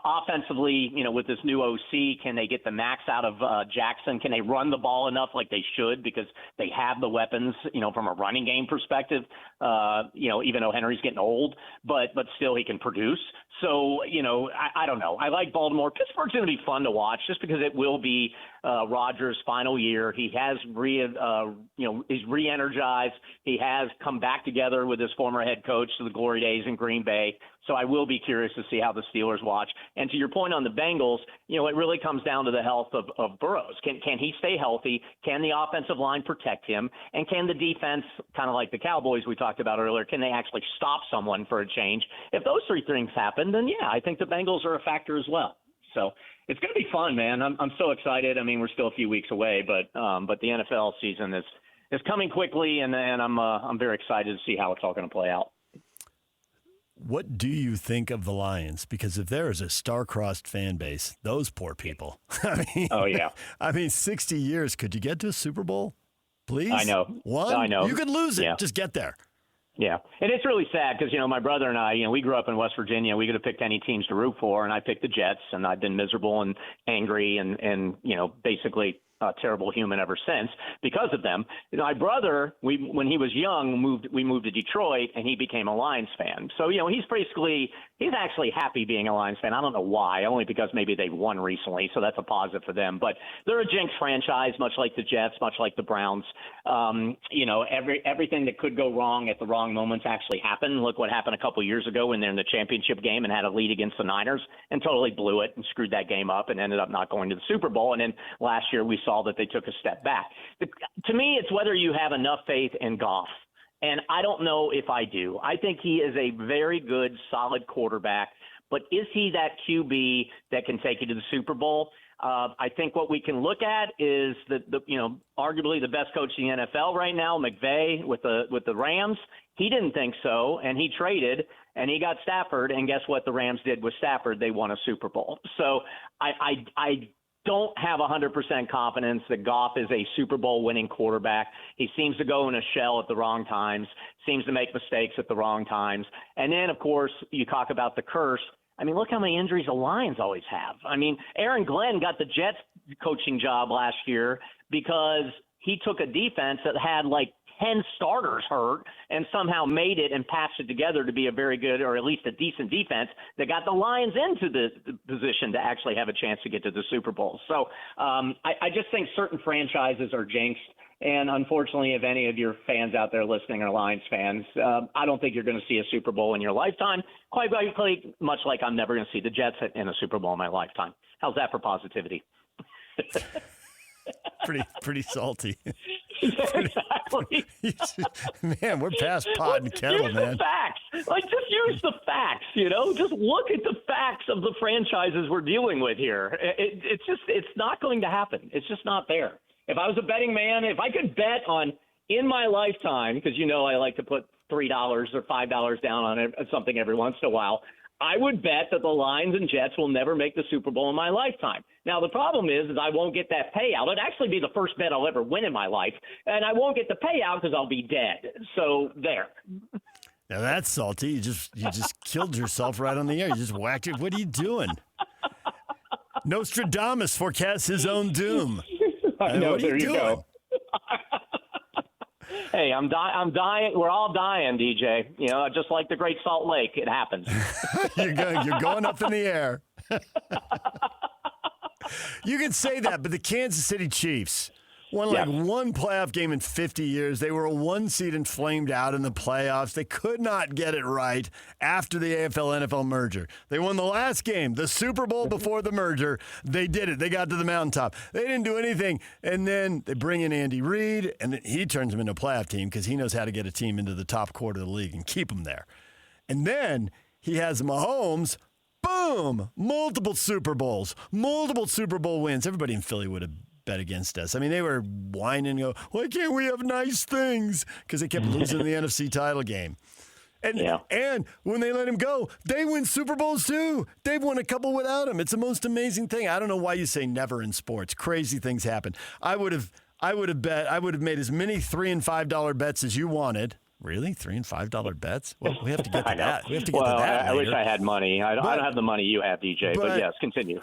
Offensively, with this new OC, can they get the max out of Jackson? Can they run the ball enough like they should because they have the weapons, from a running game perspective, even though Henry's getting old, but still he can produce. So, I don't know. I like Baltimore. Pittsburgh's going to be fun to watch just because it will be Rodgers' final year. He has he's re-energized. He has come back together with his former head coach to the glory days in Green Bay. So I will be curious to see how the Steelers watch. And to your point on the Bengals, it really comes down to the health of Burrows. Can he stay healthy? Can the offensive line protect him? And can the defense, kind of like the Cowboys we talked about earlier, can they actually stop someone for a change? If those three things happen, then I think the Bengals are a factor as well. So it's going to be fun, man. I'm so excited. I mean, we're still a few weeks away, but the NFL season is coming quickly, and I'm very excited to see how it's all going to play out. What do you think of the Lions? Because if there is a star-crossed fan base, those poor people. I mean, 60 years. Could you get to a Super Bowl? Please? I know. One? I know. You could lose it. Just get there. Yeah, and it's really sad because, my brother and I, we grew up in West Virginia. We could have picked any teams to root for, and I picked the Jets, and I've been miserable and angry and basically a terrible human ever since because of them. My brother, when he was young, we moved to Detroit, and he became a Lions fan. So, he's actually happy being a Lions fan. I don't know why, only because maybe they've won recently, so that's a positive for them. But they're a jinx franchise, much like the Jets, much like the Browns. Everything that could go wrong at the wrong moments actually happened. Look what happened a couple years ago when they're in the championship game and had a lead against the Niners and totally blew it and screwed that game up and ended up not going to the Super Bowl. And then last year we saw that they took a step back. To me, it's whether you have enough faith in Goff. And I don't know if I do. I think he is a very good, solid quarterback, but is he that QB that can take you to the Super Bowl? I think what we can look at is arguably the best coach in the NFL right now, McVay with the Rams. He didn't think so, and he traded, and he got Stafford, and guess what the Rams did with Stafford? They won a Super Bowl. So I don't have 100% confidence that Goff is a Super Bowl winning quarterback. He seems to go in a shell at the wrong times, seems to make mistakes at the wrong times. And then, of course, you talk about the curse. I mean, look how many injuries the Lions always have. I mean, Aaron Glenn got the Jets coaching job last year because he took a defense that had like 10 starters hurt and somehow made it and patched it together to be a very good, or at least a decent defense that got the Lions into the position to actually have a chance to get to the Super Bowl. So I just think certain franchises are jinxed. And unfortunately, if any of your fans out there listening are Lions fans, I don't think you're going to see a Super Bowl in your lifetime. Quite likely, much like I'm never going to see the Jets in a Super Bowl in my lifetime. How's that for positivity? pretty salty. Exactly. Man, we're past pot and kettle, use man. The facts. Just use the facts, Just look at the facts of the franchises we're dealing with here. It's not going to happen. It's just not there. If I was a betting man, if I could bet on in my lifetime, because I like to put $3 or $5 down on something every once in a while, I would bet that the Lions and Jets will never make the Super Bowl in my lifetime. Now, the problem is I won't get that payout. It'd actually be the first bet I'll ever win in my life, and I won't get the payout because I'll be dead. So there. Now that's salty. You just killed yourself right on the air. You just whacked it. What are you doing? Nostradamus forecasts his own doom. I know. What are there you you doing? go. Hey, I'm dying. We're all dying, DJ. Just like the Great Salt Lake, it happens. You're going up in the air. You can say that, but the Kansas City Chiefs won one playoff game in 50 years. They were a 1 seed and flamed out in the playoffs. They could not get it right after the AFL-NFL merger. They won the last game, the Super Bowl before the merger. They did it. They got to the mountaintop. They didn't do anything. And then they bring in Andy Reid, and he turns them into a playoff team because he knows how to get a team into the top quarter of the league and keep them there. And then he has Mahomes. Boom! Multiple Super Bowls, multiple Super Bowl wins. Everybody in Philly would have bet against us. I mean, they were whining, why can't we have nice things? Because they kept losing the NFC title game. And when they let him go, they win Super Bowls too. They've won a couple without him. It's the most amazing thing. I don't know why you say never in sports. Crazy things happen. I would have made as many $3 and $5 bets as you wanted. Really? $3 and $5 bets? Well, we have to get to that. We have to get to that. I wish I had money. I don't have the money you have, DJ. But yes, continue.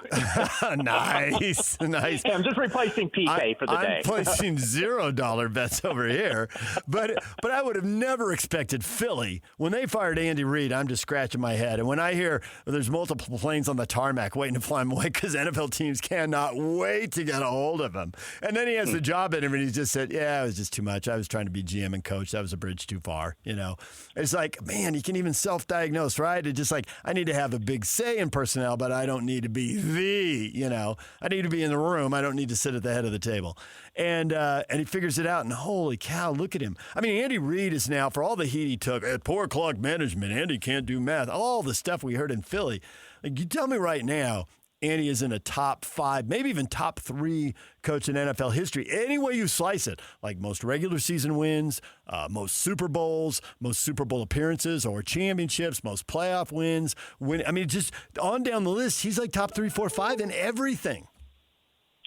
Nice. Hey, I'm just replacing PK for the day. I'm placing $0 bets over here. But I would have never expected Philly. When they fired Andy Reid, I'm just scratching my head. And when I hear there's multiple planes on the tarmac waiting to fly him away because NFL teams cannot wait to get a hold of him. And then he has the job interview and he just said, it was just too much. I was trying to be GM and coach. That was a bridge too far, It's like, man, you can even self-diagnose, right? It's just like, I need to have a big say in personnel, but I don't need to be I need to be in the room. I don't need to sit at the head of the table. And he figures it out, and holy cow, look at him. I mean, Andy Reid is now, for all the heat he took, at poor clock management, Andy can't do math, all the stuff we heard in Philly. Like, you tell me right now, Andy is in a top 5, maybe even top 3 coach in NFL history. Any way you slice it, like most regular season wins, most Super Bowls, most Super Bowl appearances or championships, most playoff wins. Just on down the list, he's like top 3, 4, 5 in everything.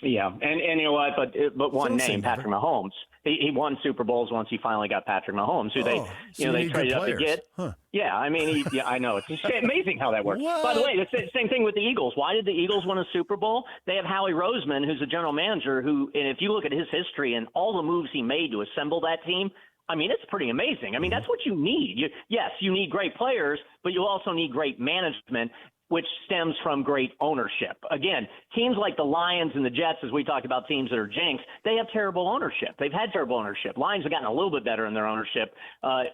Yeah, and you know what? But one name, Patrick Mahomes. He won Super Bowls once he finally got Patrick Mahomes, who they traded up to get. Huh. Yeah, I mean, I know. It's amazing how that works. What? By the way, the same thing with the Eagles. Why did the Eagles win a Super Bowl? They have Howie Roseman, who's the general manager, and if you look at his history and all the moves he made to assemble that team, I mean, it's pretty amazing. I mean, that's what you need. Yes, you need great players, but you also need great management, which stems from great ownership. Again, teams like the Lions and the Jets, as we talked about teams that are jinxed, they have terrible ownership. They've had terrible ownership. Lions have gotten a little bit better in their ownership,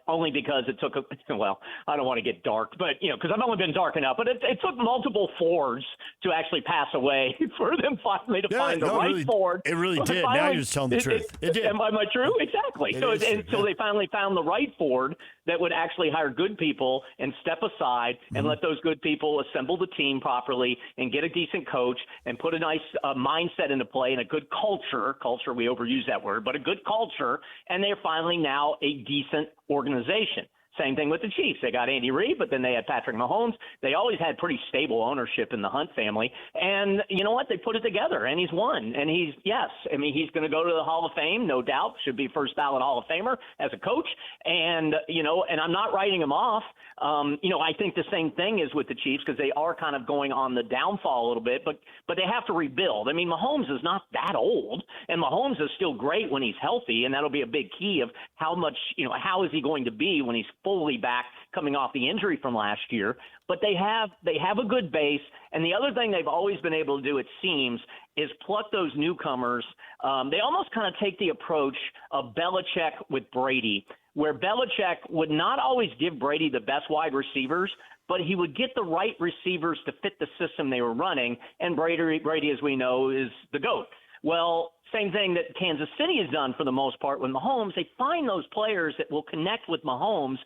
only because it took I don't want to get dark, but, because I've only been dark enough, but it took multiple Fords to actually pass away for them finally to find the right Ford. It really did. Now you're just telling the truth. It did. Am I true? Exactly. So they finally found the right Ford that would actually hire good people and step aside and let those good people assemble the team properly and get a decent coach and put a nice mindset into play and a good culture. Culture, we overuse that word, but a good culture. And they're finally now a decent organization. Same thing with the Chiefs. They got Andy Reid, but then they had Patrick Mahomes. They always had pretty stable ownership in the Hunt family. And you know what? They put it together, and he's won. And he's going to go to the Hall of Fame, no doubt. Should be first ballot Hall of Famer as a coach. And, and I'm not writing him off. I think the same thing is with the Chiefs because they are kind of going on the downfall a little bit, but they have to rebuild. I mean, Mahomes is not that old, and Mahomes is still great when he's healthy, and that'll be a big key of how much, how is he going to be when he's fully back coming off the injury from last year. But they have a good base, and the other thing they've always been able to do, it seems, is pluck those newcomers. They almost kind of take the approach of Belichick with Brady, where Belichick would not always give Brady the best wide receivers, but he would get the right receivers to fit the system they were running, and Brady, as we know, is the GOAT. Well, same thing that Kansas City has done for the most part with Mahomes. They find those players that will connect with Mahomes,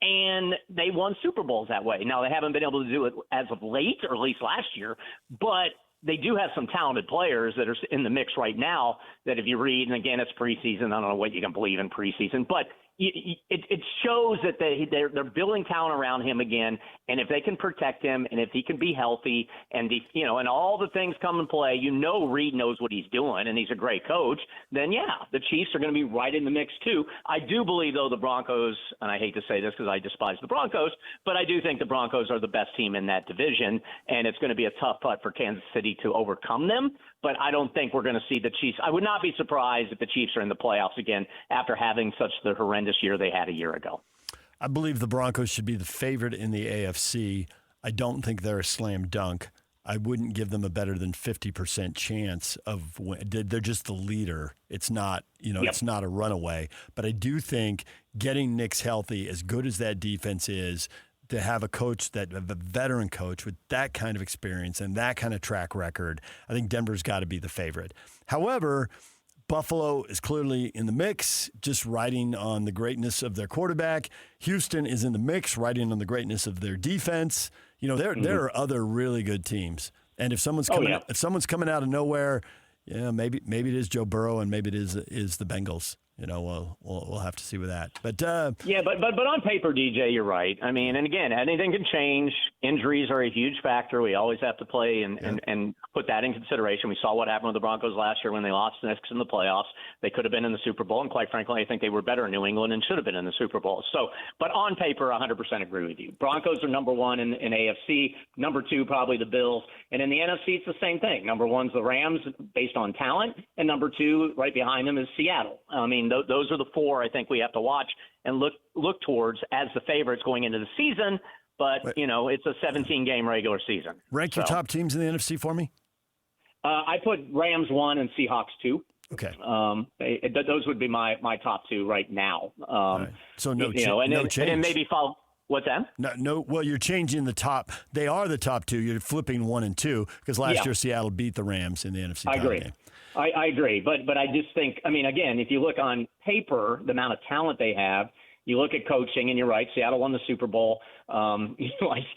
and they won Super Bowls that way. Now, they haven't been able to do it as of late, or at least last year, but they do have some talented players that are in the mix right now that if you read, and again, it's preseason. I don't know what you can believe in preseason, but it shows that they're building talent around him again, and if they can protect him, and if he can be healthy, and and all the things come in play, Reid knows what he's doing, and he's a great coach. Then the Chiefs are going to be right in the mix too. I do believe though the Broncos, and I hate to say this because I despise the Broncos, but I do think the Broncos are the best team in that division, and it's going to be a tough putt for Kansas City to overcome them. But I don't think we're going to see the Chiefs. I would not be surprised if the Chiefs are in the playoffs again after having such the horrendous year they had a year ago. I believe the Broncos should be the favorite in the AFC. I don't think they're a slam dunk. I wouldn't give them a better than 50% chance of they're just the leader. It's not, It's not a runaway. But I do think getting Nick's healthy, as good as that defense is, to have a veteran coach with that kind of experience and that kind of track record, I think Denver's got to be the favorite. However, Buffalo is clearly in the mix, just riding on the greatness of their quarterback. Houston is in the mix, riding on the greatness of their defense. There are other really good teams, and if someone's coming out of nowhere, maybe it is Joe Burrow, and maybe it is the Bengals. We'll have to see with that. But but on paper, DJ, you're right. I mean, and again, anything can change. Injuries are a huge factor. We always have to play and put that in consideration. We saw what happened with the Broncos last year when they lost the Knicks in the playoffs. They could have been in the Super Bowl, and quite frankly, I think they were better in New England and should have been in the Super Bowl. So, but on paper, 100% agree with you. Broncos are number one in AFC. Number two, probably the Bills. And in the NFC, it's the same thing. Number one's the Rams based on talent, and number two, right behind them, is Seattle. I mean, those are the four I think we have to watch and look towards as the favorites going into the season. But it's a 17-game regular season. Rank your top teams in the NFC for me. I put Rams 1 and Seahawks 2. Okay. Those would be my top two right now. Right. So no change. And then maybe follow. What's that? No. Well, you're changing the top. They are the top two. You're flipping 1 and 2 because last year Seattle beat the Rams in the NFC title game. I agree, but I just think, again, if you look on paper, the amount of talent they have, you look at coaching, and you're right, Seattle won the Super Bowl. I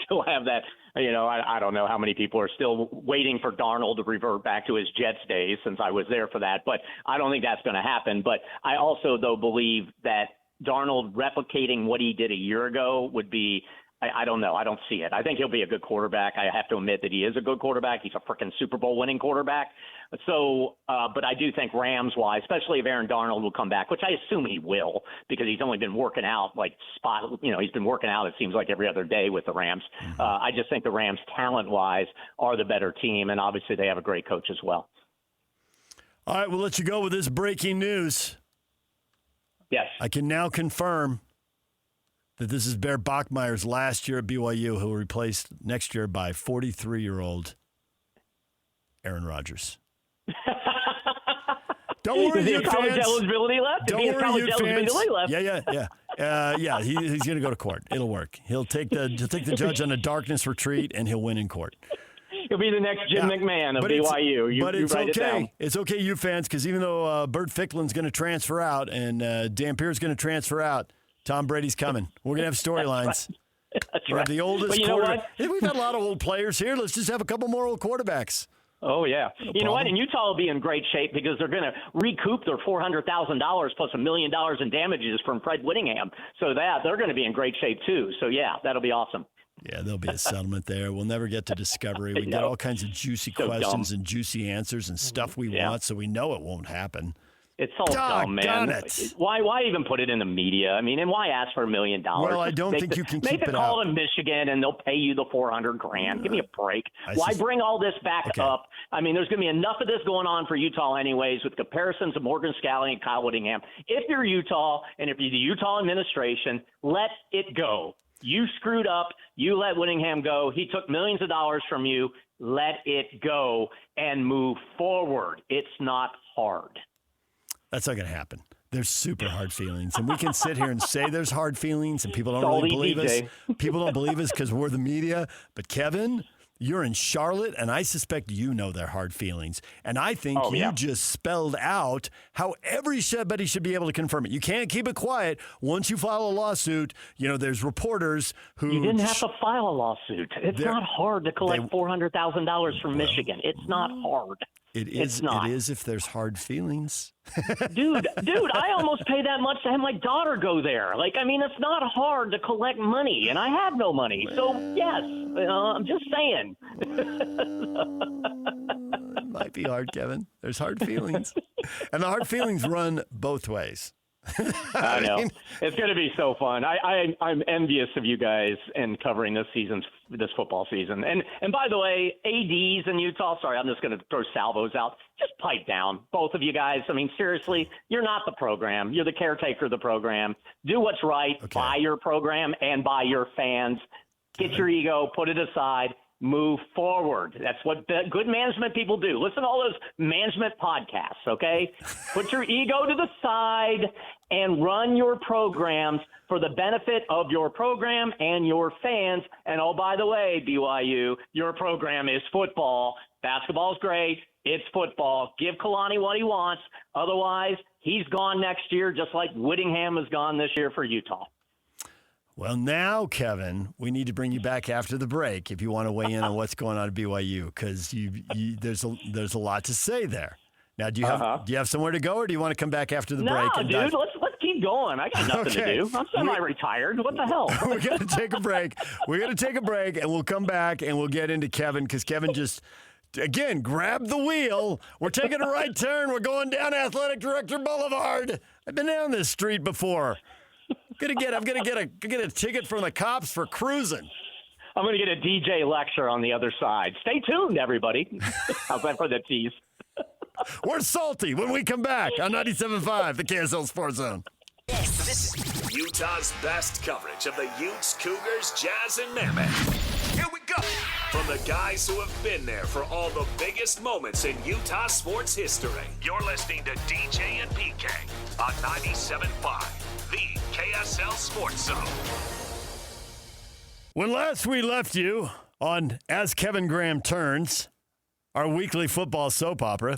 still have that, I don't know how many people are still waiting for Darnold to revert back to his Jets days since I was there for that, but I don't think that's going to happen. But I also, though, believe that Darnold replicating what he did a year ago would be, I don't know. I don't see it. I think he'll be a good quarterback. I have to admit that he is a good quarterback. He's a freaking Super Bowl winning quarterback. So, but I do think Rams-wise, especially if Aaron Darnold will come back, which I assume he will because he's only been working out he's been working out, it seems like, every other day with the Rams. I just think the Rams, talent-wise, are the better team, and obviously they have a great coach as well. All right, we'll let you go with this breaking news. Yes. I can now confirm that this is Bear Bachmeier's last year at BYU, who will be replaced next year by 43-year-old Aaron Rodgers. Don't worry, you fans. College eligibility left? Don't worry, you fans. Left. Yeah. He's going to go to court. It'll work. He'll take the judge on a darkness retreat, and he'll win in court. He'll be the next Jim McMahon of BYU. You write it down. It's okay, you fans, because even though Bert Ficklin's going to transfer out and Dan Pierce's going to transfer out, Tom Brady's coming. We're going to have storylines. That's We have the oldest But you know quarterback. what? We've had a lot of old players here. Let's just have a couple more old quarterbacks. Oh, yeah. No You know what? problem. And Utah will be in great shape because they're going to recoup their $400,000 plus $1 million in damages from Fred Whittingham. So they're going to be in great shape, too. So, yeah, that'll be awesome. Yeah, there'll be a settlement there. We'll never get to discovery. We get all kinds of juicy So questions dumb. and juicy answers and stuff we want, so we know it won't happen. It's all dumb, man. Doggone it. Why even put it in the media? I mean, and why ask for $1 million? Well, I don't think you can keep make it a call out. to Michigan, and they'll pay you the $400,000. Give me a break. Why bring all this back up? I mean, there's going to be enough of this going on for Utah anyways, with comparisons of Morgan Scalley and Kyle Whittingham. If you're Utah, and if you're the Utah administration, let it go. You screwed up. You let Whittingham go. He took millions of dollars from you. Let it go and move forward. It's not hard. That's not going to happen. There's super hard feelings. And we can sit here and say there's hard feelings, and people don't Salty really believe DJ. us. People don't believe us because we're the media. But, Kevin, you're in Charlotte, and I suspect you know their hard feelings. And I think you just spelled out how everybody should be able to confirm it. You can't keep it quiet. Once you file a lawsuit, there's reporters who... You didn't have to file a lawsuit. It's not hard to collect $400,000 from Michigan. It's not hard. It is. It's not. It is if there's hard feelings. Dude, I almost pay that much to have my daughter go there. It's not hard to collect money, and I have no money. So, yes, I'm just saying. It might be hard, Kevin. There's hard feelings. And the hard feelings run both ways. I know. It's going to be so fun. I'm envious of you guys in covering this football season. And by the way, ADs in Utah, sorry, I'm just going to throw salvos out. Just pipe down, both of you guys. I mean, seriously, you're not the program. You're the caretaker of the program. Do what's right by your program and by your fans. Get your ego, put it aside. Move forward. That's what good management people do. Listen to all those management podcasts, okay? Put your ego to the side and run your programs for the benefit of your program and your fans. And, oh, by the way, BYU, your program is football. Basketball's great. It's football. Give Kalani what he wants. Otherwise, he's gone next year, just like Whittingham is gone this year for Utah. Well, now, Kevin, we need to bring you back after the break if you want to weigh in on what's going on at BYU, because there's a lot to say there. Now, do you have somewhere to go, or do you want to come back after the break? No, dude, let's keep going. I got nothing to do. I'm semi-retired. What the hell? We got to take a break. We're going to take a break, and we'll come back, and we'll get into Kevin, because Kevin just, again, grabbed the wheel. We're taking a right turn. We're going down Athletic Director Boulevard. I've been down this street before. I'm gonna get a ticket from the cops for cruising. I'm gonna get a DJ lecture on the other side. Stay tuned, everybody. How's that for the tease? We're salty when we come back on 97.5, the KSL Sports Zone. This is Utah's best coverage of the Utes, Cougars, Jazz, and Mammoth. Here we go. From the guys who have been there for all the biggest moments in Utah sports history. You're listening to DJ and PK on 97.5, the KSL Sports Zone. When last we left you on As Kevin Graham Turns, our weekly football soap opera,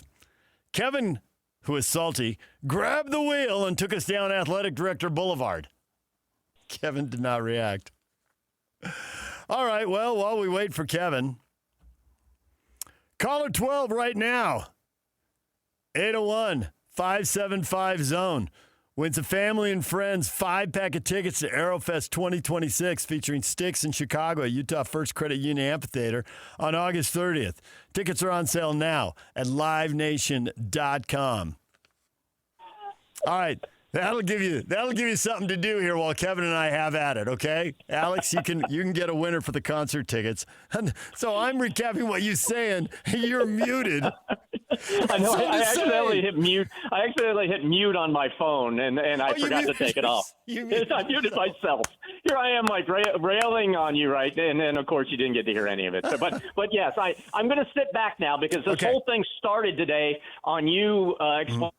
Kevin, who is salty, grabbed the wheel and took us down Athletic Director Boulevard. Kevin did not react. All right, well, while we wait for Kevin, caller 12 right now, 801-575-ZONE. Wins a family and friends 5-pack of tickets to Aerofest 2026 featuring Styx in Chicago at Utah First Credit Union Amphitheater on August 30th. Tickets are on sale now at livenation.com. All right, that'll give you something to do here while Kevin and I have at it, okay? Alex, you can get a winner for the concert tickets. And so I'm recapping what you're saying. You're muted. I know. I accidentally hit mute. I accidentally hit mute on my phone, and I forgot to take it off. I muted myself. Here I am, like railing on you, right? And then, of course, you didn't get to hear any of it. So, but yes, I'm going to sit back now because this whole thing started today on you explaining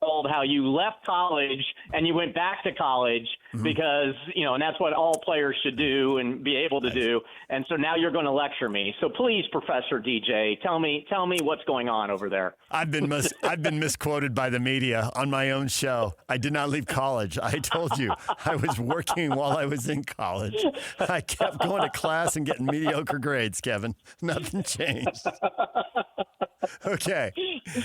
told how you left college and you went back to college because, and that's what all players should do and be able to do. And so now you're going to lecture me. So please, Professor DJ, tell me what's going on over there. I've been misquoted by the media on my own show. I did not leave college. I told you I was working while I was in college. I kept going to class and getting mediocre grades, Kevin. Nothing changed. Okay.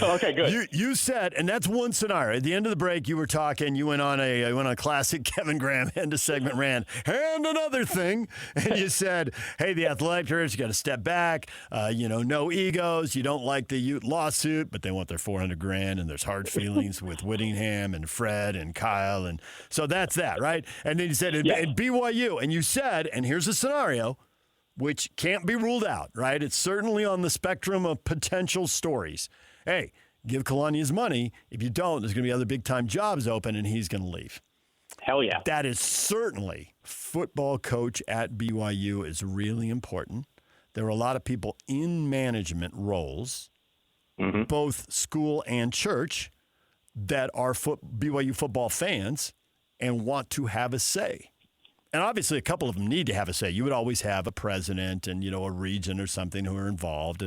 Okay, good. You said, and that's one scenario. At the end of the break, you were talking. You went on a classic Kevin Graham end of segment rant. And another thing, and you said, "Hey, the athletic directors, you got to step back. No egos. You don't like the Ute lawsuit, but they want their $400,000, and there's hard feelings with Whittingham and Fred and Kyle, and so that's that, right?" And then you said, "At BYU," and you said, and here's a scenario, which can't be ruled out, right? It's certainly on the spectrum of potential stories. Hey, give Kalani his money. If you don't, there's going to be other big-time jobs open, and he's going to leave. Hell yeah. That is certainly football coach at BYU is really important. There are a lot of people in management roles, both school and church, that are BYU football fans and want to have a say. And obviously, a couple of them need to have a say. You would always have a president and, a region or something who are involved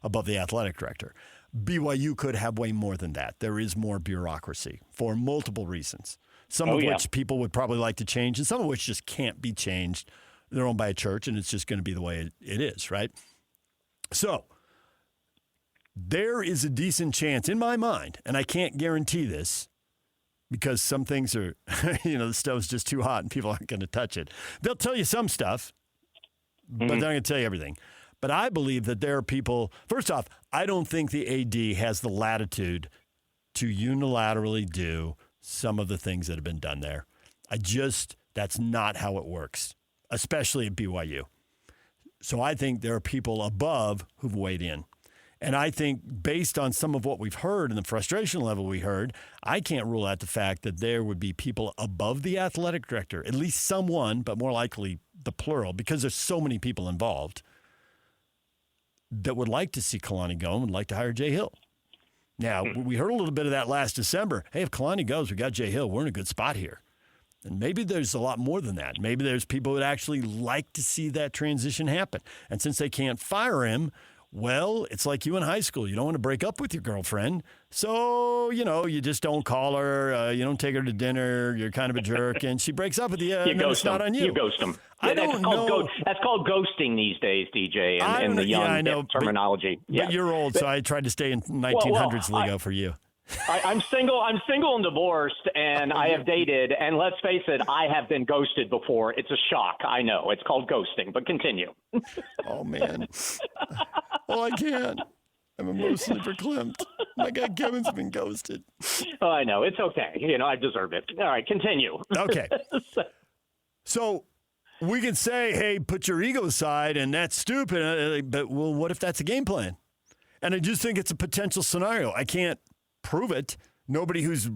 above the athletic director. BYU could have way more than that. There is more bureaucracy for multiple reasons, some of which people would probably like to change and some of which just can't be changed. They're owned by a church, and it's just going to be the way it is, right? So there is a decent chance in my mind, and I can't guarantee this, because some things are, the stove's just too hot and people aren't going to touch it. They'll tell you some stuff, but they're not going to tell you everything. But I believe that there are people, first off, I don't think the AD has the latitude to unilaterally do some of the things that have been done there. That's not how it works, especially at BYU. So I think there are people above who've weighed in. And I think based on some of what we've heard and the frustration level we heard, I can't rule out the fact that there would be people above the athletic director, at least someone, but more likely the plural, because there's so many people involved, that would like to see Kalani go and would like to hire Jay Hill. Now, we heard a little bit of that last December. Hey, if Kalani goes, we got Jay Hill. We're in a good spot here. And maybe there's a lot more than that. Maybe there's people that actually like to see that transition happen. And since they can't fire him, well, it's like you in high school. You don't want to break up with your girlfriend. So, you just don't call her. You don't take her to dinner. You're kind of a jerk. And she breaks up with you. And it's not on you. You ghost them. I don't know. That's called ghosting these days, DJ, in the young terminology. But you're old, so I tried to stay in 1900s lingo for you. I'm single and divorced, and I have dated, and let's face it, I have been ghosted before. It's a shock. I know. It's called ghosting, but continue. Oh, man. Well, I can't. I'm emotionally verklempt. My guy Kevin's been ghosted. Oh, I know. It's okay. I deserve it. All right, continue. Okay. So we can say, hey, put your ego aside, and that's stupid. But, well, what if that's a game plan? And I just think it's a potential scenario. I can't prove it. Nobody who's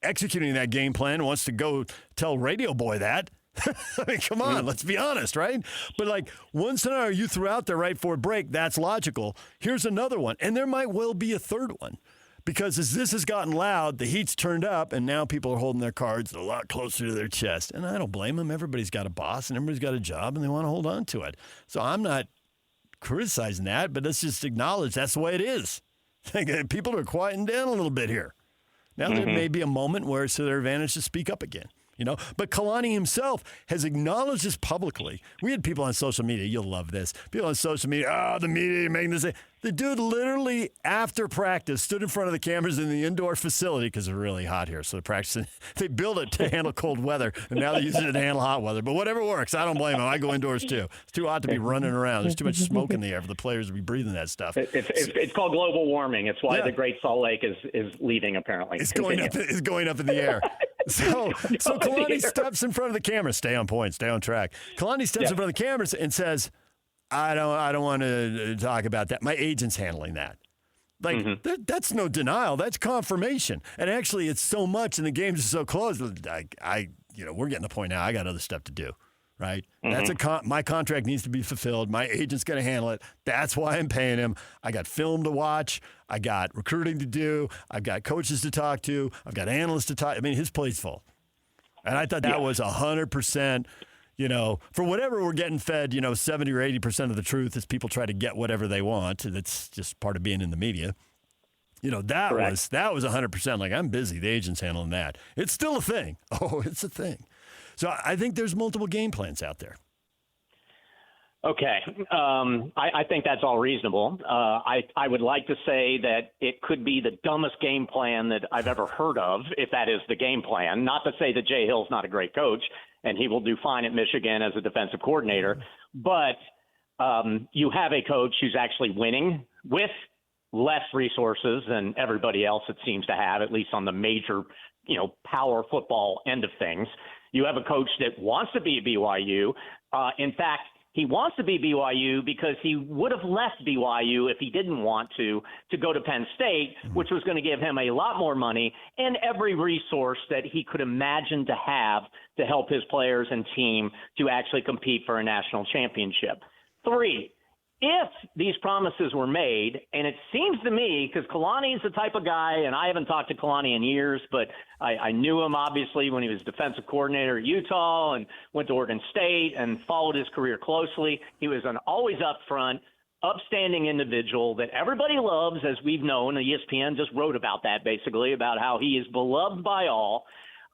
executing that game plan wants to go tell Radio Boy that. I mean, come on, let's be honest, right? But one scenario you threw out there right before break, that's logical. Here's another one, and there might well be a third one. Because as this has gotten loud, the heat's turned up, and now people are holding their cards a lot closer to their chest. And I don't blame them. Everybody's got a boss, and everybody's got a job, and they want to hold on to it. So I'm not criticizing that, but let's just acknowledge that's the way it is. People are quieting down a little bit here. Now there may be a moment where it's to their advantage to speak up again. But Kalani himself has acknowledged this publicly. We had people on social media. You'll love this. People on social media, the media making this. The dude literally, after practice, stood in front of the cameras in the indoor facility because it's really hot here. So they're practicing. They built it to handle cold weather, and now they're using it to handle hot weather. But whatever works, I don't blame them. I go indoors, too. It's too hot to be running around. There's too much smoke in the air for the players to be breathing that stuff. It's called global warming. It's why the Great Salt Lake is leaving, apparently. It's going up in the air. So Kalani steps in front of the camera. Stay on point. Stay on track. Kalani steps in front of the cameras and says, I don't want to talk about that. My agent's handling that. That's no denial. That's confirmation. And actually, it's so much, and the games are so close. We're getting the point now. I got other stuff to do, right? That's my contract needs to be fulfilled. My agent's going to handle it. That's why I'm paying him. I got film to watch. I got recruiting to do. I've got coaches to talk to. I've got analysts to talk. I mean, his plate's full. And I thought that was 100%, for whatever we're getting fed, 70 or 80% of the truth is people try to get whatever they want. That's just part of being in the media. That was 100%. Like, I'm busy. The agent's handling that. It's still a thing. Oh, it's a thing. So I think there's multiple game plans out there. Okay. I think that's all reasonable. I would like to say that it could be the dumbest game plan that I've ever heard of, if that is the game plan. Not to say that Jay Hill's not a great coach, and he will do fine at Michigan as a defensive coordinator. But you have a coach who's actually winning with less resources than everybody else it seems to have, at least on the major, power football end of things. You have a coach that wants to be at BYU. In fact, he wants to be BYU because he would have left BYU if he didn't want to go to Penn State, which was going to give him a lot more money and every resource that he could imagine to have to help his players and team to actually compete for a national championship. 3, if these promises were made, and it seems to me, because Kalani's the type of guy, and I haven't talked to Kalani in years, but I knew him obviously when he was defensive coordinator at Utah and went to Oregon State and followed his career closely. He was an always upfront, upstanding individual that everybody loves, as we've known. ESPN just wrote about that, basically, about how he is beloved by all.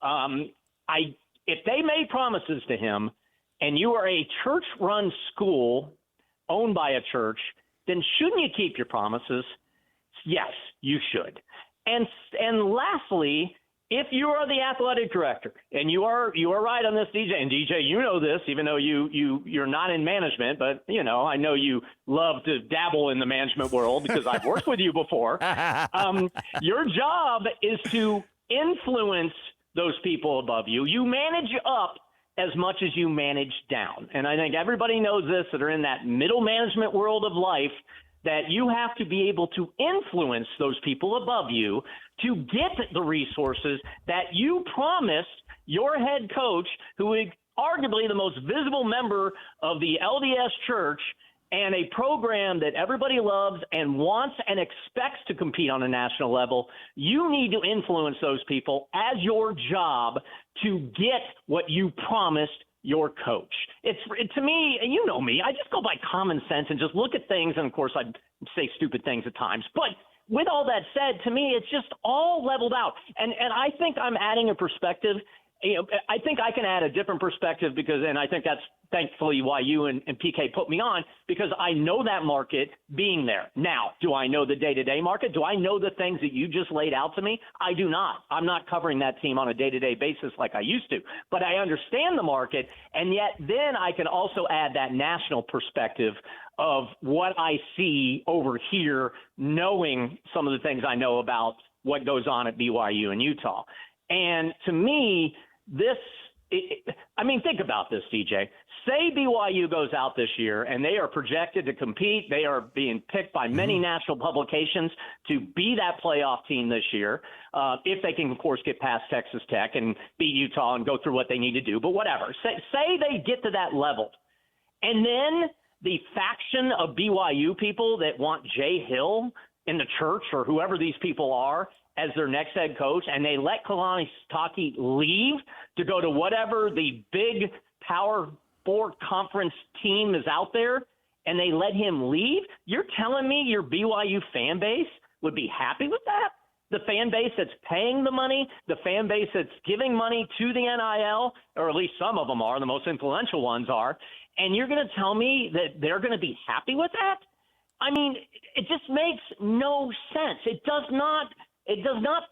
If they made promises to him, and you are a church-run school owned by a church, then shouldn't you keep your promises? Yes, you should. And lastly, if you are the athletic director, and you are right on this, DJ, and DJ, you know this, even though you're not in management, but I know you love to dabble in the management world because I've worked with you before. Your job is to influence those people above you. You manage up as much as you manage down. And I think everybody knows this that are in that middle management world of life, that you have to be able to influence those people above you to get the resources that you promised your head coach, who is arguably the most visible member of the LDS Church and a program that everybody loves and wants and expects to compete on a national level. You need to influence those people as your job to get what you promised your coach. To me, you know me, I just go by common sense and just look at things. And of course, I say stupid things at times, but with all that said, to me, it's just all leveled out. And I think I'm adding a perspective. I think I can add a different perspective and I think that's thankfully why you and PK put me on, because I know that market being there. Now, do I know the day-to-day market? Do I know the things that you just laid out to me? I do not. I'm not covering that team on a day-to-day basis like I used to, but I understand the market, and yet then I can also add that national perspective of what I see over here, knowing some of the things I know about what goes on at BYU and Utah. And to me, think about this, DJ. Say BYU goes out this year and they are projected to compete. They are being picked by many national publications to be that playoff team this year, if they can, of course, get past Texas Tech and beat Utah and go through what they need to do. But whatever. Say they get to that level. And then the faction of BYU people that want Jay Hill in the church or whoever these people are as their next head coach, and they let Kalani Sitake leave to go to whatever the big Power 4 conference team is out there, and they let him leave, you're telling me your BYU fan base would be happy with that? The fan base that's paying the money, the fan base that's giving money to the NIL, or at least some of them are, the most influential ones are, and you're going to tell me that they're going to be happy with that? I mean, it just makes no sense. It does not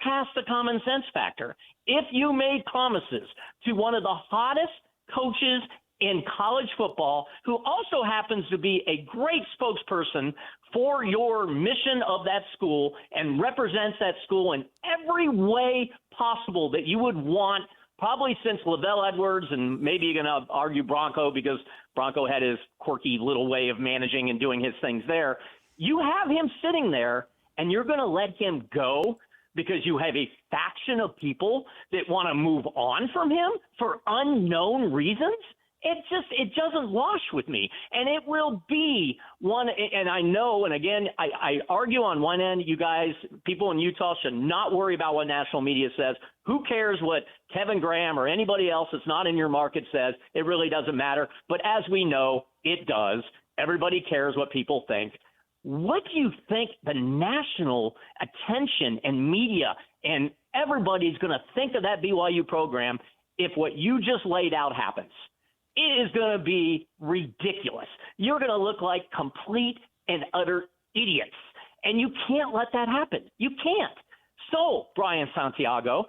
pass the common sense factor. If you made promises to one of the hottest coaches in college football, who also happens to be a great spokesperson for your mission of that school and represents that school in every way possible that you would want, probably since Lavelle Edwards, and maybe you're going to argue Bronco because Bronco had his quirky little way of managing and doing his things there. You have him sitting there, and you're going to let him go because you have a faction of people that want to move on from him for unknown reasons? It doesn't wash with me. And it will be one, and I know, and again, I argue on one end, you guys, people in Utah should not worry about what national media says. Who cares what Kevin Graham or anybody else that's not in your market says? It really doesn't matter. But as we know, it does. Everybody cares what people think. What do you think the national attention and media and everybody's going to think of that BYU program if what you just laid out happens? It is going to be ridiculous. You're going to look like complete and utter idiots. And you can't let that happen. You can't. So, Brian Santiago,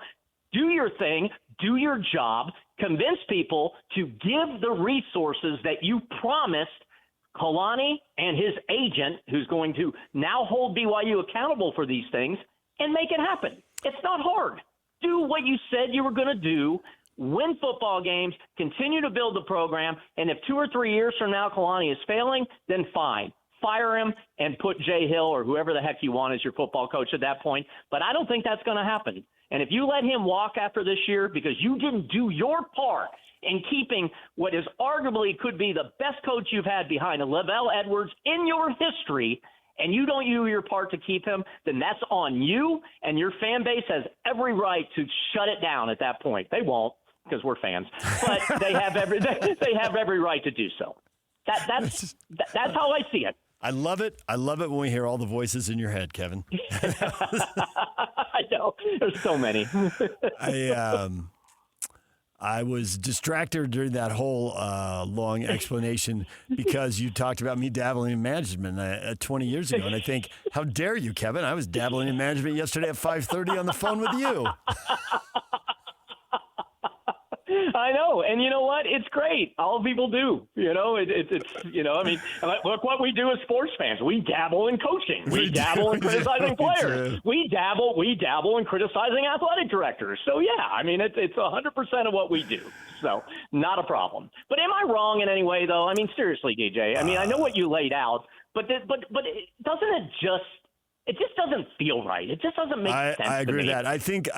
do your thing, do your job, convince people to give the resources that you promised Kalani and his agent, who's going to now hold BYU accountable for these things, and make it happen. It's not hard. Do what you said you were going to do. Win football games, continue to build the program, and if 2 or 3 years from now Kalani is failing, then fine. Fire him and put Jay Hill or whoever the heck you want as your football coach at that point. But I don't think that's going to happen. And if you let him walk after this year because you didn't do your part in keeping what is arguably could be the best coach you've had behind Lavelle Edwards in your history, and you don't do your part to keep him, then that's on you, and your fan base has every right to shut it down at that point. They won't, because we're fans, but they have every right to do so. That's how I see it. I love it. I love it when we hear all the voices in your head, Kevin. I know. There's so many. I was distracted during that whole long explanation because you talked about me dabbling in management 20 years ago. And I think, how dare you, Kevin? I was dabbling in management yesterday at 5:30 on the phone with you. I know. And you know what? It's great. All people do. You know, it's I mean, look what we do as sports fans. We dabble in coaching. We dabble in criticizing players. We dabble in criticizing athletic directors. So, yeah, I mean, it's 100% of what we do. So, not a problem. But am I wrong in any way, though? I mean, seriously, DJ. I mean, I know what you laid out, but doesn't it just doesn't feel right. It just doesn't make sense. I agree to me. with that. I think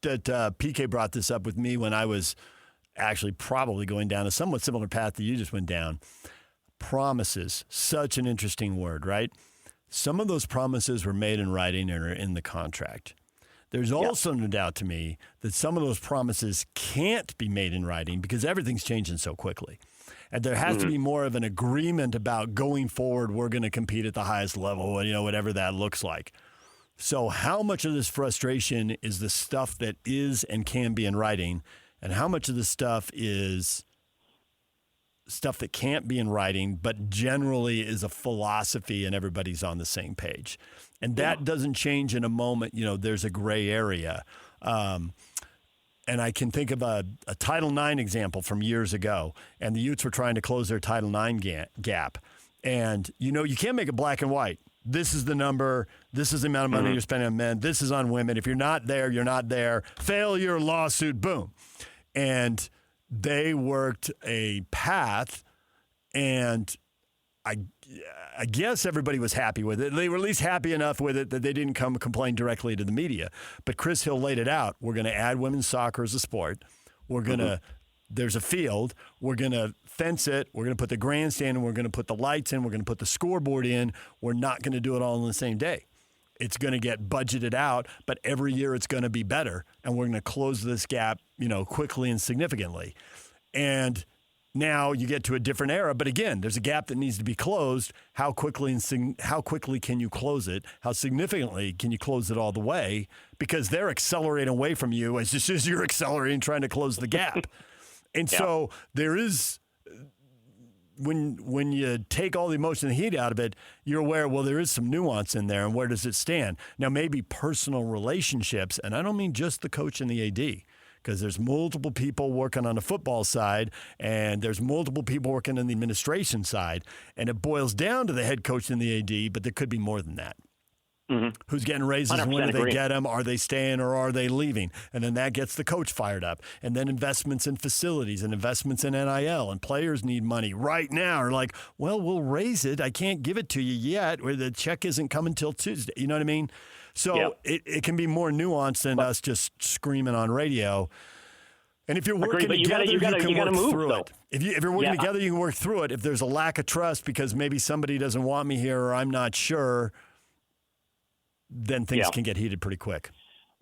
that PK brought this up with me when I was actually probably going down a somewhat similar path that you just went down. Promises, such an interesting word, right? Some of those promises were made in writing and are in the contract. There's also no doubt to me that some of those promises can't be made in writing because everything's changing so quickly. And there has to be more of an agreement about going forward, we're going to compete at the highest level, and whatever that looks like. So how much of this frustration is the stuff that is and can be in writing, and how much of the stuff is stuff that can't be in writing, but generally is a philosophy and everybody's on the same page? And that doesn't change in a moment. There's a gray area. And I can think of a Title IX example from years ago, and the Utes were trying to close their Title IX gap. And, you can't make it black and white. This is the number. This is the amount of money you're spending on men. This is on women. If you're not there, you're not there. Failure, lawsuit, boom. And they worked a path, and I guess everybody was happy with it. They were at least happy enough with it that they didn't come complain directly to the media. But Chris Hill laid it out. We're going to add women's soccer as a sport. We're going to there's a field. We're going to fence it. We're going to put the grandstand in. We're going to put the lights in. We're going to put the scoreboard in. We're not going to do it all on the same day. It's going to get budgeted out, but every year it's going to be better, and we're going to close this gap, quickly and significantly. And now you get to a different era, but again, there's a gap that needs to be closed. How quickly can you close it? How significantly can you close it all the way? Because they're accelerating away from you as just as you're accelerating, trying to close the gap. And so there is, when you take all the emotion and heat out of it, you're aware, well, there is some nuance in there, and where does it stand? Now, maybe personal relationships, and I don't mean just the coach and the AD, because there's multiple people working on the football side, and there's multiple people working on the administration side, and it boils down to the head coach and the AD, but there could be more than that. Who's getting raises? When do they get them? Are they staying or are they leaving? And then that gets the coach fired up. And then investments in facilities and investments in NIL, and players need money right now. Are like, well, we'll raise it. I can't give it to you yet, or the check isn't coming till Tuesday. You know what I mean? So it can be more nuanced than us just screaming on radio. And if you're working together, you can work move, through it. If you're working together, you can work through it. If there's a lack of trust because maybe somebody doesn't want me here or I'm not sure, then things can get heated pretty quick.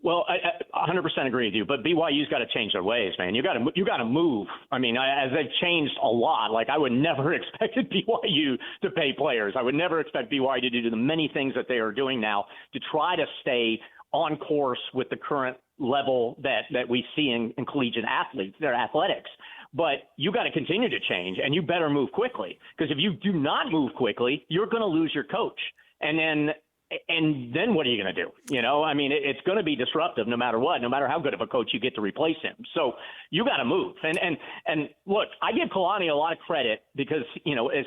Well, I 100% agree with you, but BYU's got to change their ways, man. You got to move. I mean, as they've changed a lot. Like I would never expected BYU to pay players. I would never expect BYU to do the many things that they are doing now to try to stay on course with the current level that we see in collegiate athletes, their athletics. But you got to continue to change, and you better move quickly, because if you do not move quickly, you're going to lose your coach. And then what are you going to do? You know, I mean, it's going to be disruptive no matter what, no matter how good of a coach you get to replace him. So you got to move. And look, I give Kalani a lot of credit because, you know, as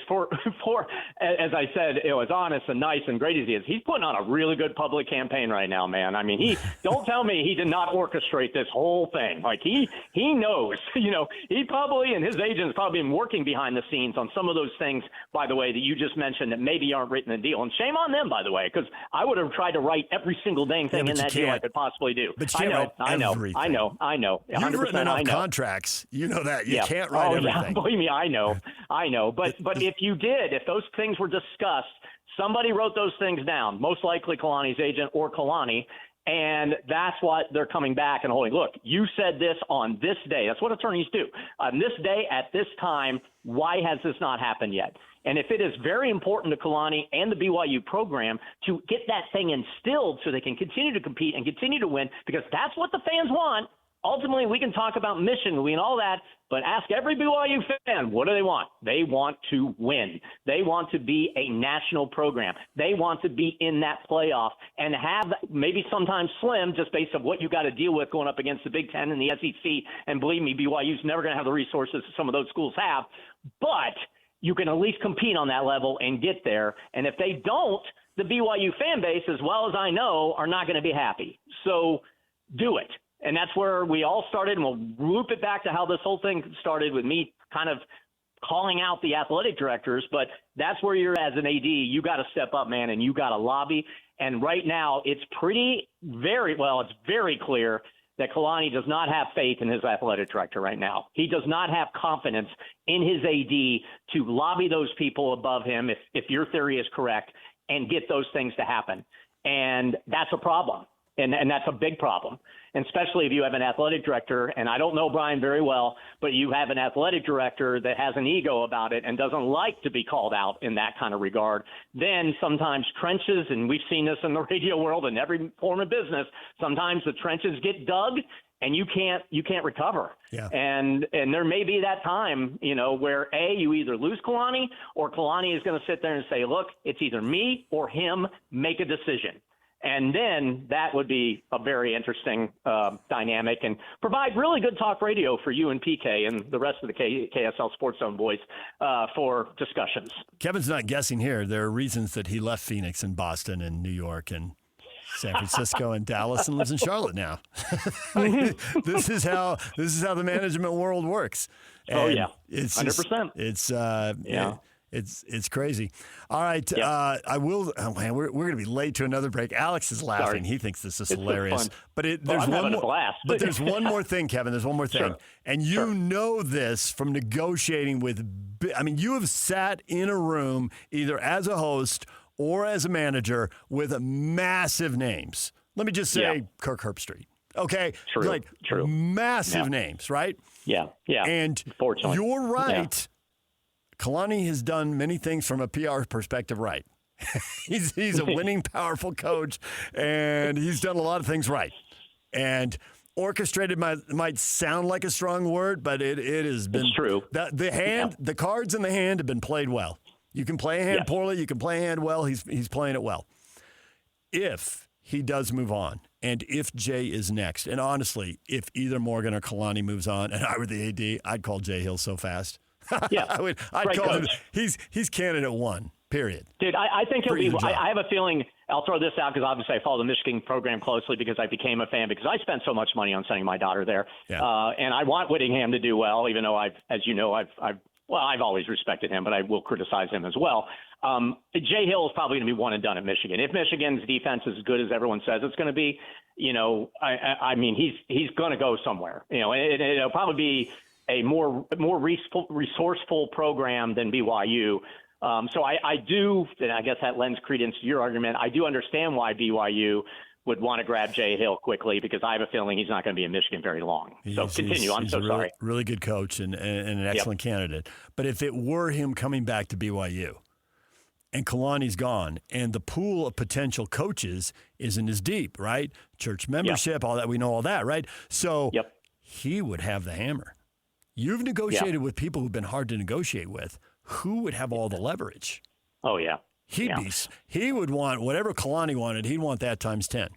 as I said, as honest and nice and great as he is, he's putting on a really good public campaign right now, man. I mean, don't tell me he did not orchestrate this whole thing. Like he knows, you know, he probably, and his agent's probably been working behind the scenes on some of those things, by the way, that you just mentioned that maybe aren't written in the deal. And shame on them, by the way, because I would have tried to write every single dang thing in that deal I could possibly do. But you I know. You've written enough contracts. You know that. You can't write everything. Yeah, believe me, I know. But if those things were discussed, somebody wrote those things down, most likely Kalani's agent or Kalani, and that's what they're coming back and holding. Look, you said this on this day. That's what attorneys do. On this day, at this time, why has this not happened yet? And if it is very important to Kalani and the BYU program to get that thing instilled so they can continue to compete and continue to win, because that's what the fans want. Ultimately, we can talk about mission and all that, but ask every BYU fan, what do they want? They want to win. They want to be a national program. They want to be in that playoff and have maybe sometimes slim just based on what you got to deal with going up against the Big Ten and the SEC. And believe me, BYU's never going to have the resources some of those schools have, but you can at least compete on that level and get there. And if they don't, the BYU fan base, as well as I know, are not going to be happy. So do it. And that's where we all started, and we'll loop it back to how this whole thing started with me kind of calling out the athletic directors. But that's where you're as an AD. You got to step up, man, and you got to lobby. And right now it's very clear that Kalani does not have faith in his athletic director right now. He does not have confidence in his AD to lobby those people above him, if your theory is correct, and get those things to happen. And that's a problem. And that's a big problem, and especially if you have an athletic director, and I don't know Brian very well, but you have an athletic director that has an ego about it and doesn't like to be called out in that kind of regard. Then sometimes trenches, and we've seen this in the radio world and every form of business, sometimes the trenches get dug and you can't recover. Yeah. And there may be that time, you know, where you either lose Kalani or Kalani is going to sit there and say, look, it's either me or him, make a decision. And then that would be a very interesting dynamic and provide really good talk radio for you and PK and the rest of the KSL Sports Zone boys for discussions. Kevin's not guessing here. There are reasons that he left Phoenix and Boston and New York and San Francisco and Dallas and lives in Charlotte now. This is how the management world works. And it's 100%. It's crazy. All right, I will. Oh man, we're going to be late to another break. Alex is laughing. Sorry. He thinks this is hilarious. But there's one more thing, Kevin. There's one more thing, Sure. and you know this from negotiating with. I mean, you have sat in a room either as a host or as a manager with massive names. Let me just say Kirk Herbstreit. Okay, True. Massive names, right? Yeah. And Fortunately, you're right. Yeah. Kalani has done many things from a PR perspective right. He's a winning, powerful coach, and he's done a lot of things right. And orchestrated might sound like a strong word, but it has been true. The cards in the hand have been played well. You can play a hand poorly, you can play a hand well. He's playing it well. If he does move on, and if Jay is next, and honestly, if either Morgan or Kalani moves on, and I were the AD, I'd call Jay Hill so fast. Yeah, I'd call him. He's candidate one. Period. Dude, I think he'll be. I have a feeling. I'll throw this out because obviously I follow the Michigan program closely because I became a fan because I spent so much money on sending my daughter there, and I want Whittingham to do well. Even though I've well, I've always respected him, but I will criticize him as well. Jay Hill is probably going to be one and done at Michigan. If Michigan's defense is as good as everyone says it's going to be, I mean, he's going to go somewhere. It'll probably be a more resourceful program than BYU. So I do, and I guess that lends credence to your argument. I do understand why BYU would want to grab Jay Hill quickly, because I have a feeling he's not going to be in Michigan very long. So continue. I'm so sorry. Really good coach and an excellent candidate. But if it were him coming back to BYU and Kalani's gone and the pool of potential coaches isn't as deep, right? Church membership, all that, we know all that, right? So he would have the hammer. You've negotiated with people who've been hard to negotiate with. Who would have all the leverage? Oh, yeah. He would want whatever Kalani wanted. He'd want that times 10.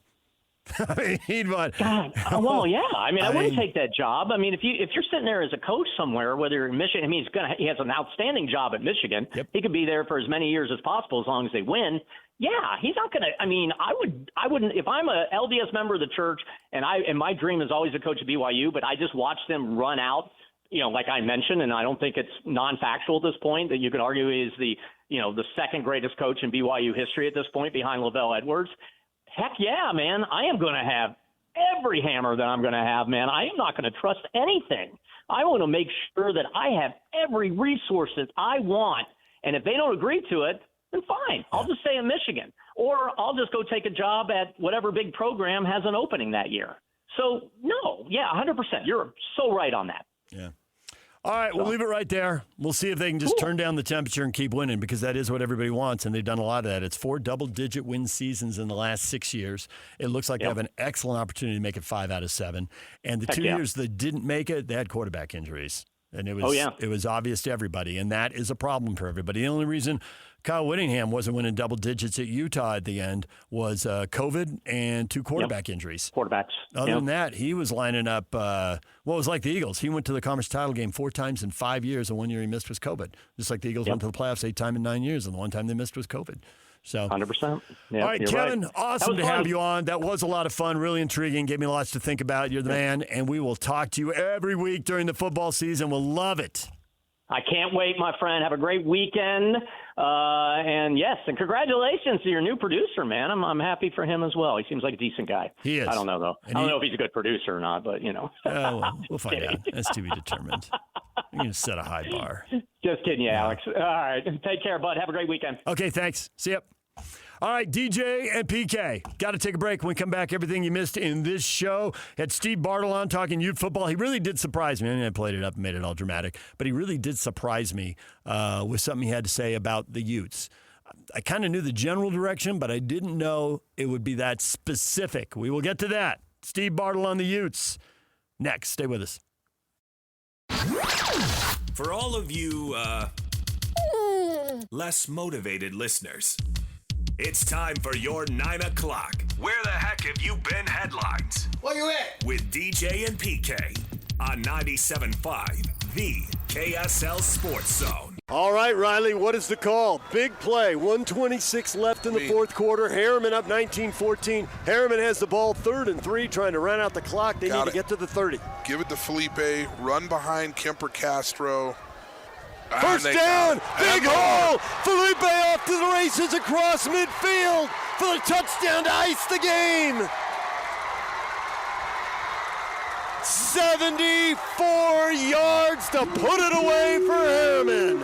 I mean, he'd want. God, well, yeah. I mean, I wouldn't take that job. I mean, if you're sitting there as a coach somewhere, whether you're in Michigan, I mean, he has an outstanding job at Michigan. He could be there for as many years as possible as long as they win. Yeah, he's not going to. I mean, I wouldn't. If I'm a LDS member of the church, and my dream is always to coach at BYU, but I just watch them run out. Like I mentioned, and I don't think it's non-factual at this point, that you could argue is the second greatest coach in BYU history at this point behind Lavelle Edwards. Heck yeah, man. I am going to have every hammer that I'm going to have, man. I am not going to trust anything. I want to make sure that I have every resource that I want. And if they don't agree to it, then fine. I'll just stay in Michigan. Or I'll just go take a job at whatever big program has an opening that year. So, no, yeah, 100%. You're so right on that. Yeah. All right, we'll leave it right there. We'll see if they can just turn down the temperature and keep winning, because that is what everybody wants, and they've done a lot of that. It's 4 double-digit win seasons in the last 6 years. It looks like they have an excellent opportunity to make it 5 out of 7. And the 2 years that didn't make it, they had quarterback injuries. And it was obvious to everybody, and that is a problem for everybody. The only reason Kyle Whittingham wasn't winning double digits at Utah at the end was COVID and 2 quarterback injuries. Quarterbacks. Other than that, he was lining up what was like the Eagles. He went to the conference title game 4 times in 5 years, and 1 year he missed was COVID. Just like the Eagles went to the playoffs 8 times in 9 years, and the 1 time they missed was COVID. So 100%. Yeah, all right, Kevin, right. Awesome to have you on. That was a lot of fun, really intriguing, gave me lots to think about. You're the man, and we will talk to you every week during the football season. We'll love it. I can't wait, my friend. Have a great weekend. And yes, and congratulations to your new producer, man. I'm happy for him as well. He seems like a decent guy. He is. I don't know, though. I don't know if he's a good producer or not, but, well, we'll find out. That's to be determined. You're going to set a high bar. Just kidding you, Alex. All right. Take care, bud. Have a great weekend. Okay, thanks. See ya. All right, DJ and PK. Got to take a break. When we come back, everything you missed in this show. Had Steve Bartle on talking Ute football. He really did surprise me. I mean, I played it up and made it all dramatic, but he really did surprise me with something he had to say about the Utes. I kind of knew the general direction, but I didn't know it would be that specific. We will get to that. Steve Bartle on the Utes. Next. Stay with us. For all of you less motivated listeners, it's time for your 9 o'clock. Where the heck have you been headlines? Where you at? With DJ and PK on 97.5, the KSL Sports Zone. All right, Riley, what is the call? Big play, 1:26 left in the fourth quarter. Harriman up 19-14. Harriman has the ball 3rd and 3, trying to run out the clock. They need to get to the 30. Give it to Felipe, run behind Kemper Castro. First down, big hole. Felipe off to the races across midfield for the touchdown to ice the game. 74 yards to put it away for Harriman.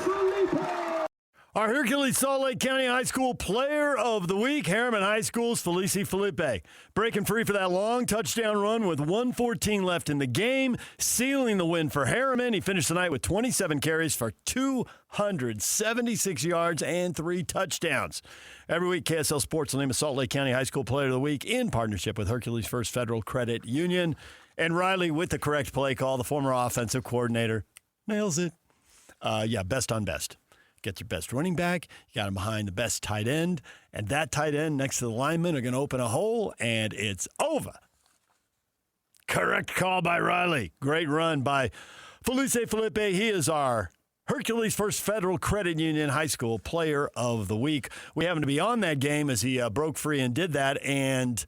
Our Hercules Salt Lake County High School Player of the Week, Harriman High School's Felipe. Breaking free for that long touchdown run with 1:14 left in the game, sealing the win for Harriman. He finished the night with 27 carries for 276 yards and 3 touchdowns. Every week, KSL Sports will name a Salt Lake County High School Player of the Week in partnership with Hercules First Federal Credit Union. And Riley, with the correct play call, the former offensive coordinator, nails it. Best on best. Get your best running back. You got him behind the best tight end. And that tight end next to the lineman are going to open a hole, and it's over. Correct call by Riley. Great run by Felipe. He is our Hercules First Federal Credit Union High School Player of the Week. We happen to be on that game as he broke free and did that. And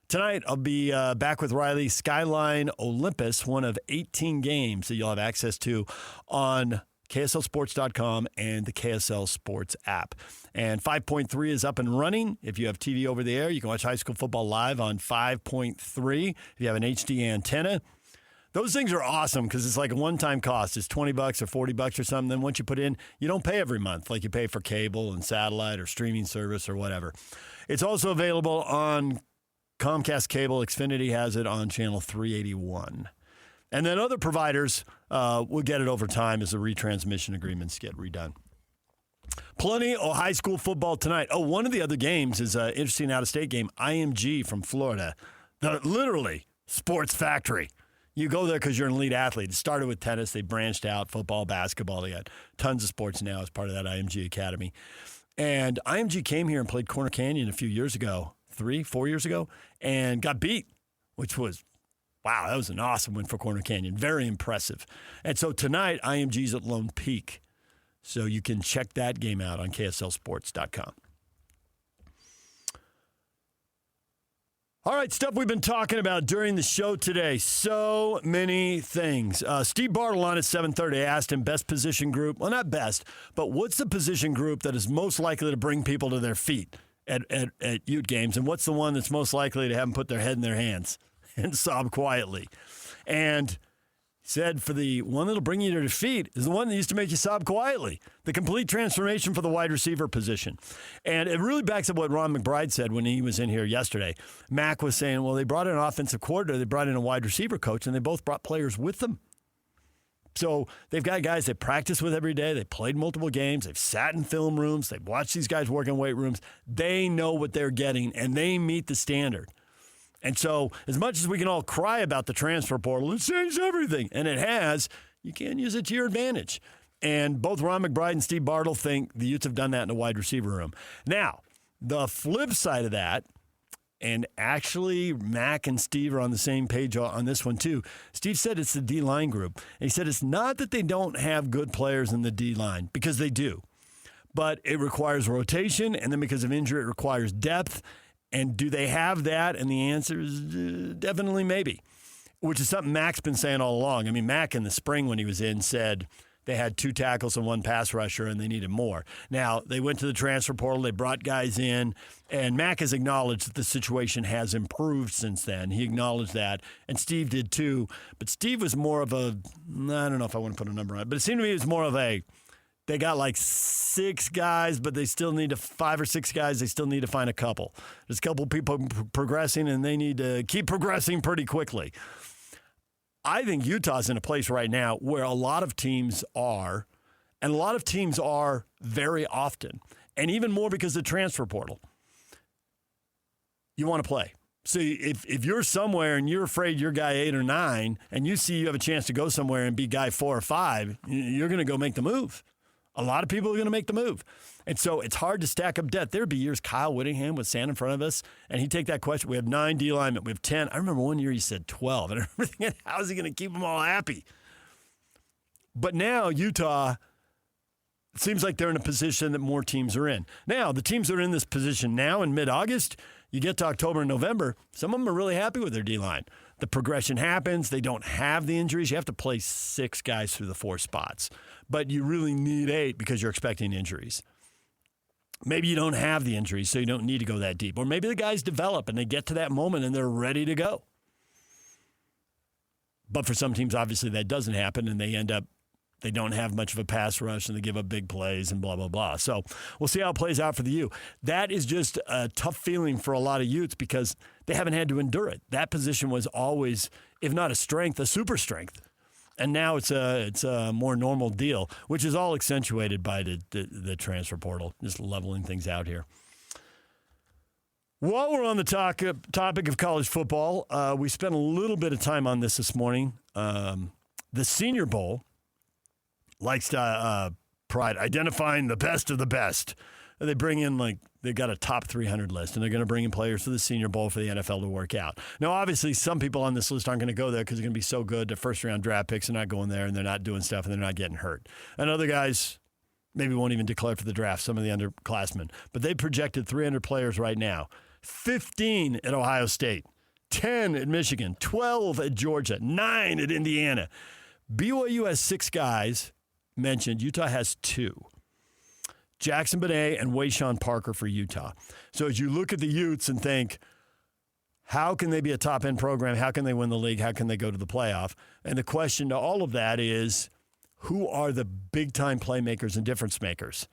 tonight I'll be back with Riley. Skyline Olympus, one of 18 games that you'll have access to on KSLSports.com and the KSL Sports app. And 5.3 is up and running. If you have TV over the air, you can watch high school football live on 5.3. If you have an HD antenna, those things are awesome because it's like a one-time cost. It's $20 or $40 or something. Then once you put in, you don't pay every month like you pay for cable and satellite or streaming service or whatever. It's also available on Comcast Cable. Xfinity has it on channel 381. And then other providers will get it over time as the retransmission agreements get redone. Plenty of high school football tonight. Oh, one of the other games is an interesting out-of-state game, IMG from Florida. Literally, sports factory. You go there because you're an elite athlete. It started with tennis. They branched out, football, basketball. They got tons of sports now as part of that IMG Academy. And IMG came here and played Corner Canyon a few years ago, 4 years ago, and got beat, which was, wow, that was an awesome win for Corner Canyon. Very impressive. And so tonight, IMG's at Lone Peak. So you can check that game out on KSLSports.com. All right, stuff we've been talking about during the show today. So many things. Steve Bartle on at 7:30 asked him best position group. Well, not best, but what's the position group that is most likely to bring people to their feet at Ute games? And what's the one that's most likely to have them put their head in their hands and sob quietly? And said for the one that'll bring you to your feet is the one that used to make you sob quietly. The complete transformation for the wide receiver position. And it really backs up what Ron McBride said when he was in here yesterday. Mac was saying, well, they brought in an offensive coordinator, they brought in a wide receiver coach, and they both brought players with them. So they've got guys they practice with every day. They played multiple games. They've sat in film rooms. They've watched these guys work in weight rooms. They know what they're getting, and they meet the standard. And so as much as we can all cry about the transfer portal, it's changed everything, and it has, you can use it to your advantage. And both Ron McBride and Steve Bartle think the Utes have done that in the wide receiver room. Now, the flip side of that, and actually Mac and Steve are on the same page on this one too. Steve said it's the D-line group. And he said it's not that they don't have good players in the D-line, because they do. But it requires rotation, and then because of injury, it requires depth. And do they have that? And the answer is definitely maybe, which is something Mac's been saying all along. I mean, Mac in the spring when he was in said they had 2 tackles and 1 pass rusher and they needed more. Now, they went to the transfer portal. They brought guys in. And Mac has acknowledged that the situation has improved since then. He acknowledged that. And Steve did too. But Steve was more of a, I don't know if I want to put a number on it, but it seemed to me it was more of a, they got like 6 guys, but they still need 5 or 6 guys. They still need to find a couple. There's a couple people progressing, and they need to keep progressing pretty quickly. I think Utah's in a place right now where a lot of teams are, and a lot of teams are very often, and even more because of the transfer portal. You want to play. So if you're somewhere and you're afraid you're guy 8 or 9, and you see you have a chance to go somewhere and be guy 4 or 5, you're going to go make the move. A lot of people are going to make the move. And so it's hard to stack up depth. There'd be years Kyle Whittingham would stand in front of us, and he'd take that question. We have 9 D linemen. We have 10. I remember one year he said 12. And I remember thinking, how is he going to keep them all happy? But now Utah, it seems like they're in a position that more teams are in. Now, the teams that are in this position now in mid-August, you get to October and November, some of them are really happy with their D-line. The progression happens. They don't have the injuries. You have to play 6 guys through the 4 spots. But you really need 8 because you're expecting injuries. Maybe you don't have the injuries, so you don't need to go that deep. Or maybe the guys develop and they get to that moment and they're ready to go. But for some teams, obviously, that doesn't happen, and they don't have much of a pass rush, and they give up big plays and blah, blah, blah. So we'll see how it plays out for the U. That is just a tough feeling for a lot of Utes because they haven't had to endure it. That position was always, if not a strength, a super strength. And now it's a more normal deal, which is all accentuated by the transfer portal, just leveling things out here. While we're on the topic of college football, we spent a little bit of time on this morning. The Senior Bowl likes to pride identifying the best of the best. They bring in, they've got a top 300 list, and they're going to bring in players to the Senior Bowl for the NFL to work out. Now, obviously, some people on this list aren't going to go there because they're going to be so good. Their first-round draft picks are not going there, and they're not doing stuff, and they're not getting hurt. And other guys maybe won't even declare for the draft, some of the underclassmen. But they projected 300 players right now. 15 at Ohio State, 10 at Michigan, 12 at Georgia, 9 at Indiana. BYU has 6 guys. mentioned, Utah has 2. Jackson Benet and Wayshawn Parker for Utah. So as you look at the Utes and think, how can they be a top-end program? How can they win the league? How can they go to the playoff? And the question to all of that is, who are the big-time playmakers and difference makers?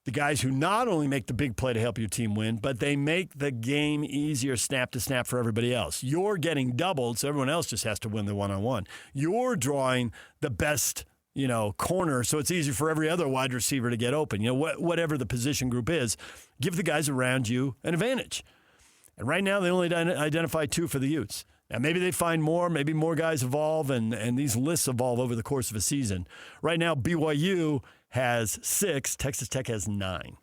The guys who not only make the big play to help your team win, but they make the game easier snap to snap for everybody else. You're getting doubled, so everyone else just has to win the one-on-one. You're drawing the best, corner, so it's easy for every other wide receiver to get open. Whatever the position group is, give the guys around you an advantage. And right now, they only identify 2 for the Utes. Now, maybe they find more. Maybe more guys evolve, and these lists evolve over the course of a season. Right now, BYU has 6. Texas Tech has 9.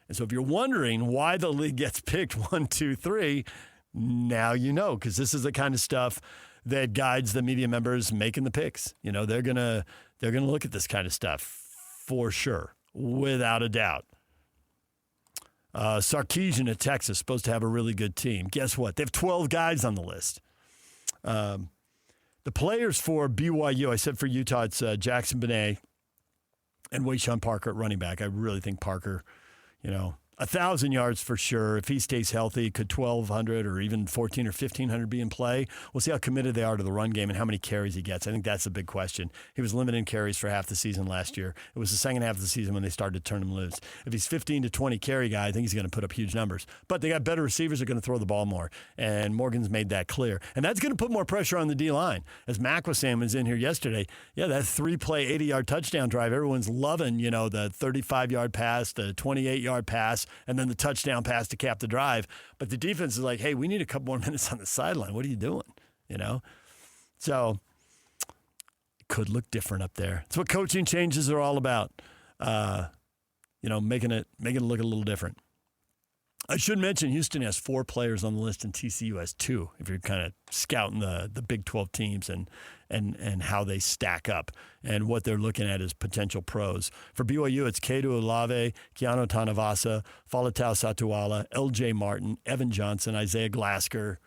And so if you're wondering why the league gets picked 1, 2, 3, now you know, because this is the kind of stuff that guides the media members making the picks. They're gonna look at this kind of stuff for sure, without a doubt. Sarkisian at Texas, supposed to have a really good team. Guess what? They have 12 guys on the list. The players for BYU, I said for Utah, it's Jackson Benet and Wayshawn Parker at running back. I really think Parker, 1,000 yards for sure. If he stays healthy, could 1,200 or even 1,400 or 1,500 be in play? We'll see how committed they are to the run game and how many carries he gets. I think that's a big question. He was limited in carries for half the season last year. It was the second half of the season when they started to turn him loose. If he's 15 to 20 carry guy, I think he's going to put up huge numbers. But they got better receivers that are going to throw the ball more, and Morgan's made that clear. And that's going to put more pressure on the D-line. As Mac was saying, was in here yesterday, that 3-play, 80-yard touchdown drive, everyone's loving, the 35-yard pass, the 28-yard pass, and then the touchdown pass to cap the drive. But the defense is like, hey, we need a couple more minutes on the sideline. What are you doing? So it could look different up there. It's what coaching changes are all about. Making it look a little different. I should mention Houston has 4 players on the list and TCU has 2, if you're kind of scouting the Big 12 teams and how they stack up and what they're looking at as potential pros. For BYU, it's Kedu Olave, Keanu Tanavasa, Falatau Satuala, L.J. Martin, Evan Johnson, Isaiah Glasker.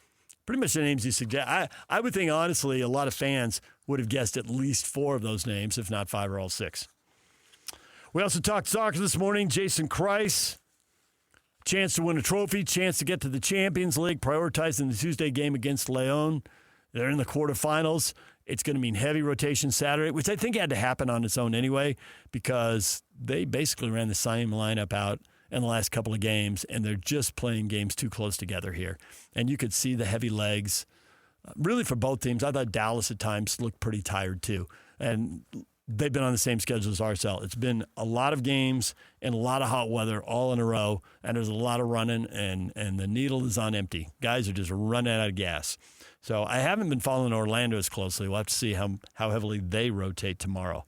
Pretty much the names you suggest. I would think, honestly, a lot of fans would have guessed at least 4 of those names, if not 5 or all 6. We also talked soccer this morning. Jason Kreis. Chance to win a trophy, chance to get to the Champions League, prioritizing the Tuesday game against Leon. They're in the quarterfinals. It's going to mean heavy rotation Saturday, which I think had to happen on its own anyway, because they basically ran the same lineup out in the last couple of games, and they're just playing games too close together here. And you could see the heavy legs, really for both teams. I thought Dallas at times looked pretty tired too. And they've been on the same schedule as RSL. It's been a lot of games and a lot of hot weather all in a row, and there's a lot of running, and the needle is on empty. Guys are just running out of gas. So I haven't been following Orlando as closely. We'll have to see how heavily they rotate tomorrow.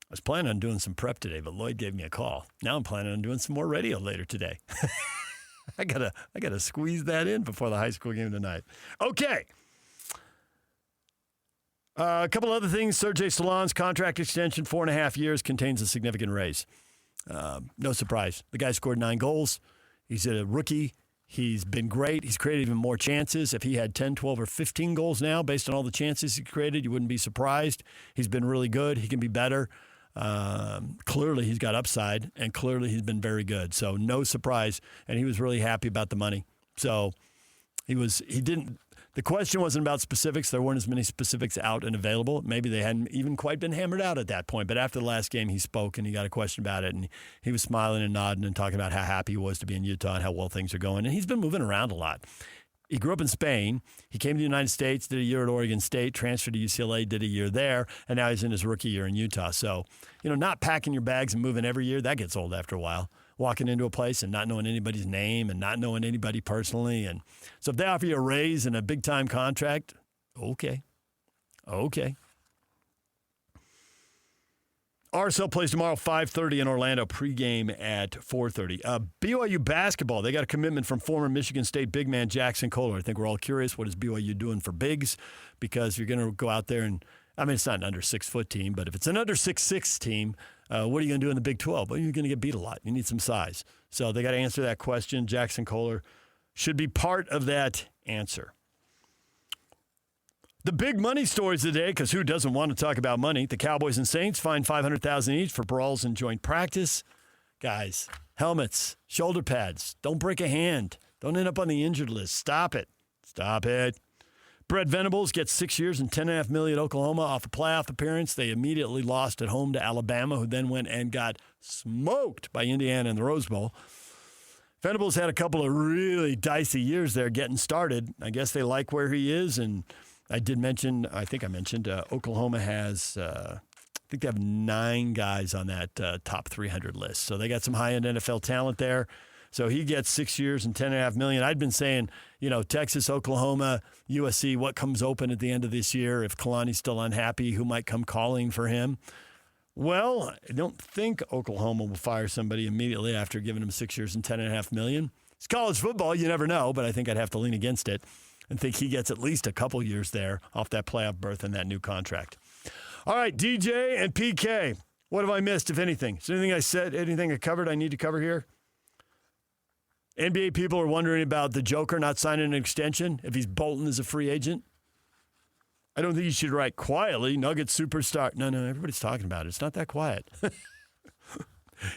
I was planning on doing some prep today, but Lloyd gave me a call. Now I'm planning on doing some more radio later today. I gotta squeeze that in before the high school game tonight. Okay. A couple other things. Sergey Salon's contract extension, 4.5 years, contains a significant raise. No surprise. The guy scored 9 goals. He's a rookie. He's been great. He's created even more chances. If he had 10, 12, or 15 goals now, based on all the chances he created, you wouldn't be surprised. He's been really good. He can be better. Clearly, he's got upside, and clearly he's been very good. So no surprise, and he was really happy about the money. So the question wasn't about specifics. There weren't as many specifics out and available. Maybe they hadn't even quite been hammered out at that point. But after the last game, he spoke, and he got a question about it, and he was smiling and nodding and talking about how happy he was to be in Utah and how well things are going. And he's been moving around a lot. He grew up in Spain. He came to the United States, did a year at Oregon State, transferred to UCLA, did a year there, and now he's in his rookie year in Utah. So, not packing your bags and moving every year, that gets old after a while. Walking into a place and not knowing anybody's name and not knowing anybody personally. And so if they offer you a raise and a big-time contract, okay. RSL plays tomorrow, 5:30 in Orlando, pregame at 4:30. BYU basketball, they got a commitment from former Michigan State big man Jackson Kohler. I think we're all curious, what is BYU doing for bigs? Because you're going to go out there and, it's not an under 6-foot team, but if it's an under 6'6" team, what are you going to do in the Big 12? Well, you're going to get beat a lot. You need some size. So they got to answer that question. Jackson Kohler should be part of that answer. The big money stories of the day, because who doesn't want to talk about money? The Cowboys and Saints fined $500,000 each for brawls in joint practice. Guys, helmets, shoulder pads. Don't break a hand. Don't end up on the injured list. Stop it. Stop it. Brett Venables gets 6 years and $10.5 million at Oklahoma off a playoff appearance. They immediately lost at home to Alabama, who then went and got smoked by Indiana in the Rose Bowl. Venables had a couple of really dicey years there getting started. I guess they like where he is, and I mentioned Oklahoma has, I think they have 9 guys on that top 300 list. So they got some high-end NFL talent there. So he gets 6 years and $10.5 million. I'd been saying, Texas, Oklahoma, USC, what comes open at the end of this year? If Kalani's still unhappy, who might come calling for him? Well, I don't think Oklahoma will fire somebody immediately after giving him 6 years and $10.5 million. It's college football. You never know, but I think I'd have to lean against it and think he gets at least a couple years there off that playoff berth and that new contract. All right, DJ and PK, what have I missed, if anything? Is there anything I said, anything I covered I need to cover here? NBA people are wondering about the Joker not signing an extension if he's bolting as a free agent. I don't think you should write quietly, Nuggets superstar. No, everybody's talking about it. It's not that quiet.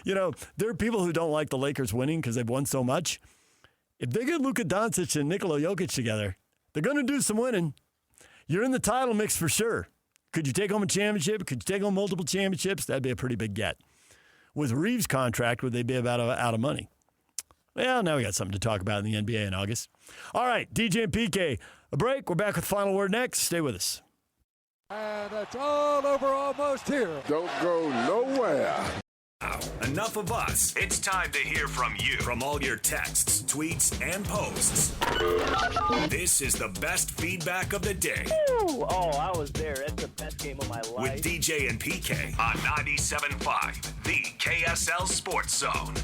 There are people who don't like the Lakers winning because they've won so much. If they get Luka Doncic and Nikola Jokic together, they're going to do some winning. You're in the title mix for sure. Could you take home a championship? Could you take home multiple championships? That'd be a pretty big get. With Reeves' contract, would they be about out of money? Well, now we got something to talk about in the NBA in August. All right, DJ and PK, a break. We're back with Final Word next. Stay with us. And it's all over almost here. Don't go nowhere. Now, enough of us. It's time to hear from you. From all your texts, tweets, and posts. This is the best feedback of the day. Ooh, I was there. It's the best game of my life. With DJ and PK on 97.5, the KSL Sports Zone.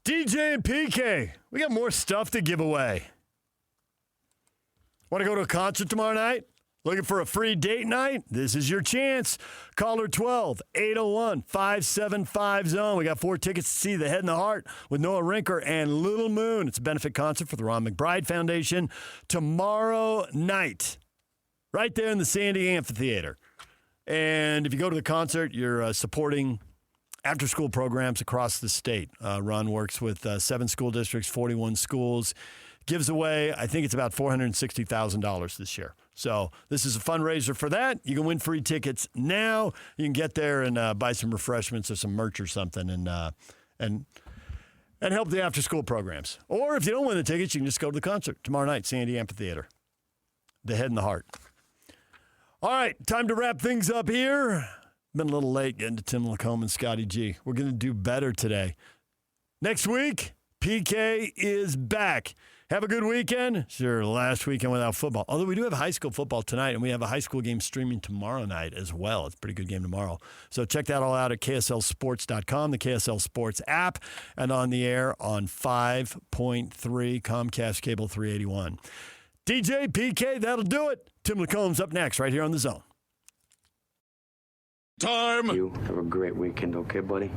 DJ and PK, we got more stuff to give away. Want to go to a concert tomorrow night? Looking for a free date night? This is your chance. Caller 12-801-575-ZONE. We got 4 tickets to see The Head and the Heart with Noah Rinker and Little Moon. It's a benefit concert for the Ron McBride Foundation tomorrow night, right there in the Sandy Amphitheater. And if you go to the concert, you're supporting after-school programs across the state. Ron works with 7 school districts, 41 schools. Gives away, I think it's about $460,000 this year. So this is a fundraiser for that. You can win free tickets now. You can get there and buy some refreshments or some merch or something and help the after-school programs. Or if you don't win the tickets, you can just go to the concert tomorrow night, Sandy Amphitheater. The Head and the Heart. All right, time to wrap things up here. Been a little late getting to Tim Lacombe and Scotty G. We're going to do better today. Next week, PK is back. Have a good weekend. It's your last weekend without football. Although we do have high school football tonight, and we have a high school game streaming tomorrow night as well. It's a pretty good game tomorrow. So check that all out at KSLSports.com, the KSL Sports app, and on the air on 5.3 Comcast Cable 381. DJ, PK, that'll do it. Tim Lacombe's up next right here on The Zone. Time. You have a great weekend, okay, buddy?